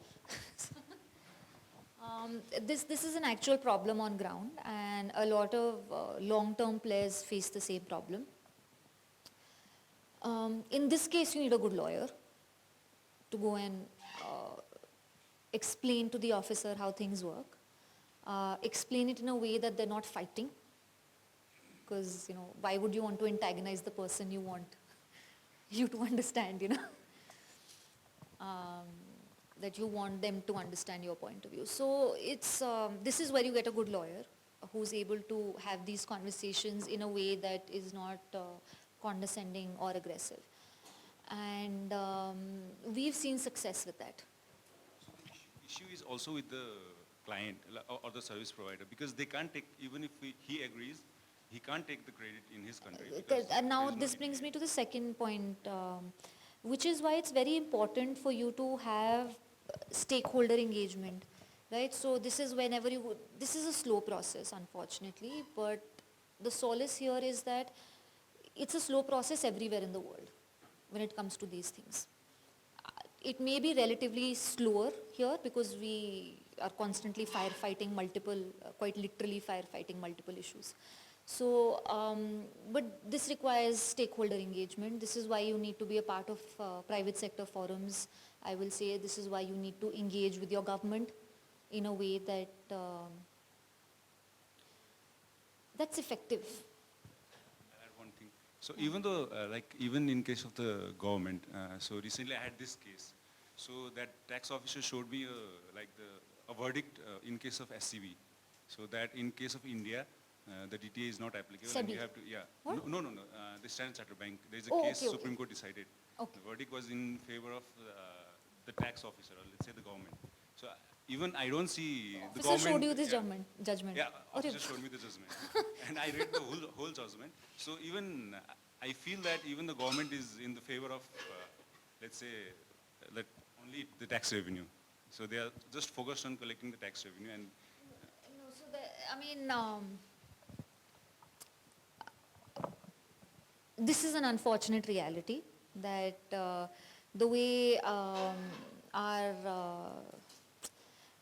S2: This is an actual problem on ground, and a lot of long-term players face the same problem. In this case, you need a good lawyer to go and explain to the officer how things work. Explain it in a way that they're not fighting, because why would you want to antagonize the person you want you to understand, that you want them to understand your point of view. So this is where you get a good lawyer who's able to have these conversations in a way that is not condescending or aggressive. And we've seen success with that.
S6: So the issue is also with the client or the service provider, because they can't take, even if he agrees, he can't take the credit in his country.
S2: And now this brings me to the second point, which is why it's very important for you to have stakeholder engagement, right? So this is this is a slow process, unfortunately, but the solace here is that it's a slow process everywhere in the world when it comes to these things. It may be relatively slower here because we are constantly firefighting quite literally firefighting multiple issues. So, but this requires stakeholder engagement. This is why you need to be a part of private sector forums. I will say this is why you need to engage with your government in a way that that's effective.
S6: I'll add one thing. So even though, even in case of the government, so recently I had this case. So that tax officer showed me a verdict in case of SCB. So that in case of India, the DTA is not applicable. And you have to,
S2: What?
S6: No, the Standard Chartered Bank. There is a
S2: Oh,
S6: case
S2: okay,
S6: Supreme Court decided.
S2: Okay.
S6: The verdict was in favor of the tax officer, or let's say the government. So even I don't see the
S2: Officer
S6: government.
S2: showed you this judgment.
S6: Yeah, officer showed me the judgment. And I read the whole judgment. So even, I feel that even the government is in the favor of, let's say, only the tax revenue. So they are just focused on collecting the tax revenue. And
S2: No, so this is an unfortunate reality that the way our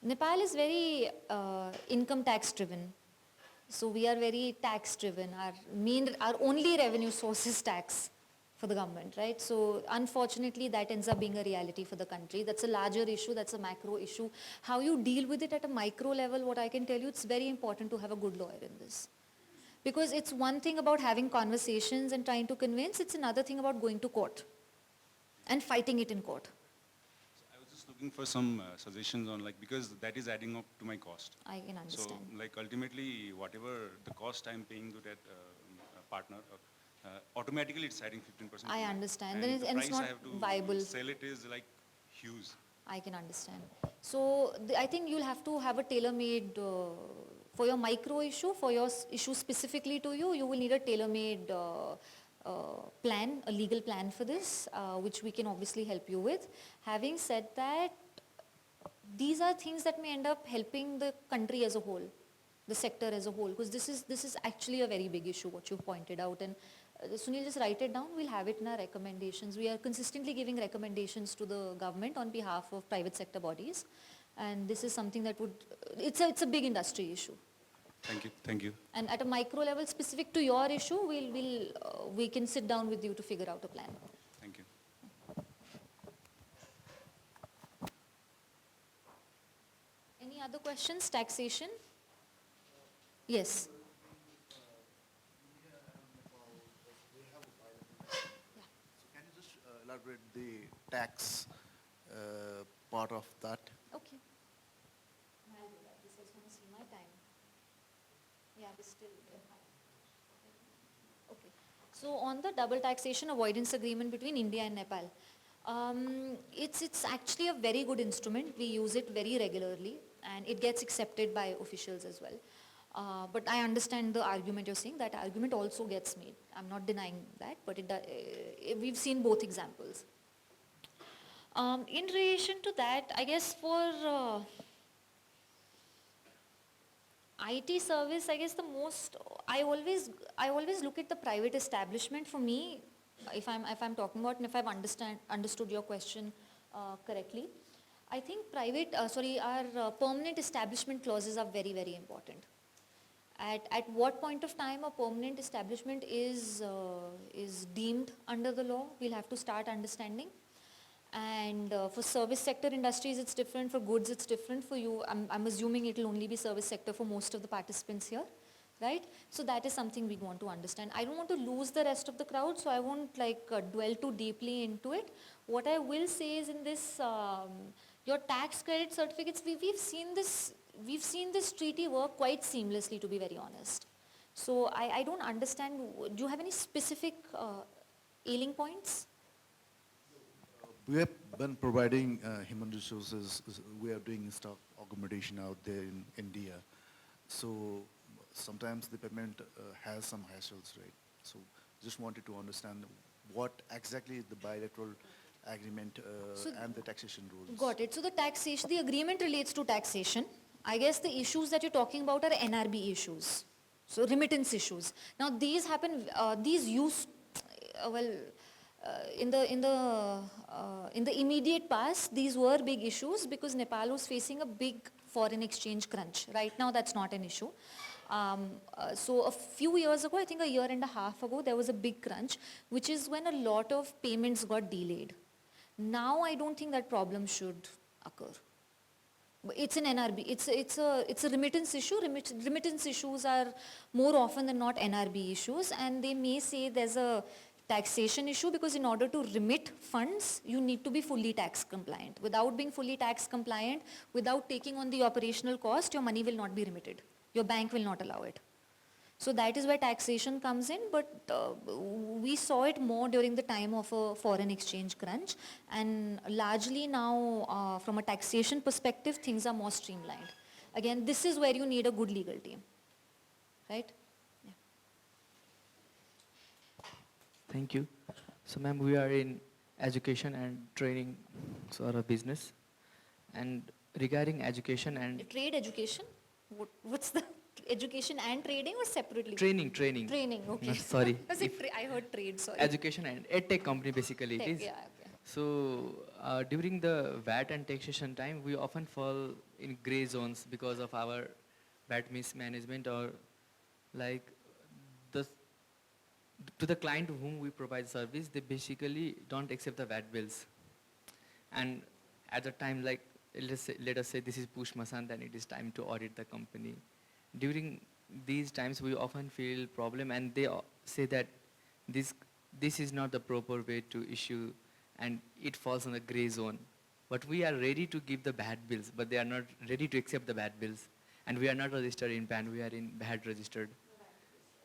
S2: Nepal is very income tax driven. So we are very tax driven. Our only revenue source is tax for the government, right? So unfortunately that ends up being a reality for the country. That's a larger issue, that's a macro issue. How you deal with it at a micro level, what I can tell you, it's very important to have a good lawyer in this. Because it's one thing about having conversations and trying to convince, it's another thing about going to court and fighting it in court.
S6: so I was just looking for some suggestions on because that is adding up to my cost.
S2: I can understand.
S6: So ultimately, whatever the cost I'm paying to that partner, automatically it's adding 15%.
S2: I understand.
S6: And
S2: Then
S6: the
S2: it's
S6: price
S2: not
S6: I have to
S2: viable.
S6: sell it is huge.
S2: I can understand. So I think you'll have to have a tailor-made, for your micro issue, for your issue specifically to you, you will need a tailor-made plan, a legal plan for this, which we can obviously help you with. Having said that, these are things that may end up helping the country as a whole, the sector as a whole, because this is actually a very big issue, what you've pointed out. And Sunil, just write it down, we'll have it in our recommendations. We are consistently giving recommendations to the government on behalf of private sector bodies. And this is something that it's a big industry issue.
S6: Thank you.
S2: And at a micro level specific to your issue, we can sit down with you to figure out a plan.
S6: Thank you.
S2: Any other questions? Taxation? Yes.
S7: Can you just elaborate the tax part of that?
S2: Okay. I'll do that. This is going to see my time. Yeah, we still. Okay. So on the double taxation avoidance agreement between India and Nepal, it's actually a very good instrument. We use it very regularly and it gets accepted by officials as well. But I understand the argument you're saying. That argument also gets made. I'm not denying that, but we've seen both examples. In relation to that, I guess for IT service, I guess the most, I always look at the private establishment. For me, if I'm talking about, and if I've understood your question correctly, I think our permanent establishment clauses are very, very important. At what point of time a permanent establishment is deemed under the law, we'll have to start understanding. And for service sector industries, it's different. For goods, it's different. For you, I'm assuming it'll only be service sector for most of the participants here, right? So that is something we want to understand. I don't want to lose the rest of the crowd, so I won't dwell too deeply into it. What I will say is in this, your tax credit certificates, we've seen this treaty work quite seamlessly, to be very honest. So I don't understand. Do you have any specific ailing points?
S7: We have been providing human resources. We are doing staff augmentation out there in India. So sometimes the payment has some hassles, right? So just wanted to understand what exactly is the bilateral agreement and the taxation rules.
S2: Got it. So the agreement relates to taxation. I guess the issues that you're talking about are NRB issues. So remittance issues. Now these happen, in the immediate past, these were big issues because Nepal was facing a big foreign exchange crunch. Right now, that's not an issue. So a few years ago, I think a year and a half ago, there was a big crunch, which is when a lot of payments got delayed. Now, I don't think that problem should occur. It's an NRB. It's a remittance issue. Remittance issues are more often than not NRB issues, and they may say there's a taxation issue because in order to remit funds, you need to be fully tax compliant. Without being fully tax compliant, without taking on the operational cost, your money will not be remitted. Your bank will not allow it. So that is where taxation comes in, but we saw it more during the time of a foreign exchange crunch, and largely now from a taxation perspective, things are more streamlined. Again, this is where you need a good legal team, right?
S5: Thank you. So ma'am, we are in education and training sort of business. And regarding education and...
S2: Trade education? What's the education and trading or separately?
S5: Training.
S2: Training, okay.
S5: No, sorry.
S2: I heard trade, sorry.
S5: Education and EdTech company basically it is.
S2: Yeah, okay.
S5: So during the VAT and taxation time, we often fall in gray zones because of our VAT mismanagement or to the client to whom we provide service, they basically don't accept the VAT bills. And at the time, let us say this is push masant and it is time to audit the company. During these times, we often feel problem and they say that this is not the proper way to issue and it falls on the gray zone. But we are ready to give the VAT bills, but they are not ready to accept the VAT bills. And we are not registered in PAN, we are in VAT registered.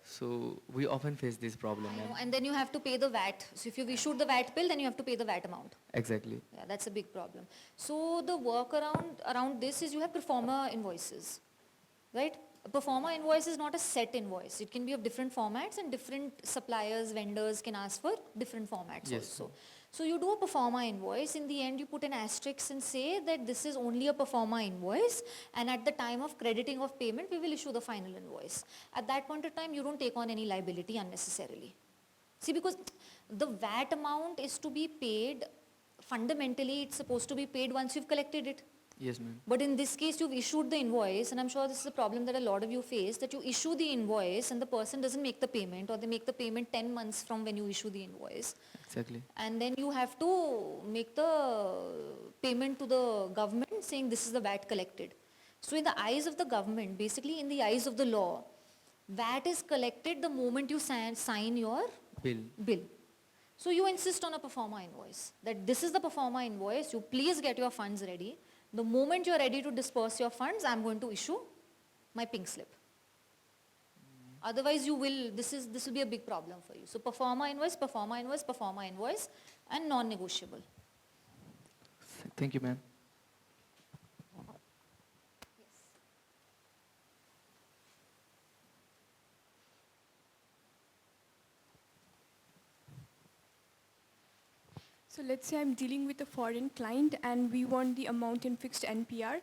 S5: So we often face this problem.
S2: And then you have to pay the VAT. So if you've issued the VAT bill, then you have to pay the VAT amount.
S5: Exactly.
S2: Yeah, that's a big problem. So the work around this is you have performer invoices, right? A performer invoice is not a set invoice. It can be of different formats and different suppliers, vendors can ask for different formats also. So you do a performer invoice. In the end, you put an asterisk and say that this is only a performer invoice. And at the time of crediting of payment, we will issue the final invoice. At that point of time, you don't take on any liability unnecessarily. See, because the VAT amount is to be paid, fundamentally, it's supposed to be paid once you've collected it.
S5: Yes, ma'am.
S2: But in this case, you've issued the invoice, and I'm sure this is a problem that a lot of you face, that you issue the invoice and the person doesn't make the payment, or they make the payment 10 months from when you issue the invoice.
S5: Exactly.
S2: And then you have to make the payment to the government saying this is the VAT collected. So in the eyes of the government, basically in the eyes of the law, VAT is collected the moment you sign your bill. So you insist on a performer invoice, that this is the performer invoice, you please get your funds ready. The moment you're ready to disperse your funds, I'm going to issue my pink slip. Otherwise, this will be a big problem for you. So performer invoice, and non-negotiable.
S5: Thank you, ma'am.
S18: So let's say I'm dealing with a foreign client and we want the amount in fixed NPR,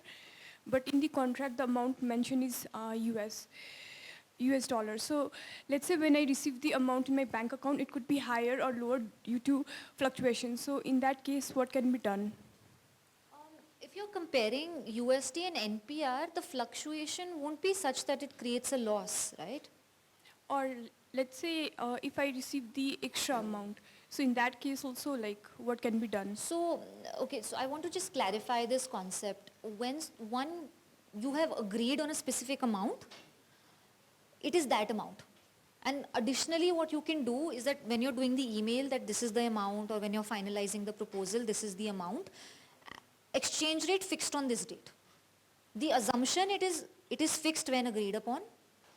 S18: but in the contract the amount mentioned is US dollar. So let's say when I receive the amount in my bank account, it could be higher or lower due to fluctuations. So in that case, what can be done?
S2: If you're comparing USD and NPR, the fluctuation won't be such that it creates a loss, right?
S18: Or let's say if I receive the extra amount, so in that case also, like, what can be done?
S2: So, okay, so I want to just clarify this concept. When you have agreed on a specific amount, it is that amount. And additionally, what you can do is that when you're doing the email that this is the amount, or when you're finalizing the proposal, this is the amount, exchange rate fixed on this date. The assumption it is fixed when agreed upon,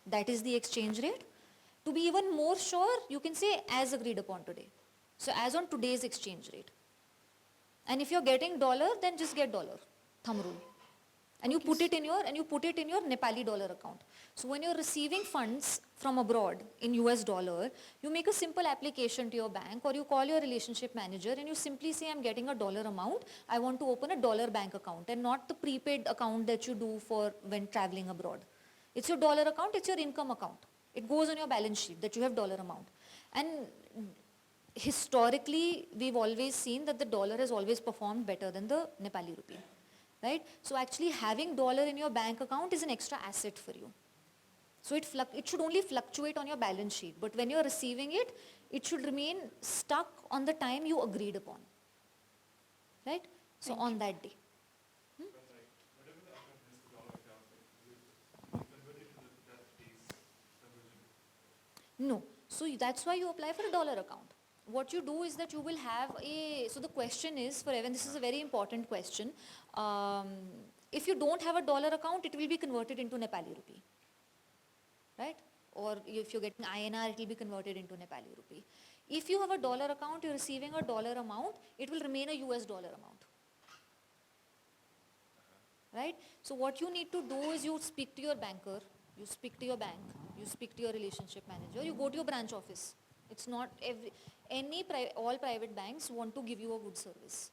S2: that is the exchange rate. To be even more sure, you can say as agreed upon today. So as on today's exchange rate. And if you're getting dollar, then just get dollar, thumb rule. And you put it in your Nepali dollar account. So when you're receiving funds from abroad in US dollar, you make a simple application to your bank, or you call your relationship manager and you simply say, I'm getting a dollar amount, I want to open a dollar bank account, and not the prepaid account that you do for when traveling abroad. It's your dollar account, it's your income account. It goes on your balance sheet that you have dollar amount. And historically, we've always seen that the dollar has always performed better than the Nepali rupee. Right? So actually having dollar in your bank account is an extra asset for you. So it should only fluctuate on your balance sheet, but when you're receiving it, it should remain stuck on the time you agreed upon. Right? So on that day. No. So that's why you apply for a dollar account. What you do is that you will have so the question is, for Evan, this is a very important question. If you don't have a dollar account, it will be converted into Nepali rupee. Right? Or if you're getting INR, it will be converted into Nepali rupee. If you have a dollar account, you're receiving a dollar amount, it will remain a US dollar amount. Right? So what you need to do is you speak to your banker, you speak to your bank, you speak to your relationship manager, you go to your branch office. It's not all private banks want to give you a good service.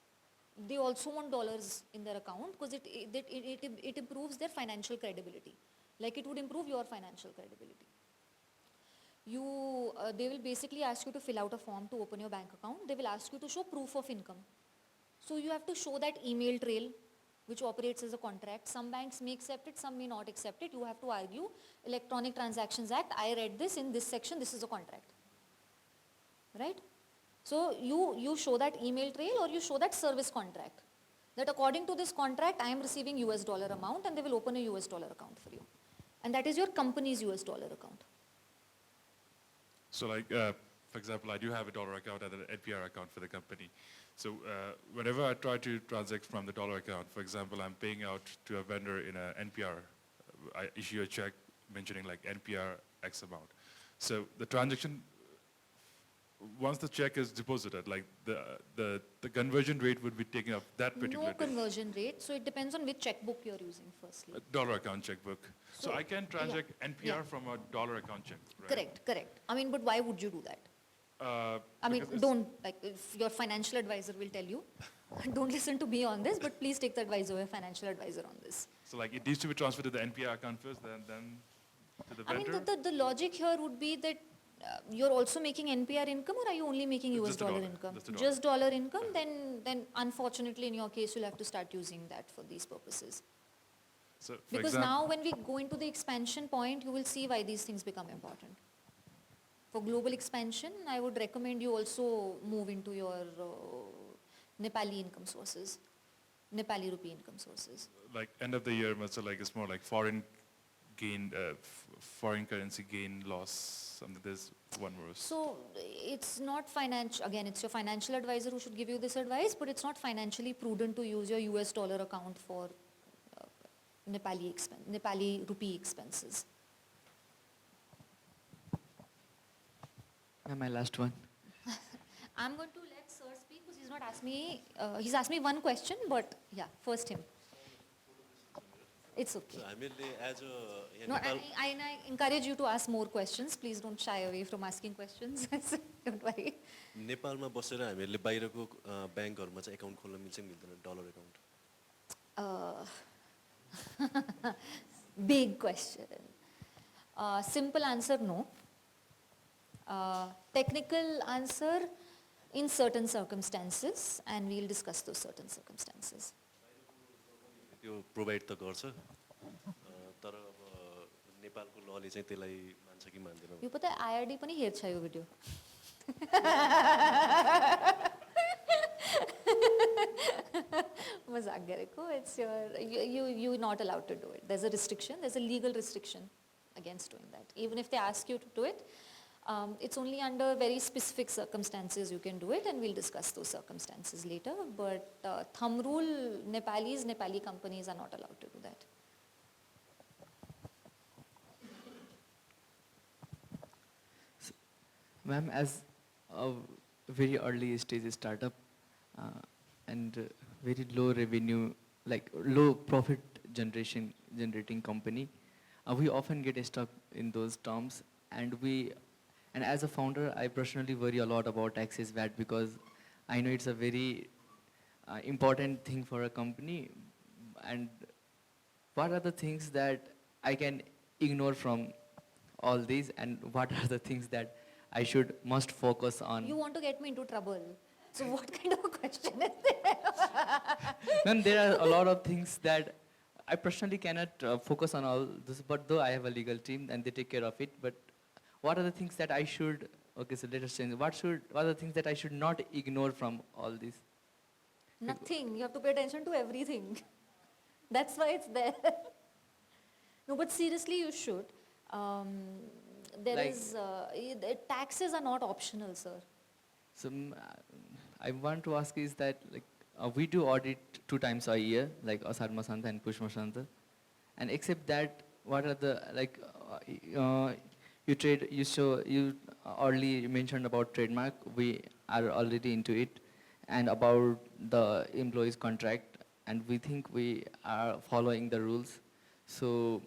S2: They also want dollars in their account because it improves their financial credibility. Like it would improve your financial credibility. They will basically ask you to fill out a form to open your bank account. They will ask you to show proof of income. So you have to show that email trail which operates as a contract. Some banks may accept it, some may not accept it. You have to argue, Electronic Transactions Act, I read this in this section, this is a contract. Right? So you show that email trail, or you show that service contract. That according to this contract, I am receiving US dollar amount, and they will open a US dollar account for you. And that is your company's US dollar account.
S17: So like, for example, I do have a dollar account and an NPR account for the company. So whenever I try to transact from the dollar account, for example, I'm paying out to a vendor in an NPR, I issue a check mentioning like NPR X amount. So the transaction, once the check is deposited, like the conversion rate would be taken up that particular
S2: No conversion rate, so it depends on which checkbook you're using firstly.
S17: A dollar account checkbook. So I can transact NPR from a dollar account check, right?
S2: Correct. I mean, but why would you do that? I mean, don't, like, if your financial advisor will tell you, don't listen to me on this, but please take the advice of your financial advisor on this.
S17: So like it needs to be transferred to the NPR account first, then to the vendor?
S2: I mean, the logic here would be that you're also making NPR income, or are you only making US dollar income? Just dollar income, then unfortunately in your case you'll have to start using that for these purposes.
S17: So
S2: because now when we go into the expansion point, you will see why these things become important. For global expansion, I would recommend you also move into your Nepali income sources, Nepali rupee income sources.
S17: Like end of the year, so like it's more like foreign gain, foreign currency gain loss, something. There's one more.
S2: So it's not financial. Again, it's your financial advisor who should give you this advice, but it's not financially prudent to use your US dollar account for Nepali rupee expenses.
S5: My last one.
S2: I'm going to let Sir speak because he's not asked me. He's asked me one question, but yeah, first him. It's okay.
S19: So हामीले as a
S2: No,
S19: Nepal
S2: I encourage you to ask more questions. Please don't shy away from asking questions. Don't worry.
S19: नेपालमा बसेर हामीहरूले बाहिरको ब्याङ्कहरुमा चाहिँ account खोल्न मिल्छ कि मिल्दैन dollar account?
S2: Big question. Simple answer, no. Technical answer, in certain circumstances, and we'll discuss those certain circumstances.
S19: त्यो प्रोभाइड त गर्छ तर अब नेपालको लले चाहिँ त्यसलाई मान्छ कि मान्दैन?
S2: यो पता है IRD पनि हेर्छ यो भिडियो. मजाक गरेको. It's you're not allowed to do it. There's a restriction. There's a legal restriction against doing that. Even if they ask you to do it, it's only under very specific circumstances you can do it, and we'll discuss those circumstances later. But thumb rule, Nepali companies are not allowed to do that.
S5: Ma'am, as a very early stage startup and very low revenue, like low profit generating company, we often get stuck in those terms, and as a founder, I personally worry a lot about taxes, VAT, because I know it's a very important thing for a company. And what are the things that I can ignore from all these, and what are the things that I must focus on?
S2: You want to get me into trouble. So what kind of a question is there?
S5: Ma'am, there are a lot of things that I personally cannot focus on all this, but though I have a legal team and they take care of it, but what are the things that I should, okay, so let us change. What are the things that I should not ignore from all this?
S2: Nothing. You have to pay attention to everything. That's why it's there. No, but seriously, you should. Taxes are not optional, sir.
S5: So I want to ask is that we do audit 2 times a year, like Asad Masanta and Push Masanta, and except that, what are the you already mentioned about trademark. We are already into it, and about the employee's contract, and we think we are following the rules. So,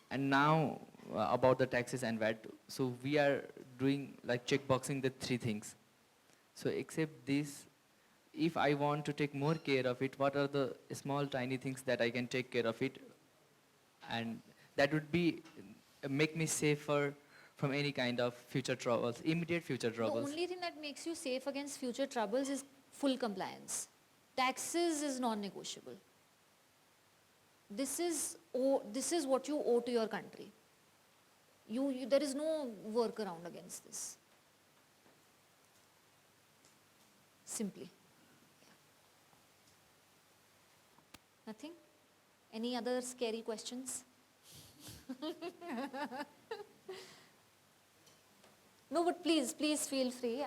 S5: and now about the taxes and VAT. So we are doing checkboxing the 3 things. So except this, if I want to take more care of it, what are the small tiny things that I can take care of it, and that would be make me safer from any kind of future troubles, immediate future troubles?
S2: The only thing that makes you safe against future troubles is full compliance. Taxes is non-negotiable. This is what you owe to your country. There is no workaround against this. Simply. Nothing? Any other scary questions? No, but please feel free.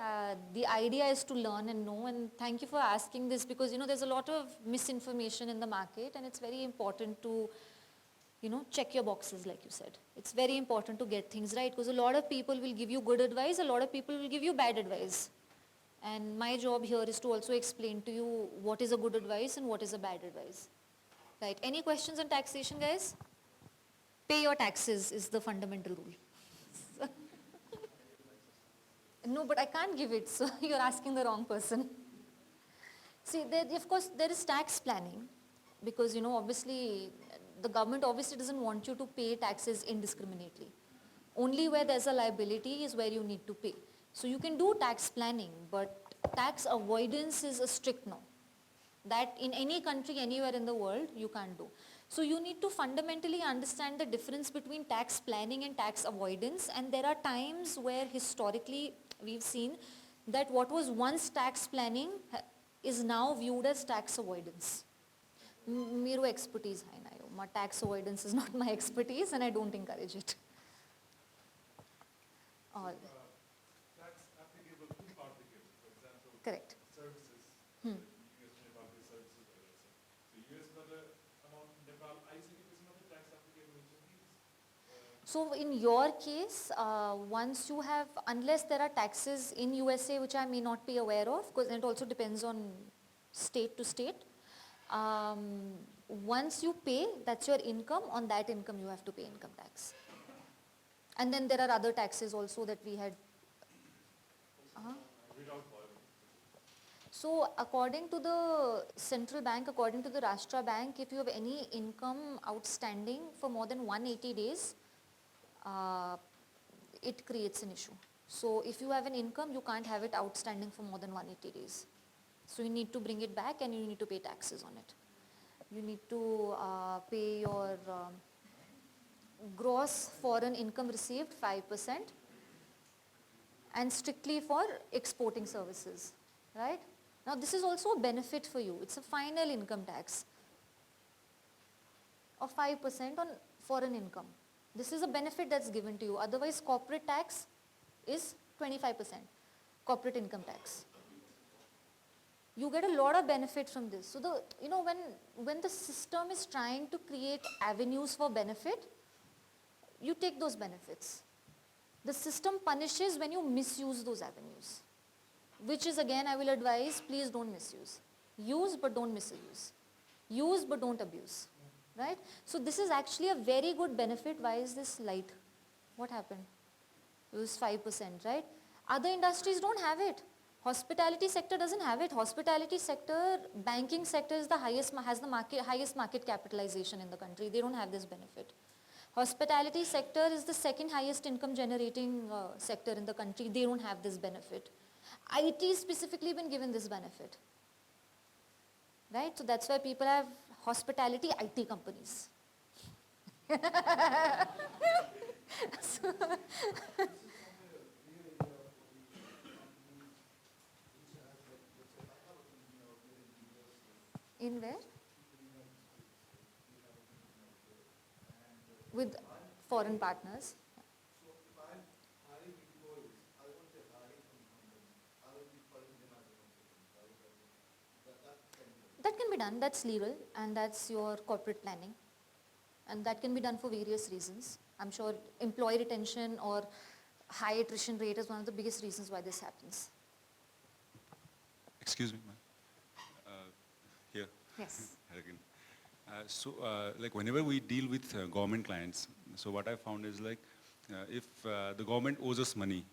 S2: The idea is to learn and know, and thank you for asking this, because there's a lot of misinformation in the market, and it's very important to check your boxes, like you said. It's very important to get things right, because a lot of people will give you good advice, a lot of people will give you bad advice. And my job here is to also explain to you what is a good advice and what is a bad advice. Right, any questions on taxation, guys? Pay your taxes is the fundamental rule. No, but I can't give it, so you're asking the wrong person. See, of course, there is tax planning, because, obviously, the government obviously doesn't want you to pay taxes indiscriminately. Only where there's a liability is where you need to pay. So you can do tax planning, but tax avoidance is a strict no. That in any country, anywhere in the world, you can't do. So you need to fundamentally understand the difference between tax planning and tax avoidance, and there are times where historically we've seen that what was once tax planning is now viewed as tax avoidance. Mero expertise hai na yo. My tax avoidance is not my expertise, and I don't encourage it. All.
S17: Tax applicable to articles, for example.
S2: Correct.
S17: Services. US Nepal services. So US another amount, Nepal ICT is another tax applicable to these.
S2: So in your case, once you have, unless there are taxes in USA which I may not be aware of, because it also depends on state to state, Once you pay, that's your income. On that income, you have to pay income tax. And then there are other taxes also that we had. So according to the central bank, according to the Rashtra Bank, if you have any income outstanding for more than 180 days, it creates an issue. So if you have an income, you can't have it outstanding for more than 180 days. So you need to bring it back and you need to pay taxes on it. You need to pay your gross foreign income received 5% and strictly for exporting services, right? Now this is also a benefit for you. It's a final income tax of 5% on foreign income. This is a benefit that's given to you. Otherwise corporate tax is 25%, corporate income tax. You get a lot of benefit from this. So when the system is trying to create avenues for benefit, you take those benefits. The system punishes when you misuse those avenues, which is again, I will advise, please don't misuse. Use but don't misuse. Use but don't abuse, right? So this is actually a very good benefit. Why is this light? What happened? It was 5%, right? Other industries don't have it. Hospitality sector doesn't have it. Hospitality sector, banking sector is has the highest market capitalization in the country. They don't have this benefit. Hospitality sector is the second highest income generating sector in the country. They don't have this benefit. IT specifically been given this benefit, right? So that's why people have hospitality IT companies. So in where? With foreign partners. That can be done, that's legal and that's your corporate planning. And that can be done for various reasons. I'm sure employee retention or high attrition rate is one of the biggest reasons why this happens.
S6: Excuse me, ma'am. Here.
S2: Yes.
S6: Again. Like whenever we deal with government clients, so what I found is like, if the government owes us money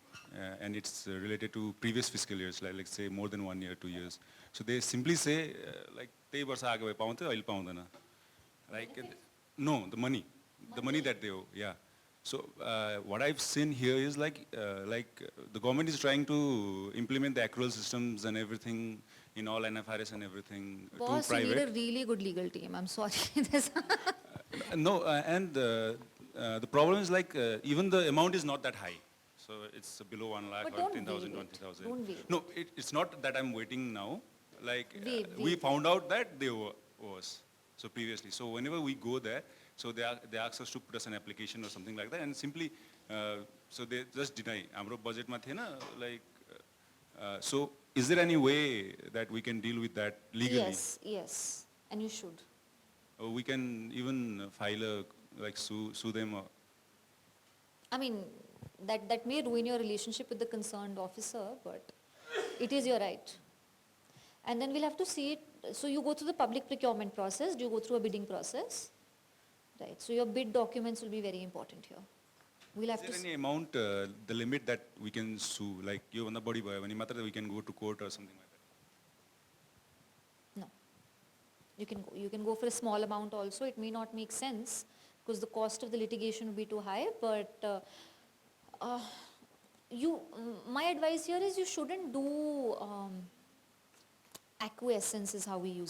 S6: and it's related to previous fiscal years, like let's say more than 1 year, 2 years, so they simply say like, "Tei barsha aage bhai paunte, aile paundena." Like, no, the money that they owe, yeah. So what I've seen here is like the government is trying to implement the accrual systems and everything in all NFRS and everything
S2: Boss,
S6: to private.
S2: you need a really good legal team. I'm sorry.
S6: No, and the problem is like even the amount is not that high. So it's below 1 lakh
S2: But
S6: or
S2: don't
S6: 10,000,
S2: waive it.
S6: 20,000.
S2: Don't waive
S6: No, it's not that I'm waiting now. Like we
S2: Waive.
S6: found out that they owe us. So previously, so whenever we go there, so they ask us to put us an application or something like that, and simply, so they just deny. Amro budget ma thena, like, so is there any way that we can deal with that legally?
S2: Yes, and you should.
S6: We can even file a, like sue them. Or
S2: I mean, that may ruin your relationship with the concerned officer, but it is your right. And then we'll have to see it. So you go through the public procurement process. Do you go through a bidding process? Right. So your bid documents will be very important here. We'll have
S6: is there any amount, the limit that we can sue? Like you on the body boy, when we can go to court or something like that?
S2: No. You can go for a small amount also. It may not make sense because the cost of the litigation will be too high. But my advice here is you shouldn't do acquiescence is how we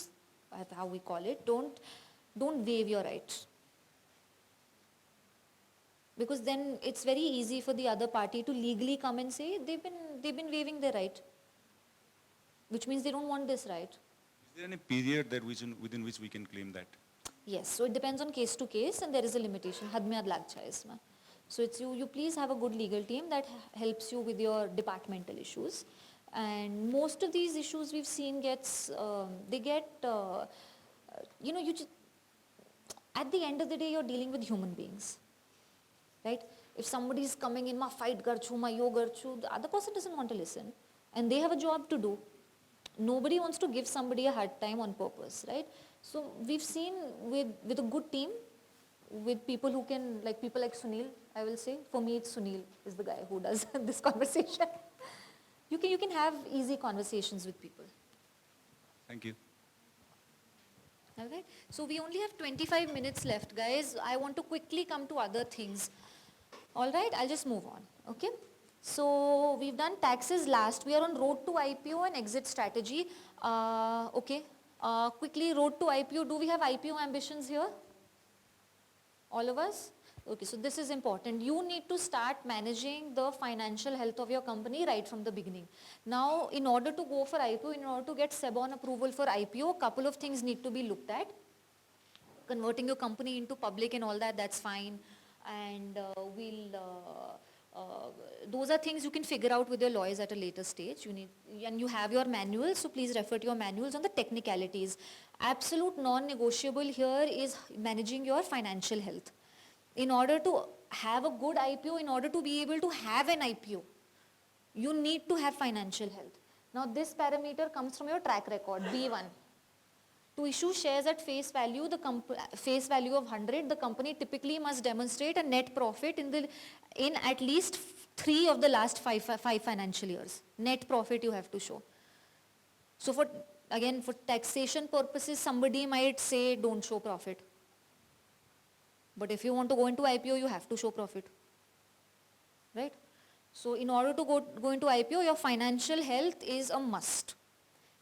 S2: call it. Don't waive your right. Because then it's very easy for the other party to legally come and say they've been waiving their right, which means they don't want this right.
S6: Is there any period that within which we can claim that?
S2: Yes, so it depends on case to case and there is a limitation. Had mein ad lag jaya isme. So it's you please have a good legal team that helps you with your departmental issues. And most of these issues we've seen at the end of the day you're dealing with human beings. Right? If somebody is coming in, ma fight garchu, ma yo garchu, the other person doesn't want to listen. And they have a job to do. Nobody wants to give somebody a hard time on purpose, right? So we've seen with a good team, with people who can, like people like Sunil, I will say, for me it's Sunil is the guy who does this conversation. You can have easy conversations with people.
S6: Thank you.
S2: Alright, so we only have 25 minutes left, guys. I want to quickly come to other things. Alright, I'll just move on, okay? So we've done taxes last. We are on road to IPO and exit strategy. Okay, quickly road to IPO. Do we have IPO ambitions here? All of us? Okay, so this is important. You need to start managing the financial health of your company right from the beginning. Now, in order to go for IPO, in order to get SEBON approval for IPO, a couple of things need to be looked at. Converting your company into public and all that, that's fine. And those are things you can figure out with your lawyers at a later stage. And you have your manuals, so please refer to your manuals on the technicalities. Absolute non-negotiable here is managing your financial health. In order to have a good IPO, in order to be able to have an IPO, you need to have financial health. Now this parameter comes from your track record, B1. To issue shares at face value, face value of 100, the company typically must demonstrate a net profit in at least 3 of the last 5 financial years. Net profit you have to show. So for taxation purposes, somebody might say don't show profit. But if you want to go into IPO, you have to show profit, right? So in order to go into IPO, your financial health is a must.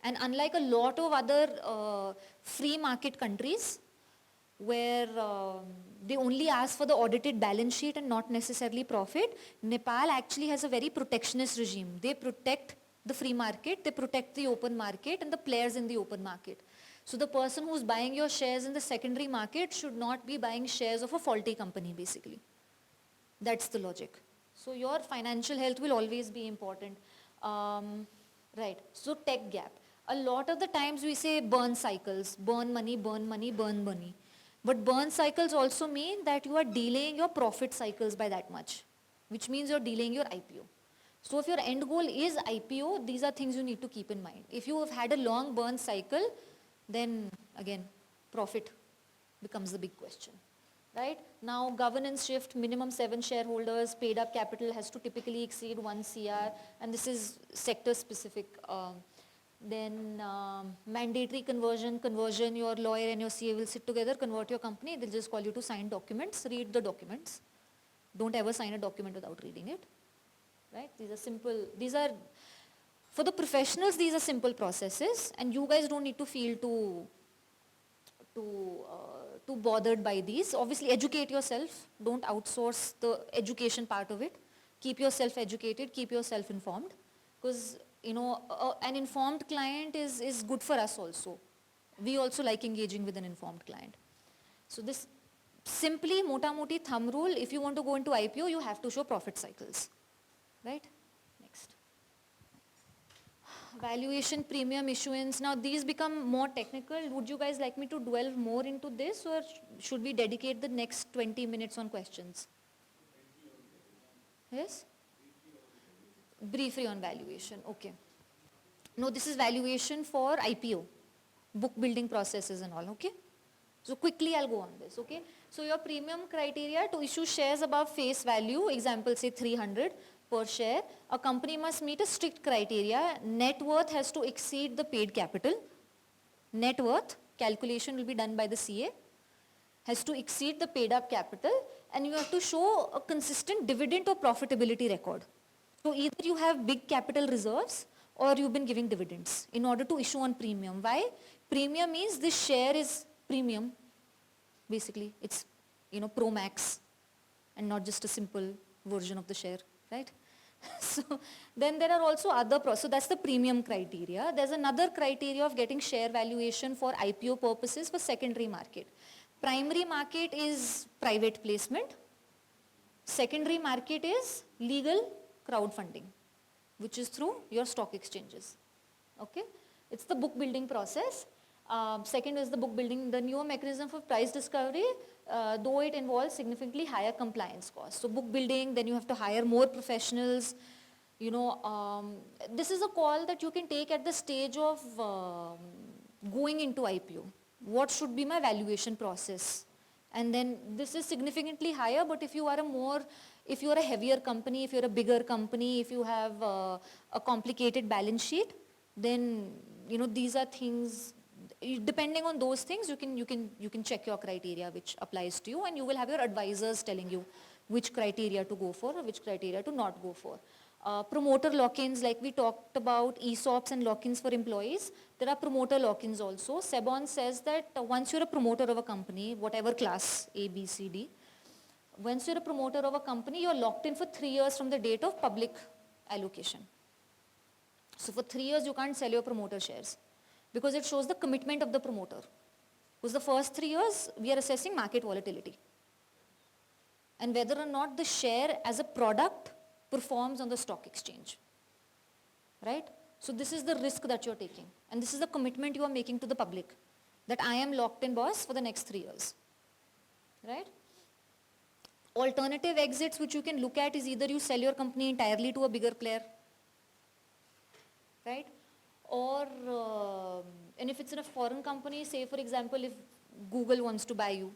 S2: And unlike a lot of other free market countries where they only ask for the audited balance sheet and not necessarily profit, Nepal actually has a very protectionist regime. They protect the free market, they protect the open market and the players in the open market. So the person who's buying your shares in the secondary market should not be buying shares of a faulty company basically. That's the logic. So your financial health will always be important. Right, so tech gap. A lot of the times we say burn cycles, burn money, burn money, burn money. But burn cycles also mean that you are delaying your profit cycles by that much, which means you're delaying your IPO. So if your end goal is IPO, these are things you need to keep in mind. If you have had a long burn cycle, then again, profit becomes the big question, right? Now governance shift, minimum 7 shareholders, paid up capital has to typically exceed 1 CR, and this is sector specific. Then mandatory conversion, your lawyer and your CA will sit together, convert your company, they'll just call you to sign documents, read the documents. Don't ever sign a document without reading it, right? These are simple, for the professionals, these are simple processes, and you guys don't need to feel too bothered by these. Obviously, educate yourself. Don't outsource the education part of it. Keep yourself educated, keep yourself informed. Because, an informed client is good for us also. We also like engaging with an informed client. So this simply, mota moti thumb rule, if you want to go into IPO, you have to show profit cycles, right? Valuation, premium issuance. Now these become more technical. Would you guys like me to delve more into this, or should we dedicate the next 20 minutes on questions? Yes? Briefly on valuation, okay. No, this is valuation for IPO, book building processes and all, okay? So quickly I'll go on this, okay? So your premium criteria to issue shares above face value, example say 300, per share, a company must meet a strict criteria. Net worth has to exceed the paid capital. Net worth, calculation will be done by the CA, has to exceed the paid up capital, and you have to show a consistent dividend or profitability record. So either you have big capital reserves or you've been giving dividends in order to issue on premium. Why? Premium means this share is premium, basically. It's, Pro Max and not just a simple version of the share. Right? So then there are also other so that's the premium criteria. There's another criteria of getting share valuation for IPO purposes for secondary market. Primary market is private placement. Secondary market is legal crowdfunding, which is through your stock exchanges. Okay? It's the book building process. Second is the book building, the newer mechanism for price discovery, though it involves significantly higher compliance costs. So book building, then you have to hire more professionals. This is a call that you can take at the stage of going into IPO. What should be my valuation process? And then this is significantly higher, but if you are if you are a heavier company, if you're a bigger company, if you have a complicated balance sheet, then these are things, depending on those things, you can check your criteria which applies to you, and you will have your advisors telling you which criteria to go for or which criteria to not go for. Promoter lock-ins, like we talked about ESOPs and lock-ins for employees, there are promoter lock-ins also. SEBON says that once you're a promoter of a company, whatever class, A, B, C, D, once you're a promoter of a company, you're locked in for 3 years from the date of public allocation. So for 3 years, you can't sell your promoter shares because it shows the commitment of the promoter. Because the first 3 years, we are assessing market volatility and whether or not the share as a product performs on the stock exchange, right? So this is the risk that you're taking, and this is the commitment you are making to the public, that I am locked in, boss, for the next 3 years, right? Alternative exits which you can look at is either you sell your company entirely to a bigger player, right? Or, and if it's in a foreign company, say for example, if Google wants to buy you,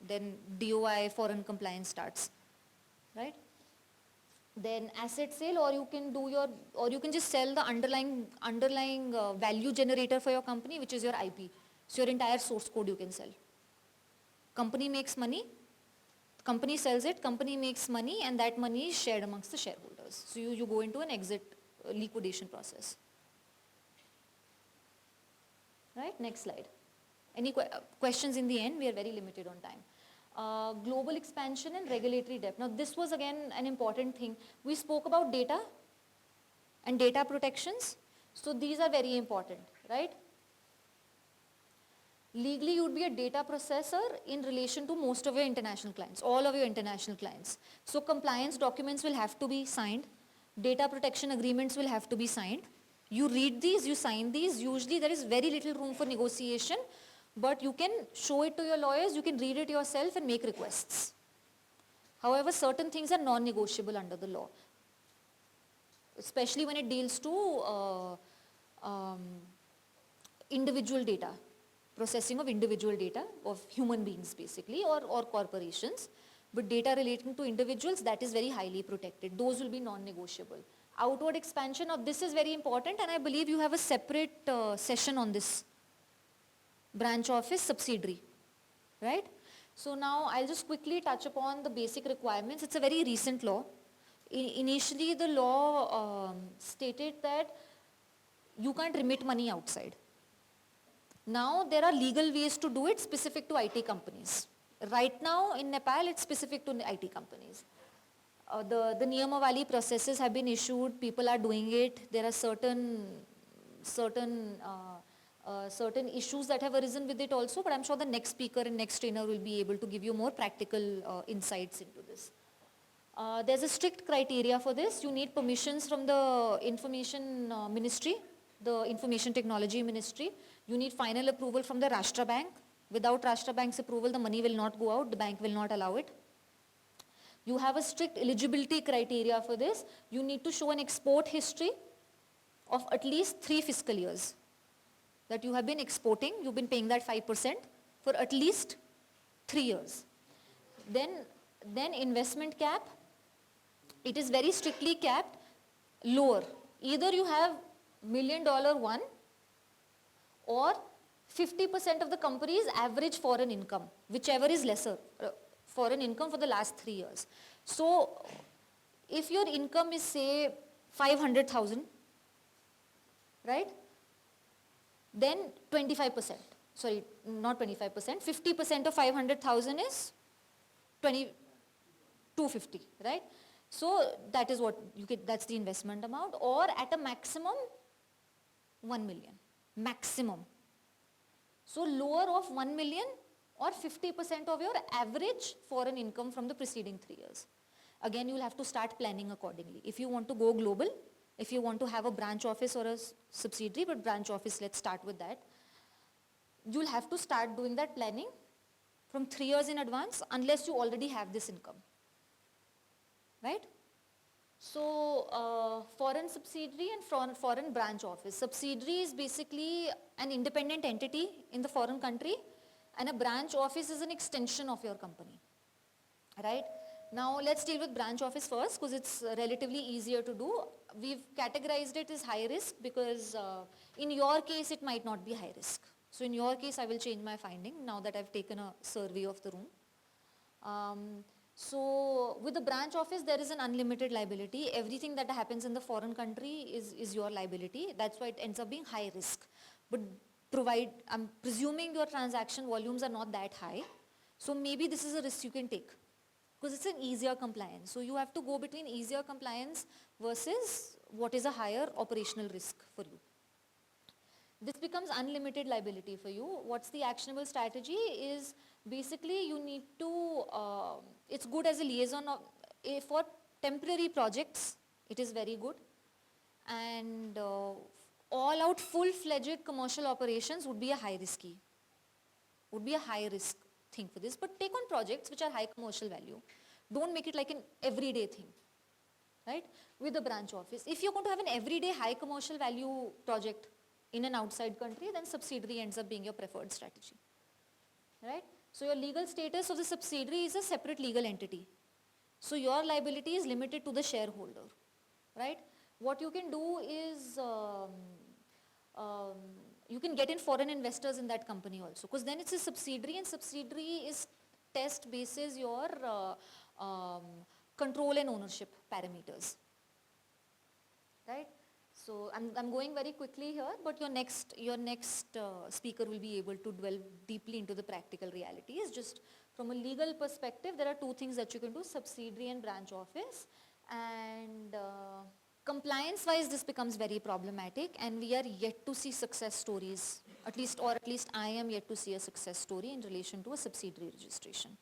S2: then DOI foreign compliance starts, right? Then asset sale, or you can just sell the underlying value generator for your company, which is your IP. So your entire source code you can sell. Company makes money, company sells it, company makes money, and that money is shared amongst the shareholders. So you go into an exit liquidation process. Right, next slide. Any questions in the end? We are very limited on time. Global expansion and regulatory depth. Now this was again an important thing. We spoke about data and data protections. So these are very important, right? Legally you would be a data processor in relation to most of your international clients, all of your international clients. So compliance documents will have to be signed. Data protection agreements will have to be signed. You read these, you sign these. Usually there is very little room for negotiation. But you can show it to your lawyers, you can read it yourself and make requests. However, certain things are non-negotiable under the law, especially when it deals to individual data, processing of individual data of human beings basically, or corporations. But data relating to individuals, that is very highly protected. Those will be non-negotiable. Outward expansion, now this is very important, and I believe you have a separate session on this. Branch office subsidiary, right? So now I'll just quickly touch upon the basic requirements. It's a very recent law. Initially the law stated that you can't remit money outside. Now there are legal ways to do it specific to IT companies. Right now in Nepal it's specific to IT companies. The Niyamavali processes have been issued, people are doing it. There are certain issues that have arisen with it also, but I'm sure the next speaker and next trainer will be able to give you more practical insights into this. There's a strict criteria for this. You need permissions from the Information Ministry, the Information Technology Ministry. You need final approval from the Rashtra Bank. Without Rashtra Bank's approval, the money will not go out, the bank will not allow it. You have a strict eligibility criteria for this. You need to show an export history of at least 3 fiscal years. That you have been exporting, you've been paying that 5% for at least 3 years. Then investment cap, it is very strictly capped lower. Either you have $1 million one, or 50% of the company's average foreign income, whichever is lesser, foreign income for the last 3 years. So if your income is say 500,000, right? Then 25%, sorry, not 25%, 50% of 500,000 is 250, right? So that is what you get, that's the investment amount, or at a maximum 1 million, maximum. So lower of 1 million or 50% of your average foreign income from the preceding 3 years. Again, you will have to start planning accordingly. If you want to go global, if you want to have a branch office or a subsidiary, but branch office, let's start with that. You'll have to start doing that planning from 3 years in advance unless you already have this income, right? So foreign subsidiary and foreign branch office. Subsidiary is basically an independent entity in the foreign country, and a branch office is an extension of your company, right? Now let's deal with branch office first because it's relatively easier to do. We've categorized it as high risk because in your case it might not be high risk. So in your case I will change my finding now that I've taken a survey of the room. So with the branch office there is an unlimited liability. Everything that happens in the foreign country is your liability. That's why it ends up being high risk. But I'm presuming your transaction volumes are not that high. So maybe this is a risk you can take because it's an easier compliance. So you have to go between easier compliance versus what is a higher operational risk for you. This becomes unlimited liability for you. What's the actionable strategy is basically you need to, it's good as a liaison for temporary projects, it is very good. And all out full-fledged commercial operations would be a high risk thing for this. But take on projects which are high commercial value. Don't make it like an everyday thing, right? With the branch office. If you're going to have an everyday high commercial value project in an outside country, then subsidiary ends up being your preferred strategy, right? So your legal status of the subsidiary is a separate legal entity. So your liability is limited to the shareholder, right? What you can do is you can get in foreign investors in that company also because then it's a subsidiary and subsidiary is test basis your control and ownership parameters, right? So I'm going very quickly here, but your next speaker will be able to delve deeply into the practical realities. Just from a legal perspective, there are two things that you can do, subsidiary and branch office. And compliance-wise, this becomes very problematic, and we are yet to see success stories, at least I am yet to see a success story in relation to a subsidiary registration.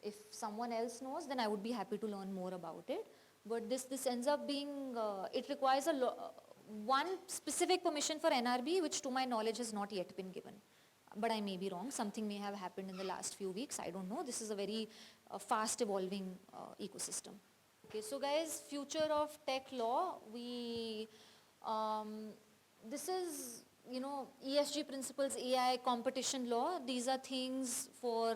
S2: If someone else knows, then I would be happy to learn more about it. But this ends up being, it requires one specific permission for NRB, which to my knowledge has not yet been given. But I may be wrong, something may have happened in the last few weeks, I don't know. This is a very fast evolving ecosystem. Okay, so guys, future of tech law, this is, ESG principles, AI, competition law. These are things for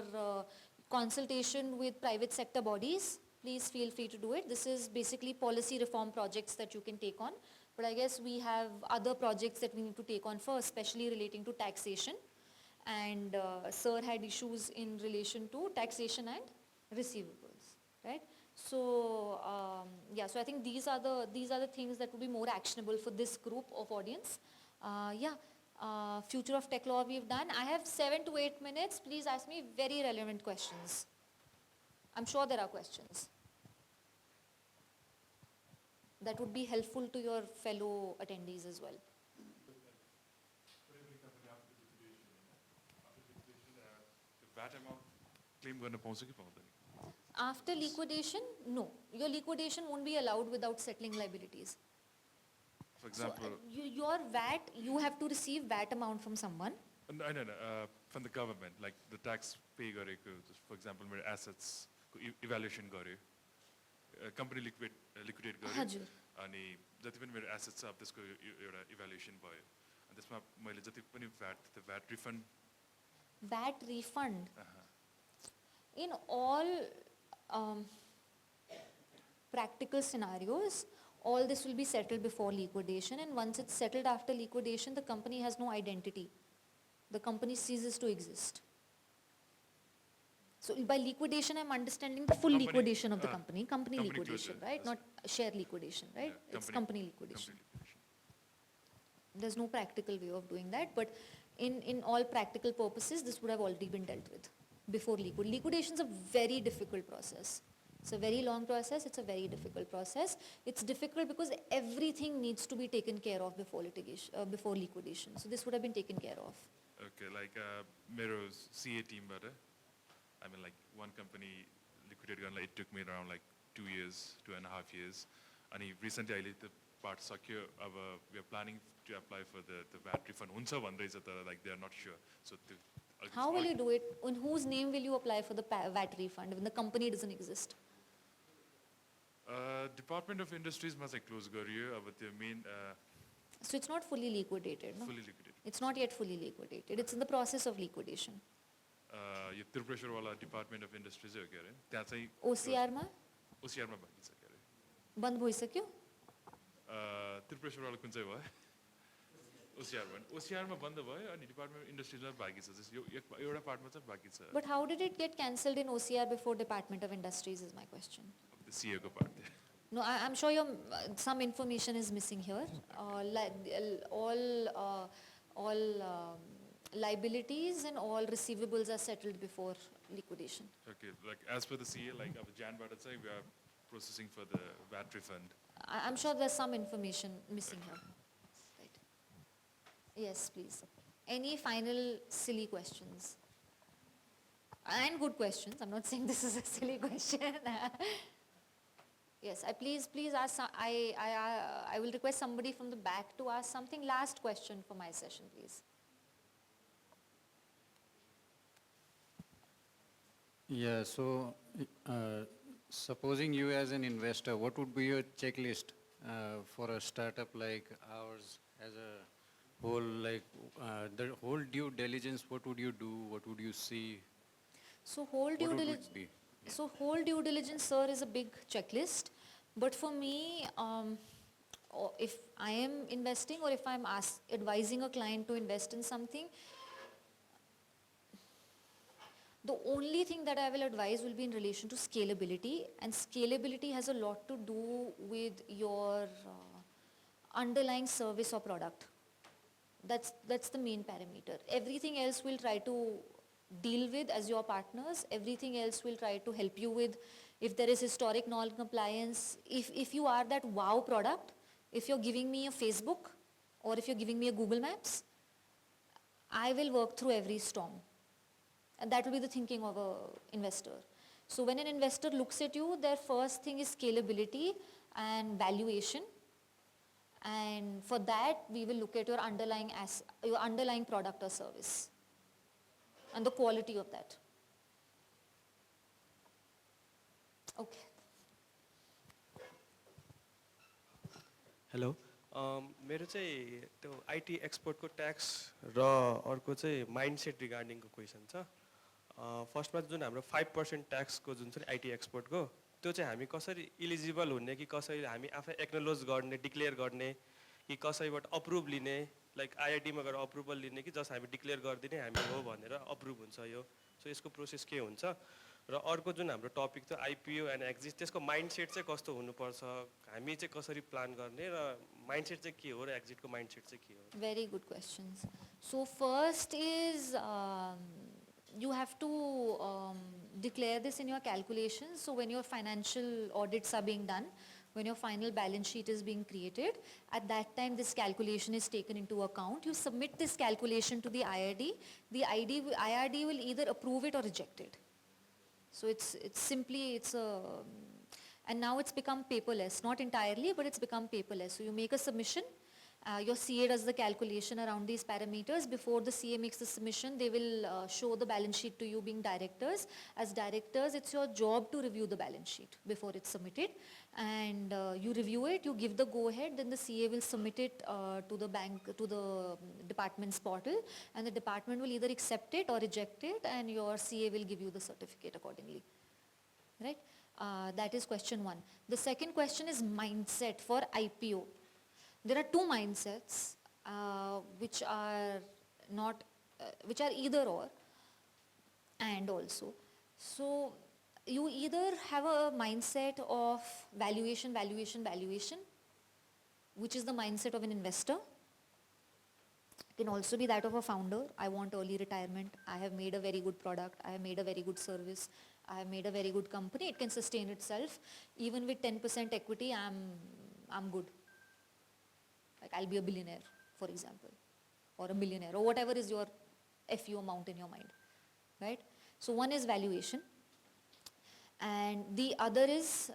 S2: consultation with private sector bodies. Please feel free to do it. This is basically policy reform projects that you can take on. But I guess we have other projects that we need to take on first, especially relating to taxation. And Sir had issues in relation to taxation and receivables, right? So yeah, so I think these are the things that would be more actionable for this group of audience. Future of tech law we've done. I have 7 to 8 minutes. Please ask me very relevant questions. I'm sure there are questions that would be helpful to your fellow attendees as well. After liquidation, no. Your liquidation won't be allowed without settling liabilities.
S17: For example,
S2: so, your VAT, you have to receive VAT amount from someone.
S17: No, from the government, like the tax pay gareko, for example, my assets evaluation garyo, company liquidate garyo, अनि जति पनि मेरो assets छ त्यसको एउटा evaluation भयो अनि त्यसमा मैले जति पनि VAT refund.
S2: VAT refund. In all practical scenarios, all this will be settled before liquidation, and once it's settled after liquidation, the company has no identity. The company ceases to exist. So by liquidation, I'm understanding the full liquidation of the company liquidation, closure, right? Not share liquidation, right? Yeah, it's company liquidation. There's no practical way of doing that, but in all practical purposes, this would have already been dealt with before liquidation. Liquidation is a very difficult process. It's a very long process. It's a very difficult process. It's difficult because everything needs to be taken care of before before liquidation. So this would have been taken care of.
S17: Okay, like मेरो CA team, I mean, like one company liquidated, it took me around like 2 years, 2.5 years. And recently, I the part secure. We are planning to apply for the VAT refund. Like they are not sure. So
S2: how will you do it? In whose name will you apply for the VAT refund when the company doesn't exist?
S17: Department of इन्डस्ट्रिजमा चाहिँ close गरियो अब त्यो main
S2: So it's not fully liquidated, no?
S17: Fully liquidated.
S2: It's not yet fully liquidated. It's in the process of liquidation.
S17: यो त्रिपुरेश्वरवाला department of industry चाहिँ हो के अरे त्यहाँ चाहिँ
S2: OCR मा
S17: ओसिआरमा बाँकी छ के अरे
S2: बन्द भइसक्यो?
S17: त्रिपुरेश्वरवाला कुन चाहिँ भयो ओसिआर भयो ओसिआरमा बन्द भयो अनि डिपार्टमेन्ट अफ इन्डस्ट्रिजमा बाँकी छ जस्तो यो एउटा पार्टमा चाहिँ बाँकी छ
S2: But how did it get cancelled in OCR before Department of Industries is my question.
S17: त्यो सिएको पार्ट थियो
S2: No, I'm sure some information is missing here. All liabilities and all receivables are settled before liquidation.
S17: Okay, like as per the CA, like अब Janबाट चाहिँ we are processing for the VAT refund.
S2: I'm sure there's some information missing here. Right. Yes, please. Any final silly questions? And good questions. I'm not saying this is a silly question. Yes, please ask. I will request somebody from the back to ask something. Last question for my session, please.
S20: Yeah, so supposing you as an investor, what would be your checklist for a startup like ours as a whole, like the whole due diligence, what would you do? What would you see?
S2: So whole due diligence. So whole due diligence, sir, is a big checklist. But for me, if I am investing or if I'm advising a client to invest in something, the only thing that I will advise will be in relation to scalability. And scalability has a lot to do with your underlying service or product. That's the main parameter. Everything else we'll try to deal with as your partners. Everything else we'll try to help you with. If there is historic non-compliance, if you are that wow product, if you're giving me a Facebook or if you're giving me a Google Maps, I will work through every storm. And that will be the thinking of an investor. So when an investor looks at you, their first thing is scalability and valuation. And for that, we will look at your underlying product or service and the quality of that. Okay.
S12: Hello मेरो चाहिँ त्यो IT एक्सपोर्टको tax र अर्को चाहिँ mindset रिगार्डिङको question छ फर्स्टमा जुन हाम्रो 5% ट्याक्सको जुन चाहिँ IT एक्सपोर्टको त्यो चाहिँ हामी कसरी इलिजिबल हुने कि कसरी हामी आफै एक्नोलोज गर्ने डिक्लेयर गर्ने कि कसैबाट अप्रुभ लिने लाइक आइआइटीमा गएर अप्रुभल लिने कि जस्ट हामी डिक्लेयर गरिदिने हामी हो भनेर अप्रुभ हुन्छ यो सो यसको प्रोसेस के हुन्छ र अर्को जुन हाम्रो टपिक छ आइपिओ एन्ड एक्जिट त्यसको माइन्डसेट चाहिँ कस्तो हुनुपर्छ हामी चाहिँ कसरी प्लान गर्ने र माइन्डसेट चाहिँ के हो र एक्जिटको माइन्डसेट चाहिँ के हो
S2: Very good questions. So first is you have to declare this in your calculations. So when your financial audits are being done, when your final balance sheet is being created, at that time this calculation is taken into account. You submit this calculation to the IRD. The IRD will either approve it or reject it. So it's and now it's become paperless, not entirely, but it's become paperless. So you make a submission, your CA does the calculation around these parameters. Before the CA makes the submission, they will show the balance sheet to you being directors. As directors, it's your job to review the balance sheet before it's submitted. And you review it, you give the go-ahead, then the CA will submit it to the bank, to the department's portal, and the department will either accept it or reject it, and your CA will give you the certificate accordingly. Right? That is question one. The second question is mindset for IPO. There are two mindsets which are either or and also. So you either have a mindset of valuation, which is the mindset of an investor. It can also be that of a founder. I want early retirement. I have made a very good product. I have made a very good service. I have made a very good company. It can sustain itself. Even with 10% equity, I'm good. Like I'll be a billionaire, for example, or a millionaire, or whatever is your FU amount in your mind, right? So one is valuation, and the other is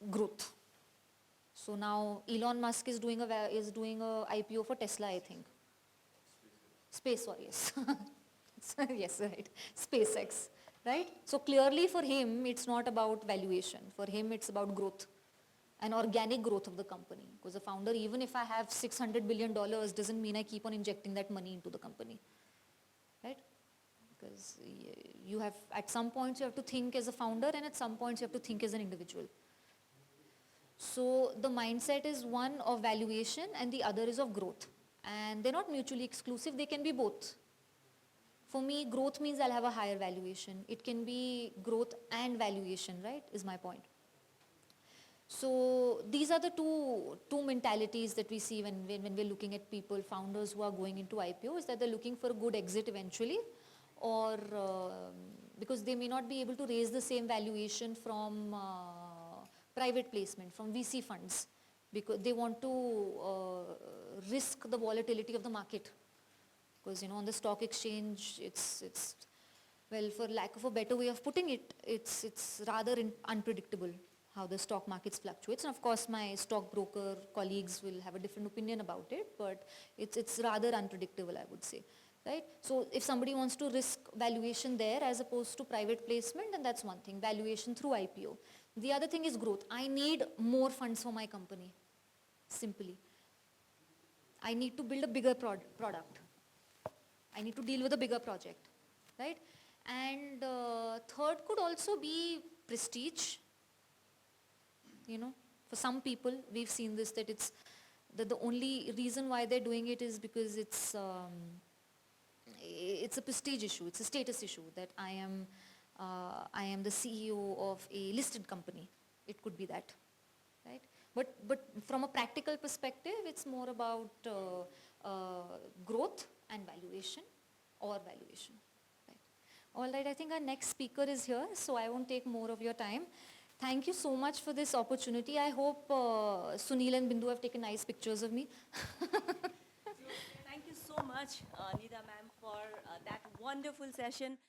S2: growth. So now Elon Musk is doing a IPO for Tesla, I think. Space, sorry, yes. Yes, right. SpaceX, right? So clearly for him, it's not about valuation. For him, it's about growth. and organic growth of the company. Because a founder, even if I have $600 billion, doesn't mean I keep on injecting that money into the company, right? Because you have, at some points you have to think as a founder, and at some points you have to think as an individual. So the mindset is one of valuation and the other is of growth. And they're not mutually exclusive, they can be both. For me, growth means I'll have a higher valuation. It can be growth and valuation, right, is my point. So these are the two mentalities that we see when we're looking at people, founders who are going into IPO, is that they're looking for a good exit eventually, or because they may not be able to raise the same valuation from private placement, from VC funds, because they want to risk the volatility of the market. Because, you know, on the stock exchange, it's well, for lack of a better way of putting it, it's rather unpredictable how the stock markets fluctuates. And of course, my stockbroker colleagues will have a different opinion about it, but it's rather unpredictable, I would say, right? So if somebody wants to risk valuation there as opposed to private placement, then that's one thing, valuation through IPO. The other thing is growth. I need more funds for my company, simply. I need to build a bigger product. I need to deal with a bigger project, right? And third could also be prestige. You know, for some people, we've seen this, that it's that the only reason why they're doing it is because it's a prestige issue, it's a status issue, that I am the CEO of a listed company. It could be that, right? But from a practical perspective, it's more about growth and valuation, or valuation. Right. All right, I think our next speaker is here, so I won't take more of your time. Thank you so much for this opportunity. I hope Sunil and Bindu have taken nice pictures of me.
S1: Thank you so much, Nida ma'am, for that wonderful session.